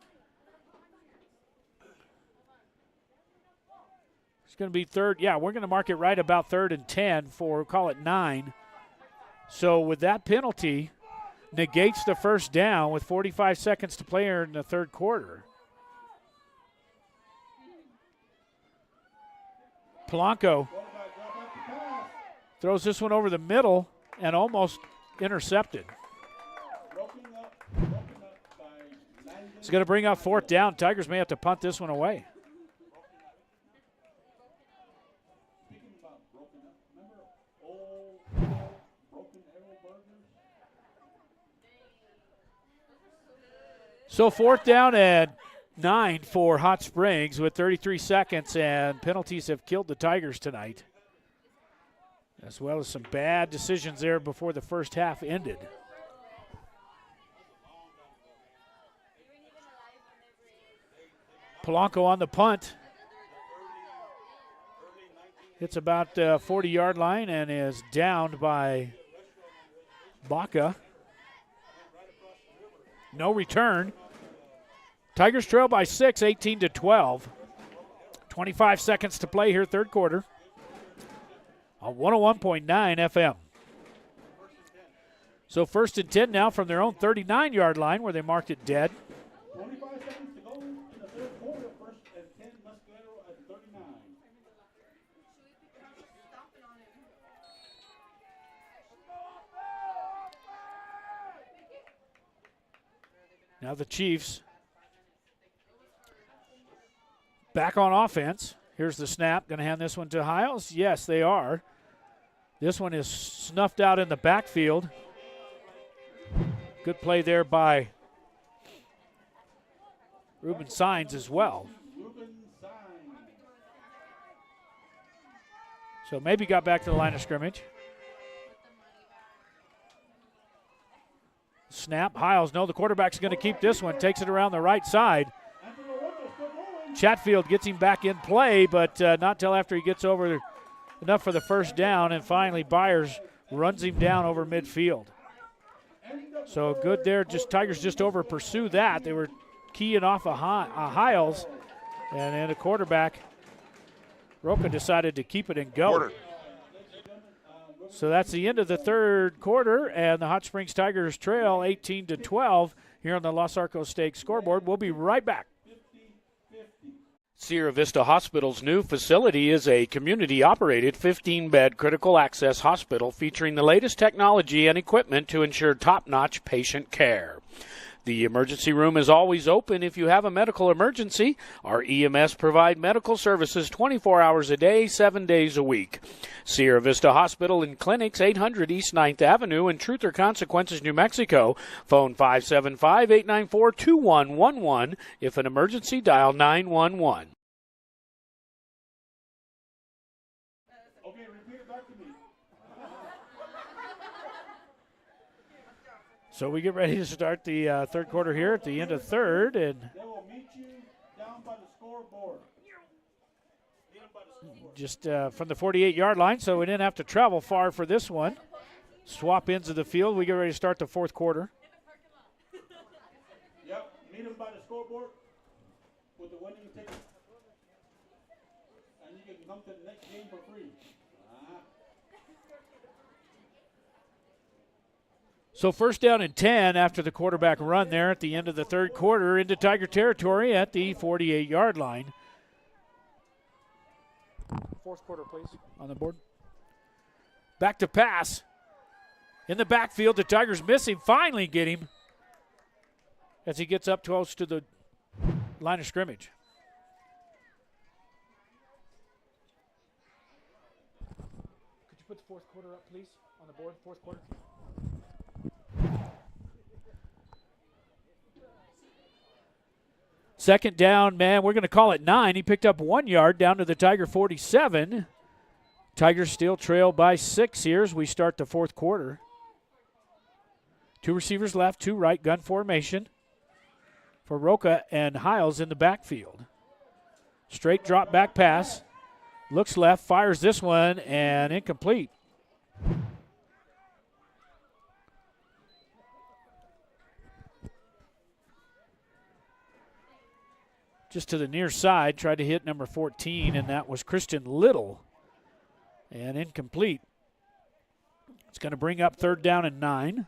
It's going to be third. Yeah, we're going to mark it right about third and 10 for, call it 9. So with that penalty, negates the first down with 45 seconds to play here in the third quarter. Polanco throws this one over the middle and almost intercepted. It's going to bring up fourth down. Tigers may have to punt this one away. So 4th down and 9 for Hot Springs with 33 seconds, and penalties have killed the Tigers tonight, as well as some bad decisions there before the first half ended. Polanco on the punt. It's about 40-yard line and is downed by Baca. No return. Tigers trail by 6, 18-12. 25 seconds to play here, third quarter. On 101.9 FM. So 1st and 10 now from their own 39-yard line where they marked it dead. 25 seconds to go in the third quarter. 1st and 10, Mescalero at 39. Now the Chiefs back on offense. Here's the snap. Going to hand this one to Hiles. Yes, they are. This one is snuffed out in the backfield. Good play there by Ruben Saenz as well. So maybe got back to the line of scrimmage. Snap. Hiles, no, the quarterback's going to keep this one. Takes it around the right side. Chatfield gets him back in play, but not till after he gets over enough for the first down. And finally, Byers runs him down over midfield. So good there. Tigers just over pursue that. They were keying off a Hiles, and then the quarterback, Roca, decided to keep it and go. Quarter. So that's the end of the third quarter, and the Hot Springs Tigers trail 18-12 here on the Los Arcos Stakes scoreboard. We'll be right back. Sierra Vista Hospital's new facility is a community-operated 15-bed critical access hospital featuring the latest technology and equipment to ensure top-notch patient care. The emergency room is always open if you have a medical emergency. Our EMS provide medical services 24 hours a day, 7 days a week. Sierra Vista Hospital and Clinics, 800 East 9th Avenue in Truth or Consequences, New Mexico. Phone 575-894-2111. If an emergency, dial 911. Okay, repeat it back to me. So we get ready to start the third quarter here at the end of third, and They will meet you down by the scoreboard. just from the 48-yard line, so we didn't have to travel far for this one. Swap ends of the field. We get ready to start the fourth quarter. Yep, meet them by the scoreboard with the winning ticket. And you can come to the next game for free. So 1st down and 10 after the quarterback run there at the end of the third quarter into Tiger territory at the 48-yard line. Fourth quarter, please, on the board. Back to pass. In the backfield, the Tigers miss him. Finally get him as he gets up close to the line of scrimmage. Could you put the fourth quarter up, please, on the board? Fourth quarter. Second down, man, we're going to call it 9. He picked up 1 yard down to the Tiger 47. Tigers still trail by 6 here as we start the fourth quarter. 2 receivers left, 2 right, gun formation for Roca and Hiles in the backfield. Straight drop back pass. Looks left, fires this one, and incomplete. Just to the near side, tried to hit number 14, and that was Christian Little. And incomplete. It's going to bring up 3rd down and 9.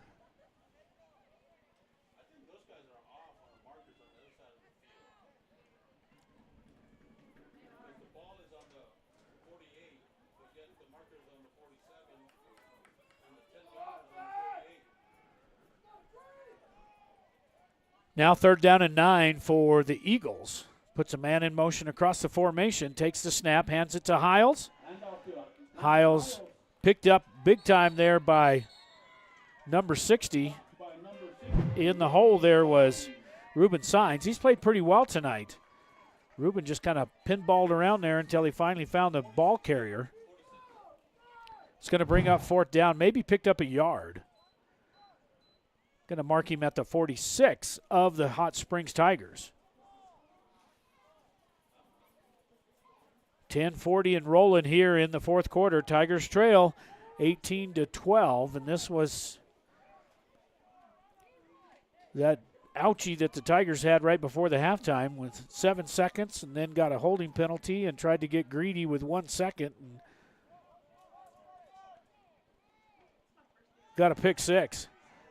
Now 3rd down and 9 for the Eagles. Puts a man in motion across the formation, takes the snap, hands it to Hiles. Hiles picked up big time there by number 60. In the hole there was Ruben Signs. He's played pretty well tonight. Ruben just kind of pinballed around there until he finally found the ball carrier. It's going to bring up 4th down, maybe picked up a yard. Going to mark him at the 46 of the Hot Springs Tigers. 10:40 and rolling here in the 4th quarter. Tigers trail 18-12, and this was that ouchie that the Tigers had right before the halftime with 7 seconds, and then got a holding penalty and tried to get greedy with 1 second and got a pick 6.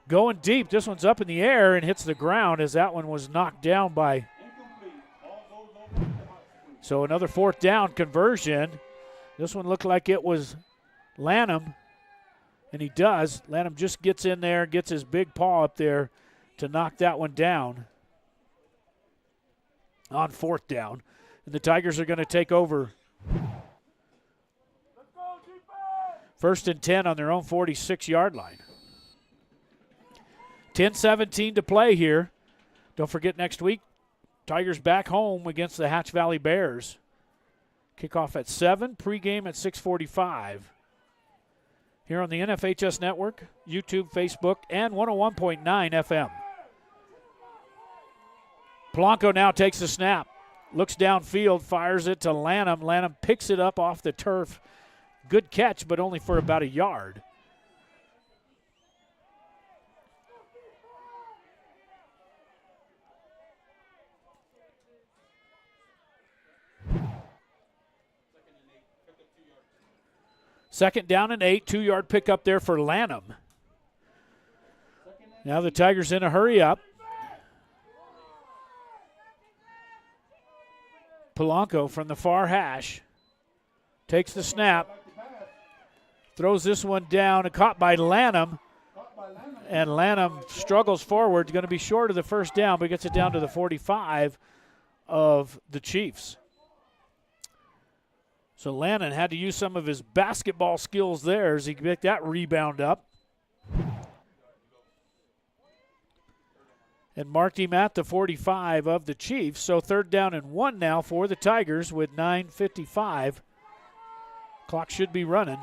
Going deep, this one's up in the air and hits the ground as that one was knocked down by. So another 4th down conversion. This one looked like it was Lanham, and he does. Lanham just gets in there, gets his big paw up there to knock that one down on 4th down. And the Tigers are going to take over 1st and 10 on their own 46-yard line. 10:17 to play here. Don't forget next week, Tigers back home against the Hatch Valley Bears. Kickoff at 7, pregame at 6:45. Here on the NFHS Network, YouTube, Facebook, and 101.9 FM. Polanco now takes the snap, looks downfield, fires it to Lanham. Lanham picks it up off the turf. Good catch, but only for about a yard. Second down and 8, 2-yard pickup there for Lanham. Now the Tigers in a hurry up. Polanco from the far hash takes the snap, throws this one down and caught by Lanham. And Lanham struggles forward, going to be short of the 1st down, but gets it down to the 45 of the Chiefs. So Lanham had to use some of his basketball skills there as he picked that rebound up. And marked him at the 45 of the Chiefs. So 3rd down and 1 now for the Tigers with 9:55. Clock should be running.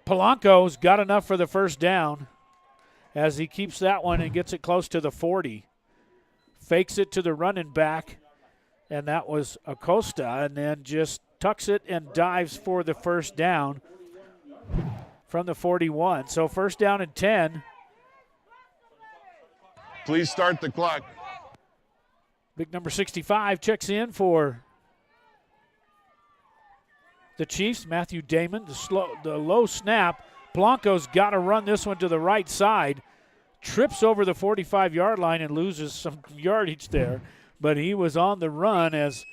Polanco's got enough for the 1st down as he keeps that one and gets it close to the 40. Fakes it to the running back, and that was Acosta, and then just tucks it and dives for the 1st down from the 41. So 1st down and 10. Please start the clock. Big number 65 checks in for the Chiefs. Matthew Damon, the low snap. Polanco's got to run this one to the right side. Trips over the 45-yard line and loses some yardage there. But he was on the run as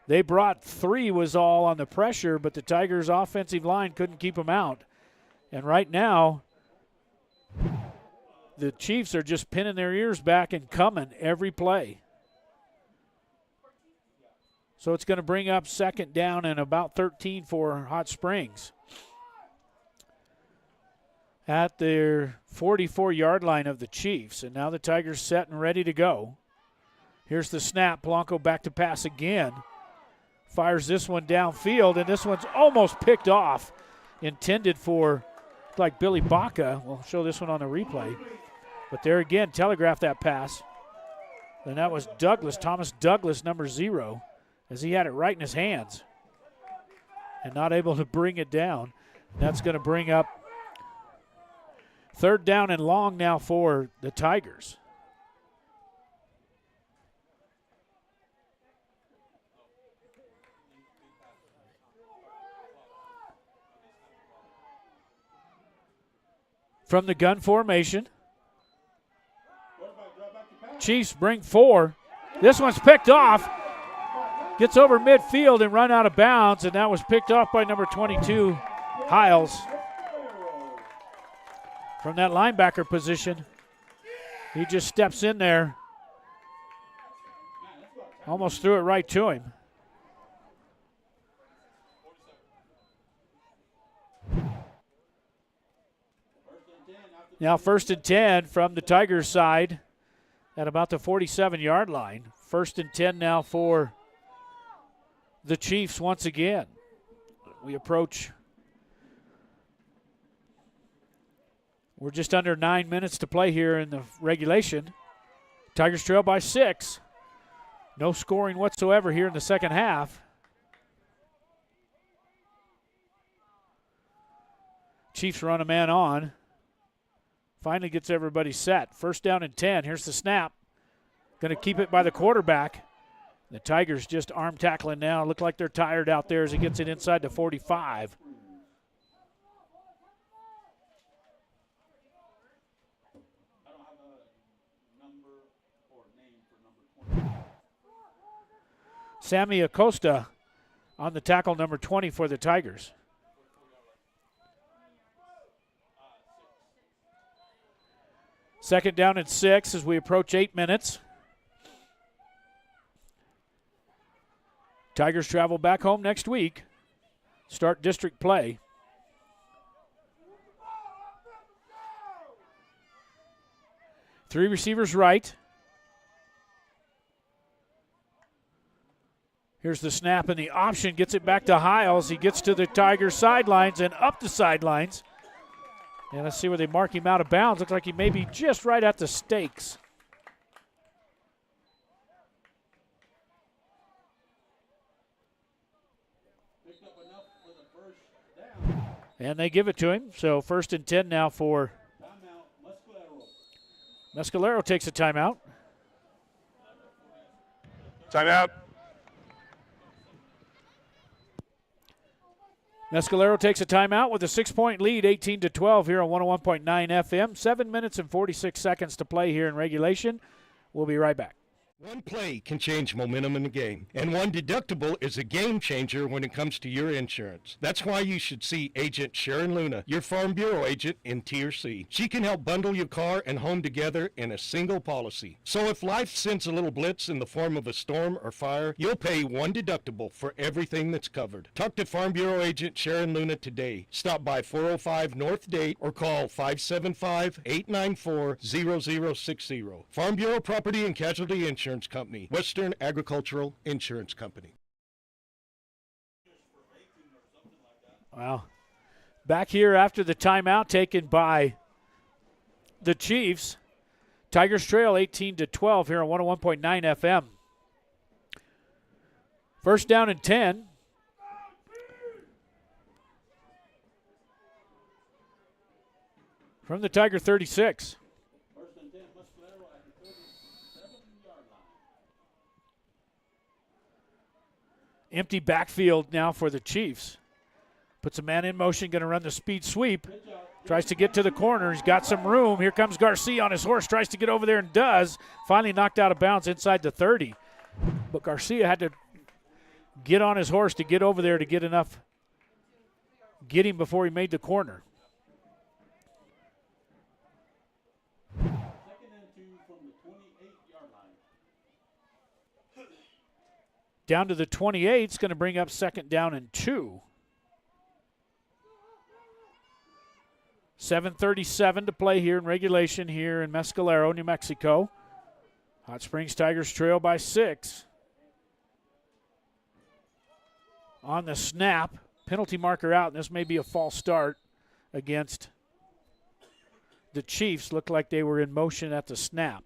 they brought 3 was all on the pressure, but the Tigers' offensive line couldn't keep him out. And right now, the Chiefs are just pinning their ears back and coming every play. So it's going to bring up 2nd down and about 13 for Hot Springs. At their 44-yard line of the Chiefs. And now the Tigers set and ready to go. Here's the snap. Polanco back to pass again. Fires this one downfield, and this one's almost picked off. Intended for, like Billy Baca. We'll show this one on the replay. But there again, telegraphed that pass. And that was Douglas, Thomas Douglas, number 0, as he had it right in his hands. And not able to bring it down. And that's going to bring up 3rd down and long now for the Tigers. From the gun formation. Chiefs bring 4. This one's picked off. Gets over midfield and run out of bounds, and that was picked off by number 22, Hiles. From that linebacker position, he just steps in there. Almost threw it right to him. Now 1st and 10 from the Tigers side at about the 47-yard line. 1st and 10 now for the Chiefs once again. We approach. We're just under 9 minutes to play here in the regulation. Tigers trail by 6. No scoring whatsoever here in the second half. Chiefs run a man on. Finally gets everybody set. 1st down and 10. Here's the snap. Going to keep it by the quarterback. The Tigers just arm tackling now. Look like they're tired out there as he gets it inside the 45. Sammy Acosta on the tackle, number 20 for the Tigers. Second down and 6 as we approach 8 minutes. Tigers travel back home next week. Start district play. Three receivers right. Here's the snap and the option. Gets it back to Hiles. He gets to the Tigers sidelines and up the sidelines. And let's see where they mark him out of bounds. Looks like he may be just right at the stakes. And they give it to him. So 1st and 10 now for Mescalero takes a timeout. Timeout. Mescalero takes a timeout with a 6-point lead, 18-12 here on 101.9 FM. 7 minutes and 46 seconds to play here in regulation. We'll be right back. One play can change momentum in the game, and one deductible is a game changer when it comes to your insurance. That's why you should see Agent Sharon Luna, your Farm Bureau agent in Tier C. She can help bundle your car and home together in a single policy. So if life sends a little blitz in the form of a storm or fire, you'll pay one deductible for everything that's covered. Talk to Farm Bureau agent Sharon Luna today. Stop by 405 North Date or call 575-894-0060. Farm Bureau Property and Casualty Insurance Company, Western Agricultural Insurance Company. Wow. Back here after the timeout taken by the Chiefs. Tigers trail 18-12 here on 101.9 FM. 1st down and 10. From the Tiger 36. Empty backfield now for the Chiefs. Puts a man in motion, going to run the speed sweep. Tries to get to the corner. He's got some room. Here comes Garcia on his horse. Tries to get over there and does. Finally knocked out of bounds inside the 30. But Garcia had to get on his horse to get over there to get him before he made the corner. Down to the 28, it's going to bring up 2nd down and 2. 7:37 to play here in regulation here in Mescalero, New Mexico. Hot Springs Tigers trail by 6. On the snap, penalty marker out, and this may be a false start against the Chiefs. Looked like they were in motion at the snap.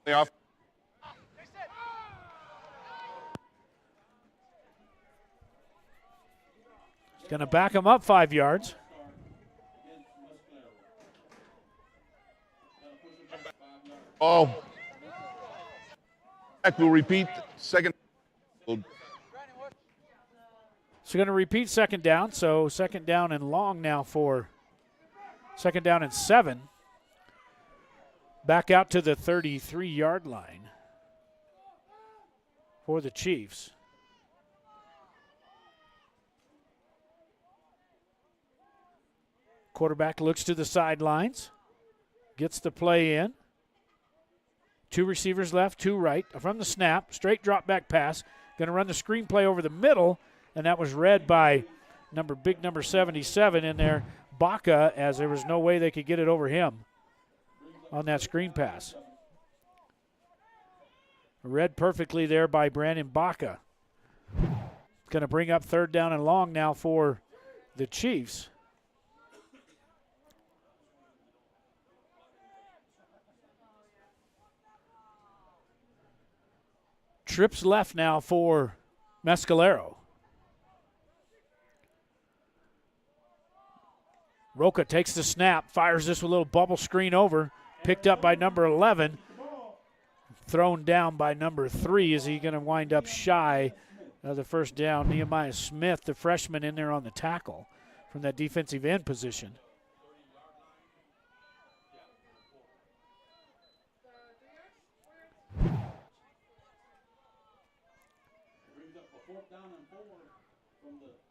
Off. Going to back him up 5 yards. Oh. Back will repeat. Second. So going to repeat 2nd down. So 2nd down and long now for 2nd down and 7. Back out to the 33-yard line for the Chiefs. Quarterback looks to the sidelines, gets the play in. 2 receivers left, 2 right. From the snap, straight drop back pass. Going to run the screen play over the middle, and that was read by number 77 in there. Baca, as there was no way they could get it over him on that screen pass. Read perfectly there by Brandon Baca. Going to bring up 3rd down and long now for the Chiefs. Trips left now for Mescalero. Roca takes the snap, fires this with a little bubble screen over, picked up by number 11. Thrown down by number 3. Is he going to wind up shy of the first down? Nehemiah Smith, the freshman, in there on the tackle from that defensive end position.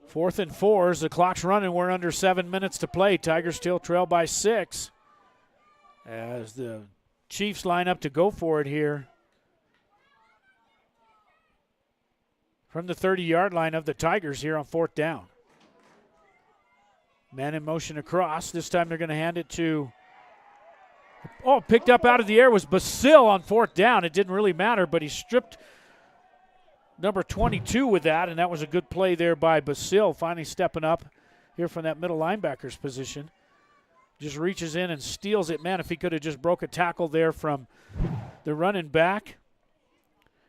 Fourth and 4 as the clock's running. We're under 7 minutes to play. Tigers still trail by 6 as the Chiefs line up to go for it here from the 30-yard line of the Tigers here on 4th down. Man in motion across. This time they're going to hand it to, picked up out of the air was Basil on 4th down. It didn't really matter, but he stripped number 22 with that, and that was a good play there by Basil, finally stepping up here from that middle linebacker's position. Just reaches in and steals it. Man, if he could have just broke a tackle there from the running back.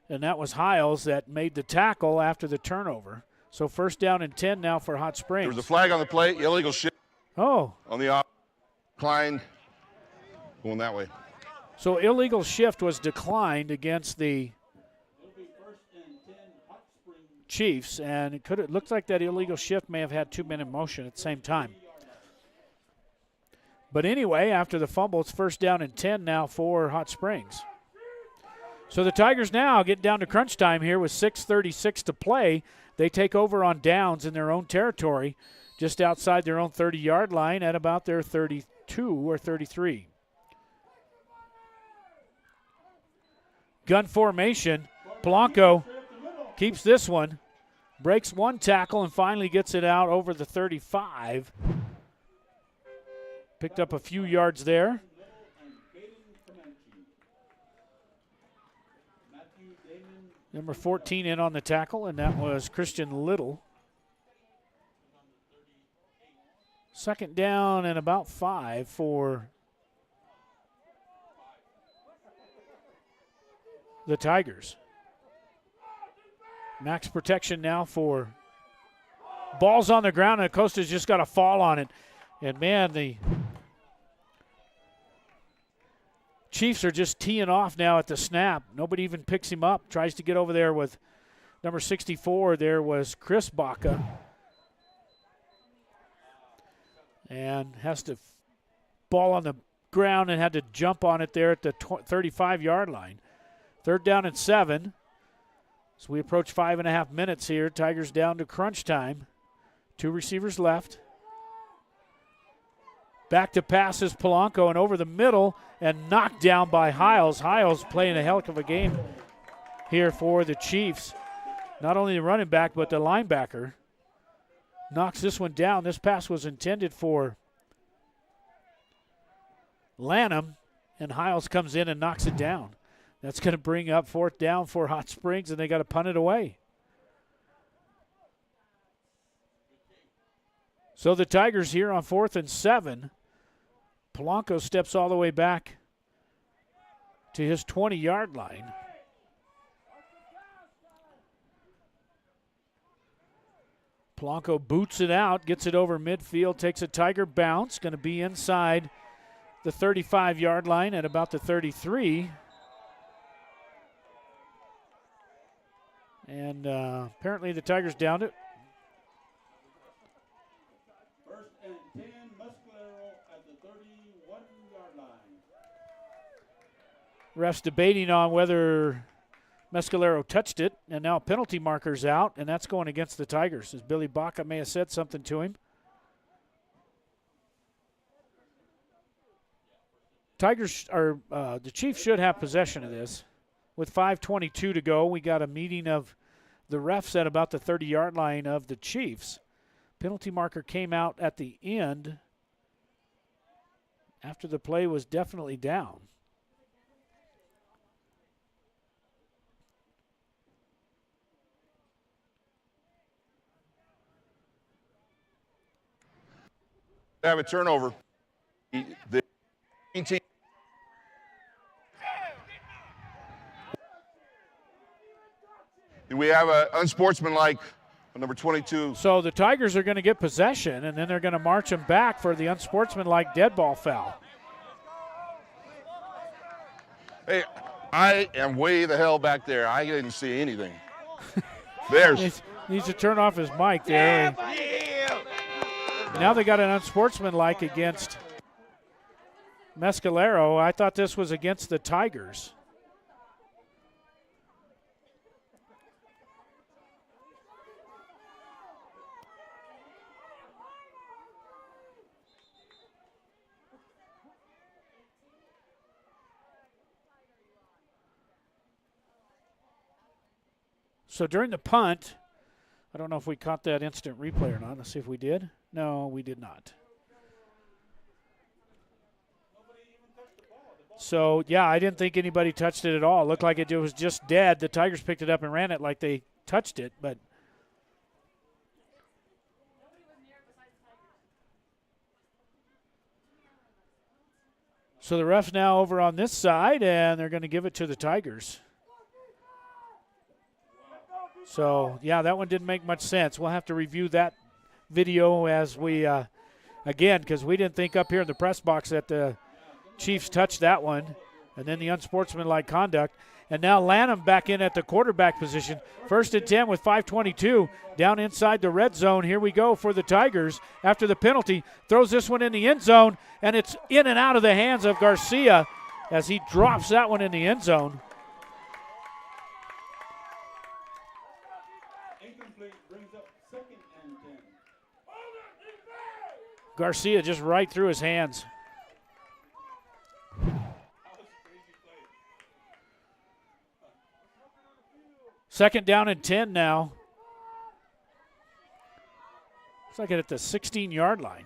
And that was Hiles that made the tackle after the turnover. So 1st down and 10 now for Hot Springs. There was a flag on the play, illegal shift. Oh. On the Klein going that way. So illegal shift was declined against the Chiefs, and it looked like that illegal shift may have had 2 men in motion at the same time. But anyway, after the fumble, it's 1st down and 10 now for Hot Springs. So the Tigers now get down to crunch time here with 6:36 to play. They take over on downs in their own territory, just outside their own 30-yard line at about their 32 or 33. Gun formation. Polanco keeps this one, breaks one tackle, and finally gets it out over the 35. Picked up a few yards there. Number 14 in on the tackle, and that was Christian Little. 2nd down and about 5 for the Tigers. Max protection now for ball's on the ground, and Acosta's just got a fall on it. And, man, the Chiefs are just teeing off now at the snap. Nobody even picks him up. Tries to get over there with number 64. There was Chris Baca. And has to ball on the ground and had to jump on it there at the 35-yard line. 3rd down and 7. So we approach 5.5 minutes here. Tigers down to crunch time. 2 receivers left. Back to passes Polanco and over the middle and knocked down by Hiles. Hiles playing a hell of a game here for the Chiefs. Not only the running back, but the linebacker knocks this one down. This pass was intended for Lanham, and Hiles comes in and knocks it down. That's going to bring up 4th down for Hot Springs, and they got to punt it away. So the Tigers here on 4th and 7. Polanco steps all the way back to his 20-yard line. Polanco boots it out, gets it over midfield, takes a Tiger bounce, going to be inside the 35-yard line at about the 33. And apparently the Tigers downed it. 1st and 10, Mescalero at the 31-yard line. Refs debating on whether Mescalero touched it, and now penalty marker's out, and that's going against the Tigers, as Billy Baca may have said something to him. The Chiefs should have possession of this. With 5:22 to go, we got a meeting of the refs at about the 30-yard line of the Chiefs. Penalty marker came out at the end after the play was definitely down. Have a turnover. The team. We have an unsportsmanlike number 22. So the Tigers are going to get possession, and then they're going to march them back for the unsportsmanlike dead ball foul. Hey, I am way the hell back there. I didn't see anything. There's. Needs to turn off his mic there. Now they got an unsportsmanlike against Mescalero. I thought this was against the Tigers. So during the punt, I don't know if we caught that instant replay or not. Let's see if we did. No, we did not. So, yeah, I didn't think anybody touched it at all. It looked like it was just dead. The Tigers picked it up and ran it like they touched it, but so the ref's now over on this side, and they're going to give it to the Tigers. So, yeah, that one didn't make much sense. We'll have to review that video as we, again, because we didn't think up here in the press box that the Chiefs touched that one. And then the unsportsmanlike conduct. And now Lanham back in at the quarterback position. 1st and 10 with 5:22 down inside the red zone. Here we go for the Tigers after the penalty. Throws this one in the end zone, and it's in and out of the hands of Garcia as he drops that one in the end zone. Garcia just right through his hands. Second down and 10 now. Looks like it at the 16-yard line.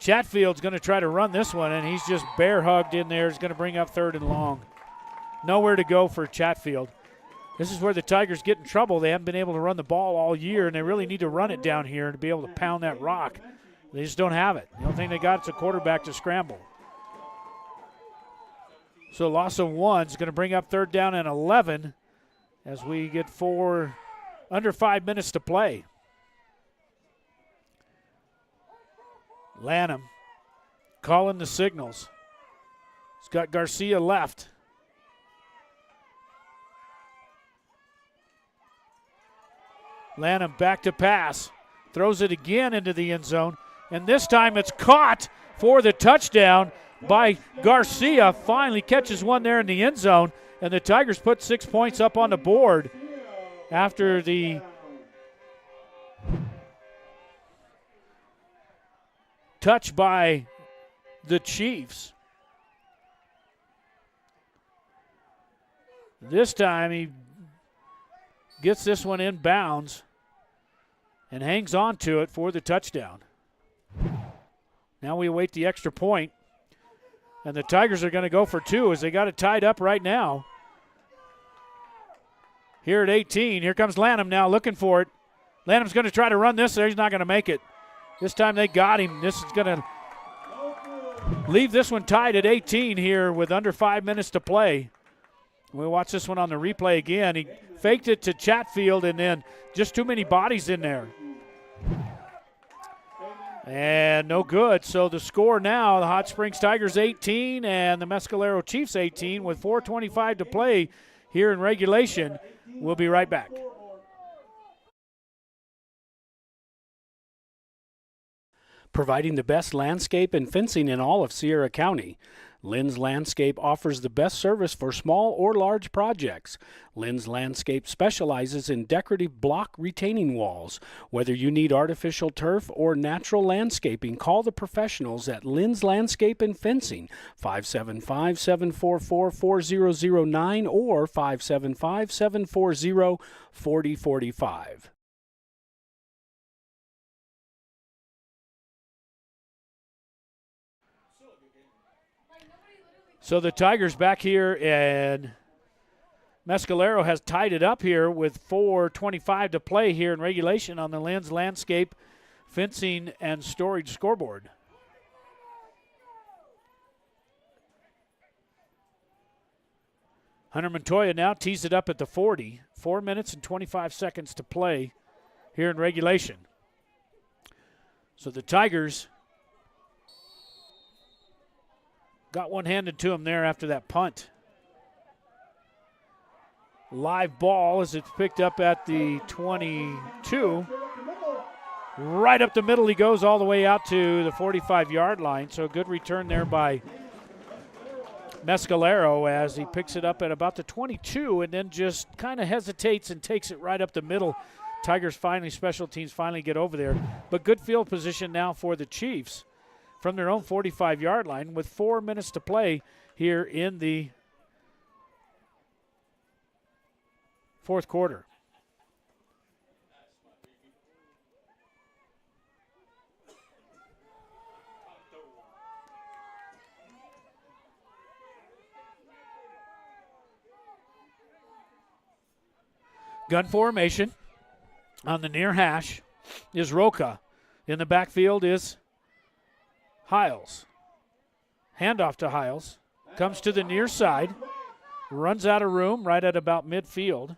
Chatfield's going to try to run this one, and he's just bear hugged in there. He's going to bring up 3rd and long. Nowhere to go for Chatfield. This is where the Tigers get in trouble. They haven't been able to run the ball all year, and they really need to run it down here to be able to pound that rock. They just don't have it. The only thing they got is a quarterback to scramble. So loss of 1 is going to bring up 3rd down and 11 as we get under 5 minutes to play. Lanham calling the signals. He's got Garcia left. Lanham back to pass. Throws it again into the end zone. And this time it's caught for the touchdown by Garcia. Finally catches one there in the end zone. And the Tigers put 6 points up on the board after the touch by the Chiefs. This time he gets this one in bounds and hangs on to it for the touchdown. Now we await the extra point, and the Tigers are going to go for 2 as they got it tied up right now. Here at 18, here comes Lanham now looking for it. Lanham's going to try to run this there. He's not going to make it. This time they got him. This is going to leave this one tied at 18 here with under 5 minutes to play. We'll watch this one on the replay again. He faked it to Chatfield, and then just too many bodies in there. And no good. So the score now, the Hot Springs Tigers 18 and the Mescalero Chiefs 18 with 4:25 to play here in regulation. We'll be right back. Providing the best landscape and fencing in all of Sierra County, Lynn's Landscape offers the best service for small or large projects. Lynn's Landscape specializes in decorative block retaining walls. Whether you need artificial turf or natural landscaping, call the professionals at Lynn's Landscape and Fencing, 575-744-4009 or 575-740-4045. So the Tigers back here, and Mescalero has tied it up here with 4:25 to play here in regulation on the Lynn's Landscape Fencing and Storage scoreboard. Hunter Montoya now tees it up at the 40. 4 minutes and 25 seconds to play here in regulation. So the Tigers got one handed to them there after that punt. Live ball as it's picked up at the 22. Right up the middle he goes all the way out to the 45-yard line. So a good return there by Mescalero as he picks it up at about the 22 and then just kind of hesitates and takes it right up the middle. Tigers finally, special teams finally get over there. But good field position now for the Chiefs from their own 45-yard line with 4 minutes to play here in the fourth quarter. Gun formation on the near hash is Roca. In the backfield is Hiles. Handoff to Hiles. Comes to the near side. Runs out of room right at about midfield.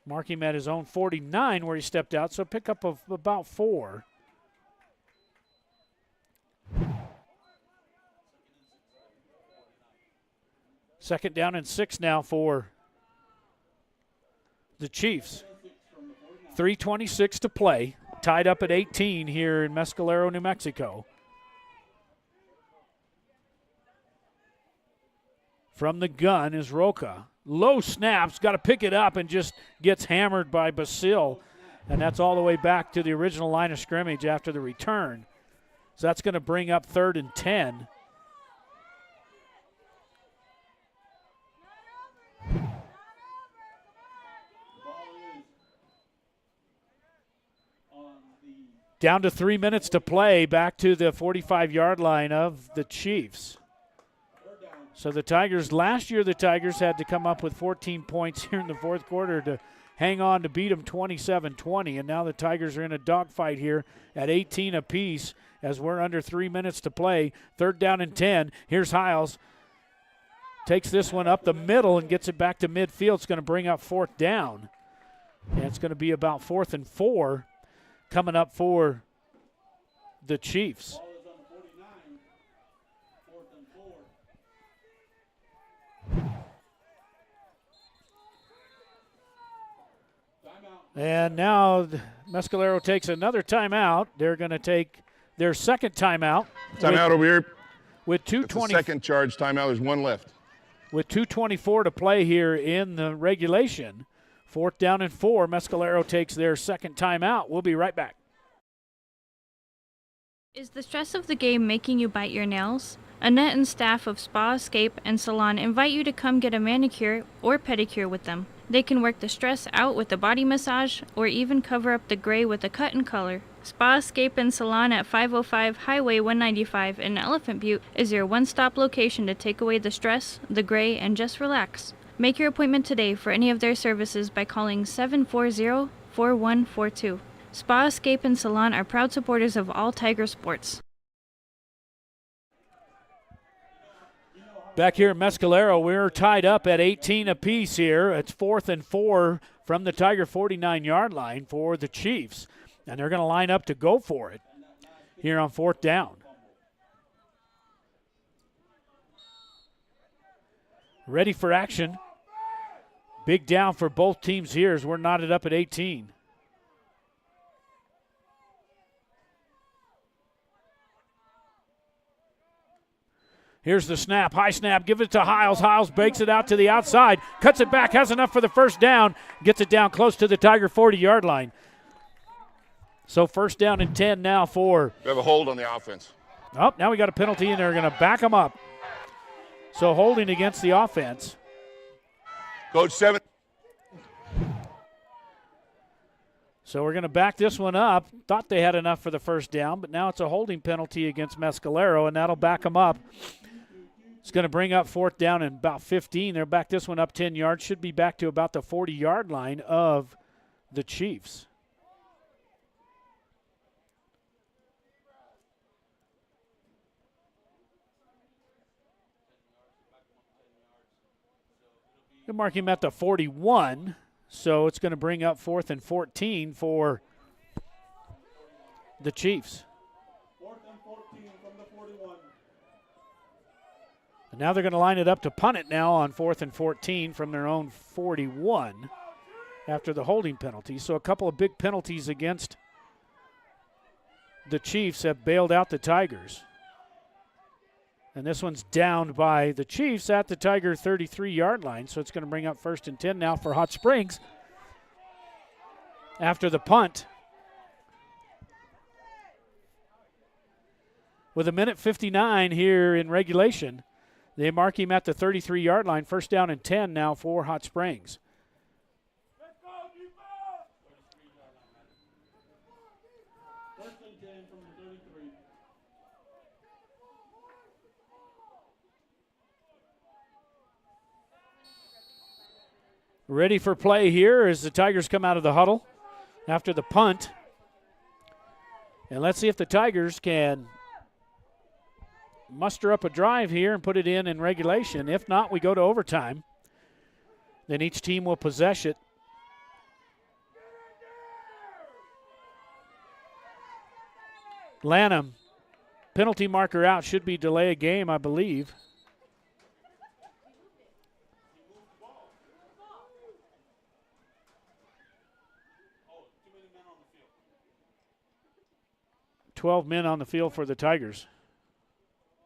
Mark him at his own 49 where he stepped out, so pick up of about 4. Second down and 6 now for the Chiefs. 3:26 to play. Tied up at 18 here in Mescalero, New Mexico. From the gun is Roca. Low snaps, got to pick it up and just gets hammered by Basil. And that's all the way back to the original line of scrimmage after the return. So that's going to bring up 3rd and 10. Down to 3 minutes to play, back to the 45-yard line of the Chiefs. So the Tigers, last year the Tigers had to come up with 14 points here in the fourth quarter to hang on to beat them 27-20, and now the Tigers are in a dogfight here at 18 apiece as we're under 3 minutes to play. 3rd down and 10. Here's Hiles. Takes this one up the middle and gets it back to midfield. It's going to bring up 4th down. And it's going to be about 4th and 4 coming up for the Chiefs. And now Mescalero takes another timeout. They're going to take their second timeout. Timeout over here. With 2:20. Second charge timeout. There's one left. With 2:24 to play here in the regulation. 4th down and 4. Mescalero takes their second timeout. We'll be right back. Is the stress of the game making you bite your nails? Annette and staff of Spa Escape and Salon invite you to come get a manicure or pedicure with them. They can work the stress out with a body massage or even cover up the gray with a cut and color. Spa Escape and Salon at 505 Highway 195 in Elephant Butte is your one-stop location to take away the stress, the gray, and just relax. Make your appointment today for any of their services by calling 740-4142. Spa Escape and Salon are proud supporters of all Tiger sports. Back here in Mescalero, we're tied up at 18 apiece here. It's 4th and 4 from the Tiger 49-yard line for the Chiefs. And they're going to line up to go for it here on 4th down. Ready for action. Big down for both teams here as we're knotted up at 18. Here's the snap, high snap, give it to Hiles. Hiles bakes it out to the outside, cuts it back, has enough for the first down, gets it down close to the Tiger 40-yard line. So 1st down and 10 now for. We have a hold on the offense. Oh, now we got a penalty and they're going to back them up. So holding against the offense. Coach, 7. So we're going to back this one up. Thought they had enough for the first down, but now it's a holding penalty against Mescalero, and that'll back them up. It's going to bring up 4th down and about 15. They'll back this one up 10 yards. Should be back to about the 40-yard line of the Chiefs. They'll mark him at the 41. So it's going to bring up 4th and 14 for the Chiefs. 4th and 14 from the 41. And now they're going to line it up to punt it now on 4th and 14 from their own 41 after the holding penalty. So a couple of big penalties against the Chiefs have bailed out the Tigers. And this one's downed by the Chiefs at the Tiger 33-yard line. So it's going to bring up 1st and 10 now for Hot Springs after the punt. With 1:59 here in regulation, they mark him at the 33-yard line. 1st down and 10 now for Hot Springs. Ready for play here as the Tigers come out of the huddle after the punt. And let's see if the Tigers can muster up a drive here and put it in regulation. If not, we go to overtime. Then each team will possess it. Lanham, penalty marker out, should be delay a game, I believe. $12 men on the field for the Tigers.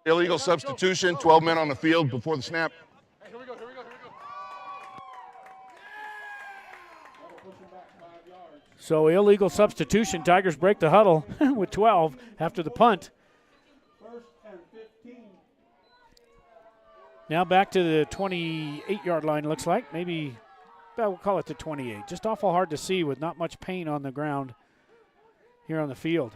Illegal substitution, 12 men on the field before the snap. So illegal substitution. Tigers break the huddle with 12 after the punt. 1st and 15. Now back to the 28-yard line, looks like. Maybe, we'll call it the 28. Just awful hard to see with not much paint on the ground here on the field.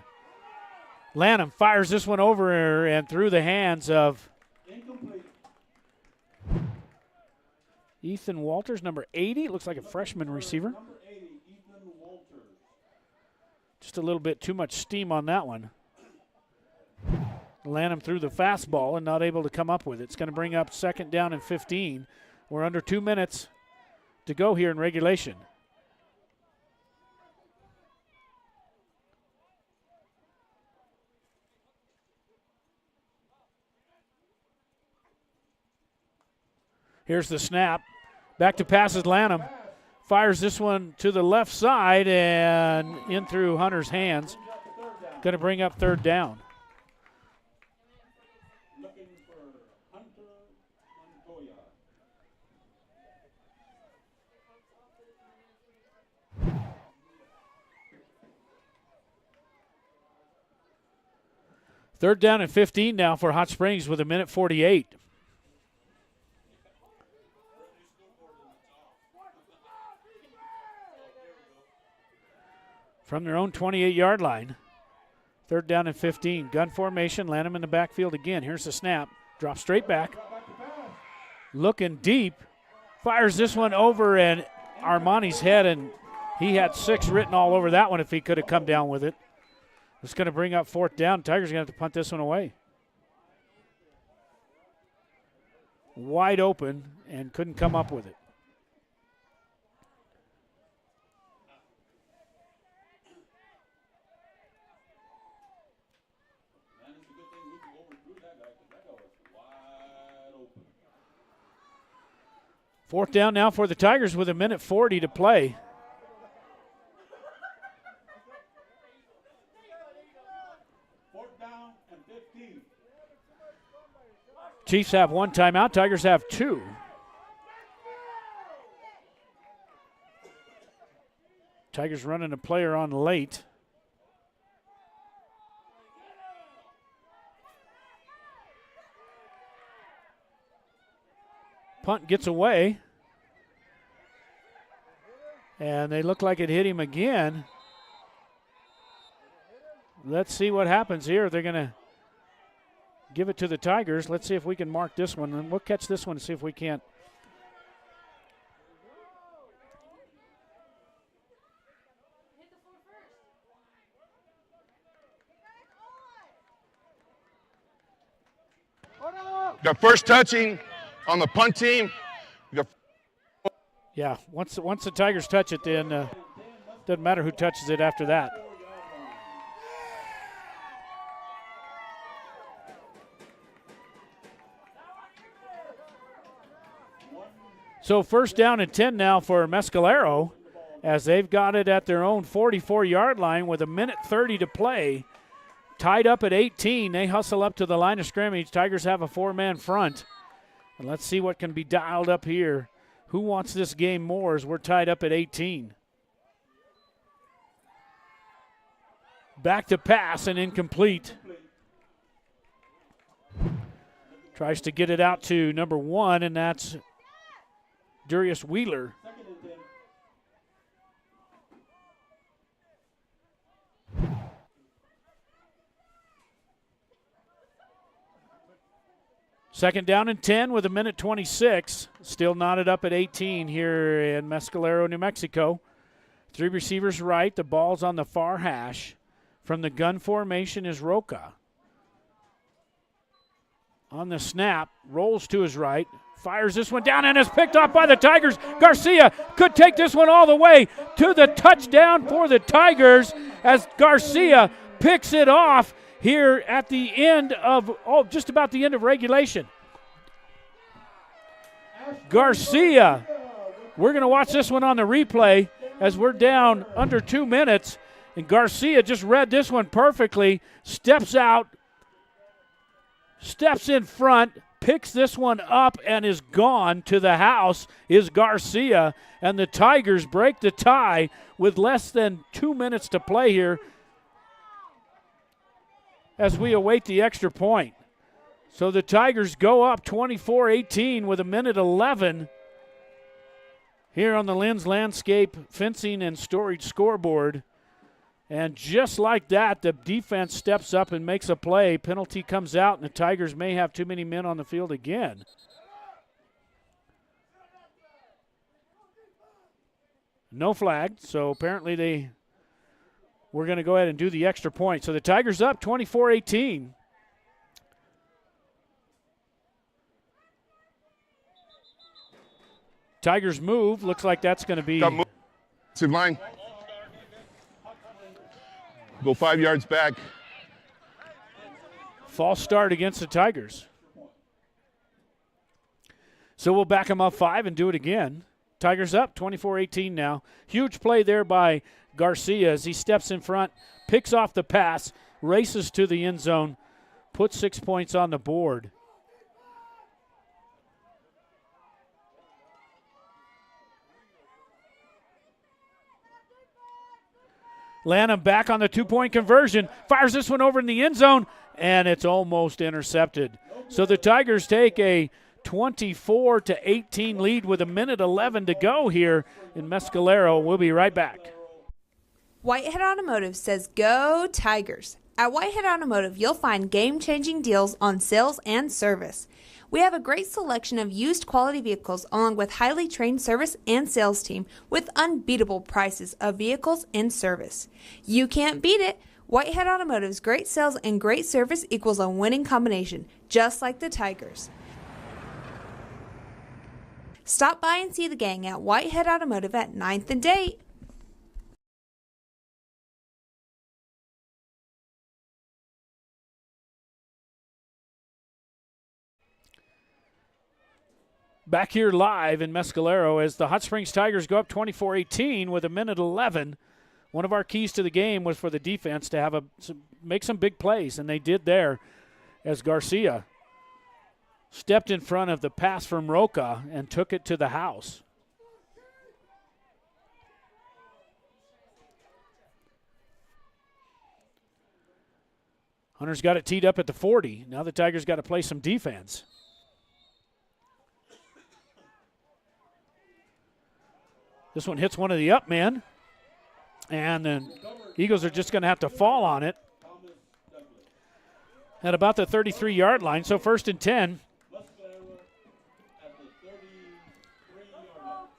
Lanham fires this one over and through the hands of Incomplete. Ethan Walters, number 80. Looks like a freshman receiver. Number 80, Ethan Walters. Just a little bit too much steam on that one. Lanham threw the fastball and not able to come up with it. It's going to bring up 2nd down and 15. We're under 2 minutes to go here in regulation. Here's the snap. Back to passes Lanham. Fires this one to the left side and in through Hunter's hands. Going to bring up 3rd down. Looking for Hunter Montoya. Third down and 15 now for Hot Springs with 1:48. From their own 28-yard line. 3rd down and 15. Gun formation. Lanham in the backfield again. Here's the snap. Drop straight back. Looking deep. Fires this one over and Armani's head, and he had 6 written all over that one if he could have come down with it. It's going to bring up 4th down. Tigers are going to have to punt this one away. Wide open and couldn't come up with it. Fourth down now for the Tigers with 1:40 to play. Fourth down and 15. Chiefs have 1 timeout. Tigers have 2. Tigers running a player on late. Punt gets away. And they look like it hit him again. let's see what happens here. They're going to give it to the Tigers. Let's see if we can mark this one, and we'll catch this one and see if we can't. Got first touching on the punt team. Yeah, once the Tigers touch it, then doesn't matter who touches it after that. So first down and 10 now for Mescalero, as they've got it at their own 44-yard line with 1:30 to play. Tied up at 18. They hustle up to the line of scrimmage. Tigers have a 4-man front. And let's see what can be dialed up here. Who wants this game more as we're tied up at 18? Back to pass and incomplete. Tries to get it out to number 1, and that's Darius Wheeler. Second down and 10 with 1:26. Still knotted up at 18 here in Mescalero, New Mexico. 3 receivers right. The ball's on the far hash. From the gun formation is Roca. On the snap, rolls to his right. Fires this one down and is picked off by the Tigers. Garcia could take this one all the way to the touchdown for the Tigers as Garcia picks it off here at the end of, just about the end of regulation. Garcia, we're going to watch this one on the replay as we're down under 2 minutes. And Garcia just read this one perfectly, steps out, steps in front, picks this one up, and is gone to the house is Garcia. And the Tigers break the tie with less than 2 minutes to play here as we await the extra point. So the Tigers go up 24-18 with 1:11 here on the Lynn's Landscape Fencing and Storage scoreboard. And just like that, the defense steps up and makes a play. Penalty comes out, and the Tigers may have too many men on the field again. No flag, so apparently we're going to go ahead and do the extra point. So the Tigers up 24-18. Tigers move. Looks like that's going to be. It's in line. Go 5 yards back. False start against the Tigers. So we'll back them up 5 and do it again. Tigers up 24-18 now. Huge play there by Garcia as he steps in front, picks off the pass, races to the end zone, puts 6 points on the board. Lanham back on the 2-point conversion, fires this one over in the end zone, and it's almost intercepted. So the Tigers take a 24-18 lead with 1:11 to go here in Mescalero. We'll be right back. Whitehead Automotive says go Tigers. At Whitehead Automotive, you'll find game-changing deals on sales and service. We have a great selection of used quality vehicles along with highly trained service and sales team with unbeatable prices of vehicles and service. You can't beat it. Whitehead Automotive's great sales and great service equals a winning combination, just like the Tigers. Stop by and see the gang at Whitehead Automotive at 9th and Date. Back here live in Mescalero as the Hot Springs Tigers go up 24-18 with 1:11. One of our keys to the game was for the defense to make some big plays, and they did there as Garcia stepped in front of the pass from Roca and took it to the house. Hunter's got it teed up at the 40. Now the Tigers got to play some defense. This one hits one of the up men, and the Eagles are just going to have to fall on it. at about the 33-yard line. So 1st and 10. Mescalero at the 33-yard line.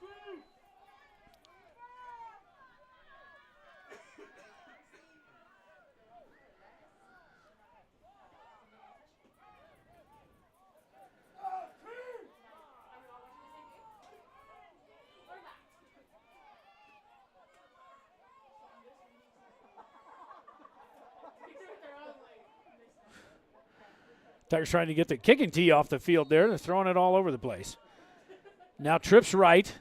Tigers trying to get the kicking tee off the field there. They're throwing it all over the place. Now trips right.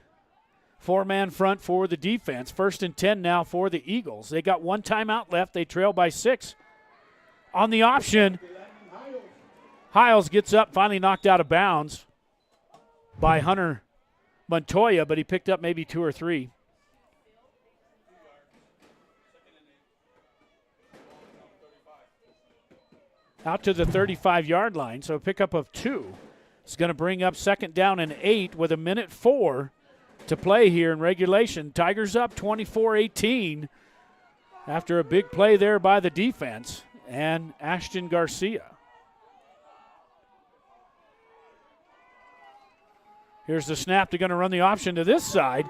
4-man front for the defense. 1st and 10 now for the Eagles. They got 1 timeout left. They trail by 6. On the option, Hiles gets up, finally knocked out of bounds by Hunter Montoya, but he picked up maybe 2 or 3. Out to the 35-yard line, so a pickup of 2. It's going to bring up 2nd down and 8 with 1:04 to play here in regulation. Tigers up 24-18 after a big play there by the defense and Ashton Garcia. Here's the snap. They're going to run the option to this side.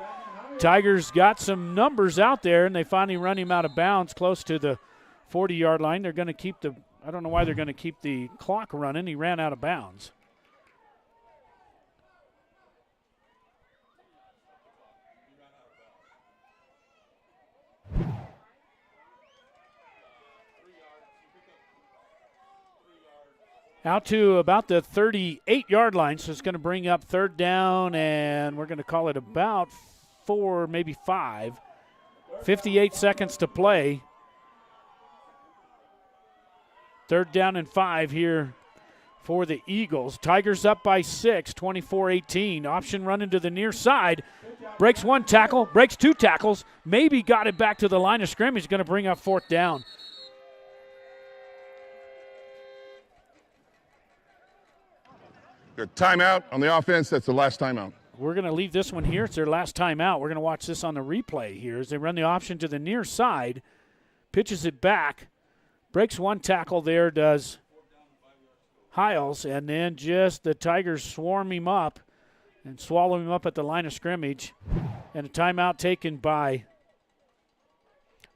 Tigers got some numbers out there, and they finally run him out of bounds close to the 40-yard line. They're going to keep the I don't know why they're going to keep the clock running. He ran out of bounds. Out to about the 38-yard line, so it's going to bring up 3rd down, and we're going to call it about 4, maybe 5. 58 seconds to play. 3rd down and 5 here for the Eagles. Tigers up by 6, 24-18. Option running to the near side. Breaks 1 tackle, breaks 2 tackles. Maybe got it back to the line of scrimmage. Going to bring up 4th down. Good timeout on the offense. That's the last timeout. We're going to leave this one here. It's their last timeout. We're going to watch this on the replay here as they run the option to the near side. Pitches it back. Breaks 1 tackle there, does Hiles, and then just the Tigers swarm him up and swallow him up at the line of scrimmage. And a timeout taken by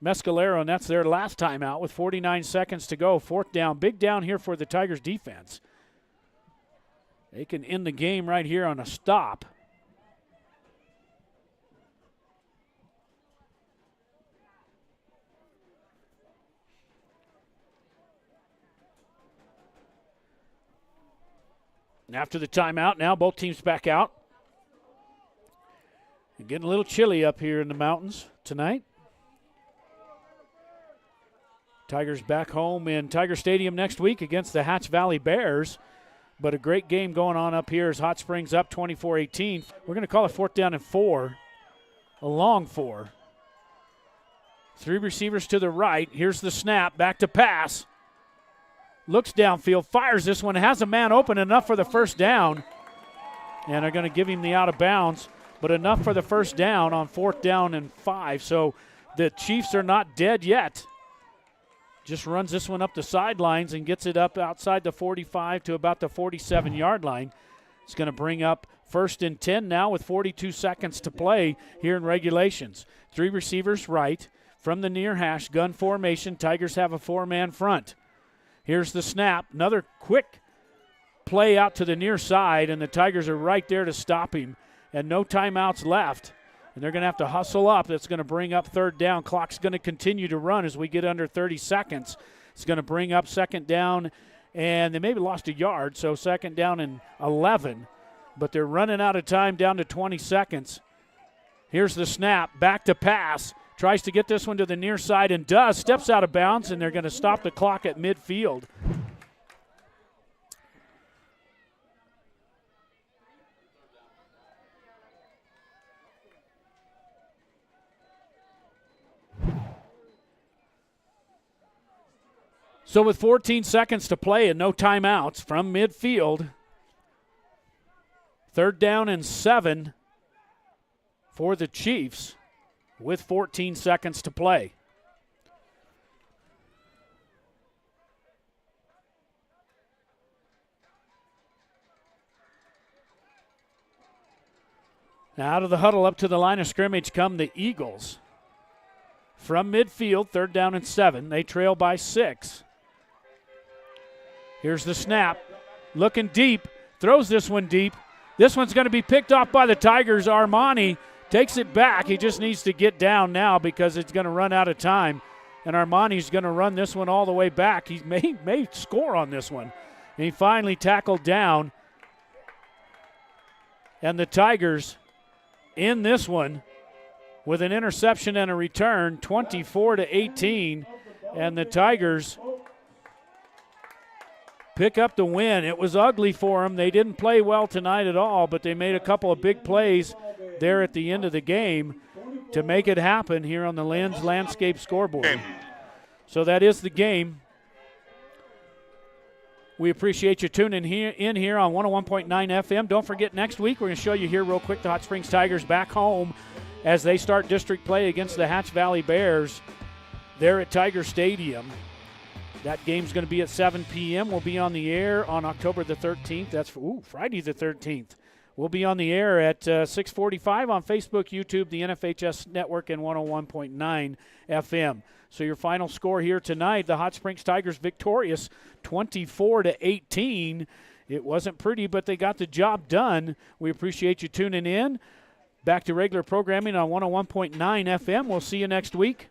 Mescalero, and that's their last timeout with 49 seconds to go. 4th down, big down here for the Tigers defense. They can end the game right here on a stop. And after the timeout, now both teams back out. And getting a little chilly up here in the mountains tonight. Tigers back home in Tiger Stadium next week against the Hatch Valley Bears. But a great game going on up here as Hot Springs up 24-18. We're going to call it 4th down and 4, a long 4. 3 receivers to the right. Here's the snap, back to pass. Looks downfield, fires this one, has a man open, enough for the 1st down. And they're going to give him the out of bounds, but enough for the 1st down on 4th down and 5. So the Chiefs are not dead yet. Just runs this one up the sidelines and gets it up outside the 45 to about the 47-yard line. It's going to bring up 1st and 10 now with 42 seconds to play here in regulations. 3 receivers right from the near hash, gun formation. Tigers have a 4-man front. Here's the snap. Another quick play out to the near side, and the Tigers are right there to stop him. And no timeouts left. And they're going to have to hustle up. That's going to bring up 3rd down. Clock's going to continue to run as we get under 30 seconds. It's going to bring up 2nd down, and they maybe lost a yard, so 2nd down and 11. But they're running out of time down to 20 seconds. Here's the snap. Back to pass. Tries to get this one to the near side and does. Steps out of bounds, and they're going to stop the clock at midfield. So with 14 seconds to play and no timeouts from midfield, 3rd down and 7 for the Chiefs with 14 seconds to play. Now out of the huddle up to the line of scrimmage come the Eagles. From midfield, 3rd down and 7. They trail by 6. Here's the snap. Looking deep. Throws this one deep. This one's going to be picked off by the Tigers. Armani takes it back. He just needs to get down now because it's going to run out of time. And Armani's going to run this one all the way back. He may score on this one. And he finally tackled down. And the Tigers in this one with an interception and a return, 24-18. And the Tigers pick up the win. It was ugly for them. They didn't play well tonight at all, but they made a couple of big plays there at the end of the game to make it happen here on the Lens Landscape scoreboard. So that is the game. We appreciate you tuning in here on 101.9 FM. Don't forget, next week we're going to show you here real quick the Hot Springs Tigers back home as they start district play against the Hatch Valley Bears there at Tiger Stadium. That game's going to be at 7 p.m. We'll be on the air on October the 13th. That's Friday the 13th. We'll be on the air at 6:45 on Facebook, YouTube, the NFHS Network, and 101.9 FM. So your final score here tonight, the Hot Springs Tigers victorious 24-18. It wasn't pretty, but they got the job done. We appreciate you tuning in. Back to regular programming on 101.9 FM. We'll see you next week.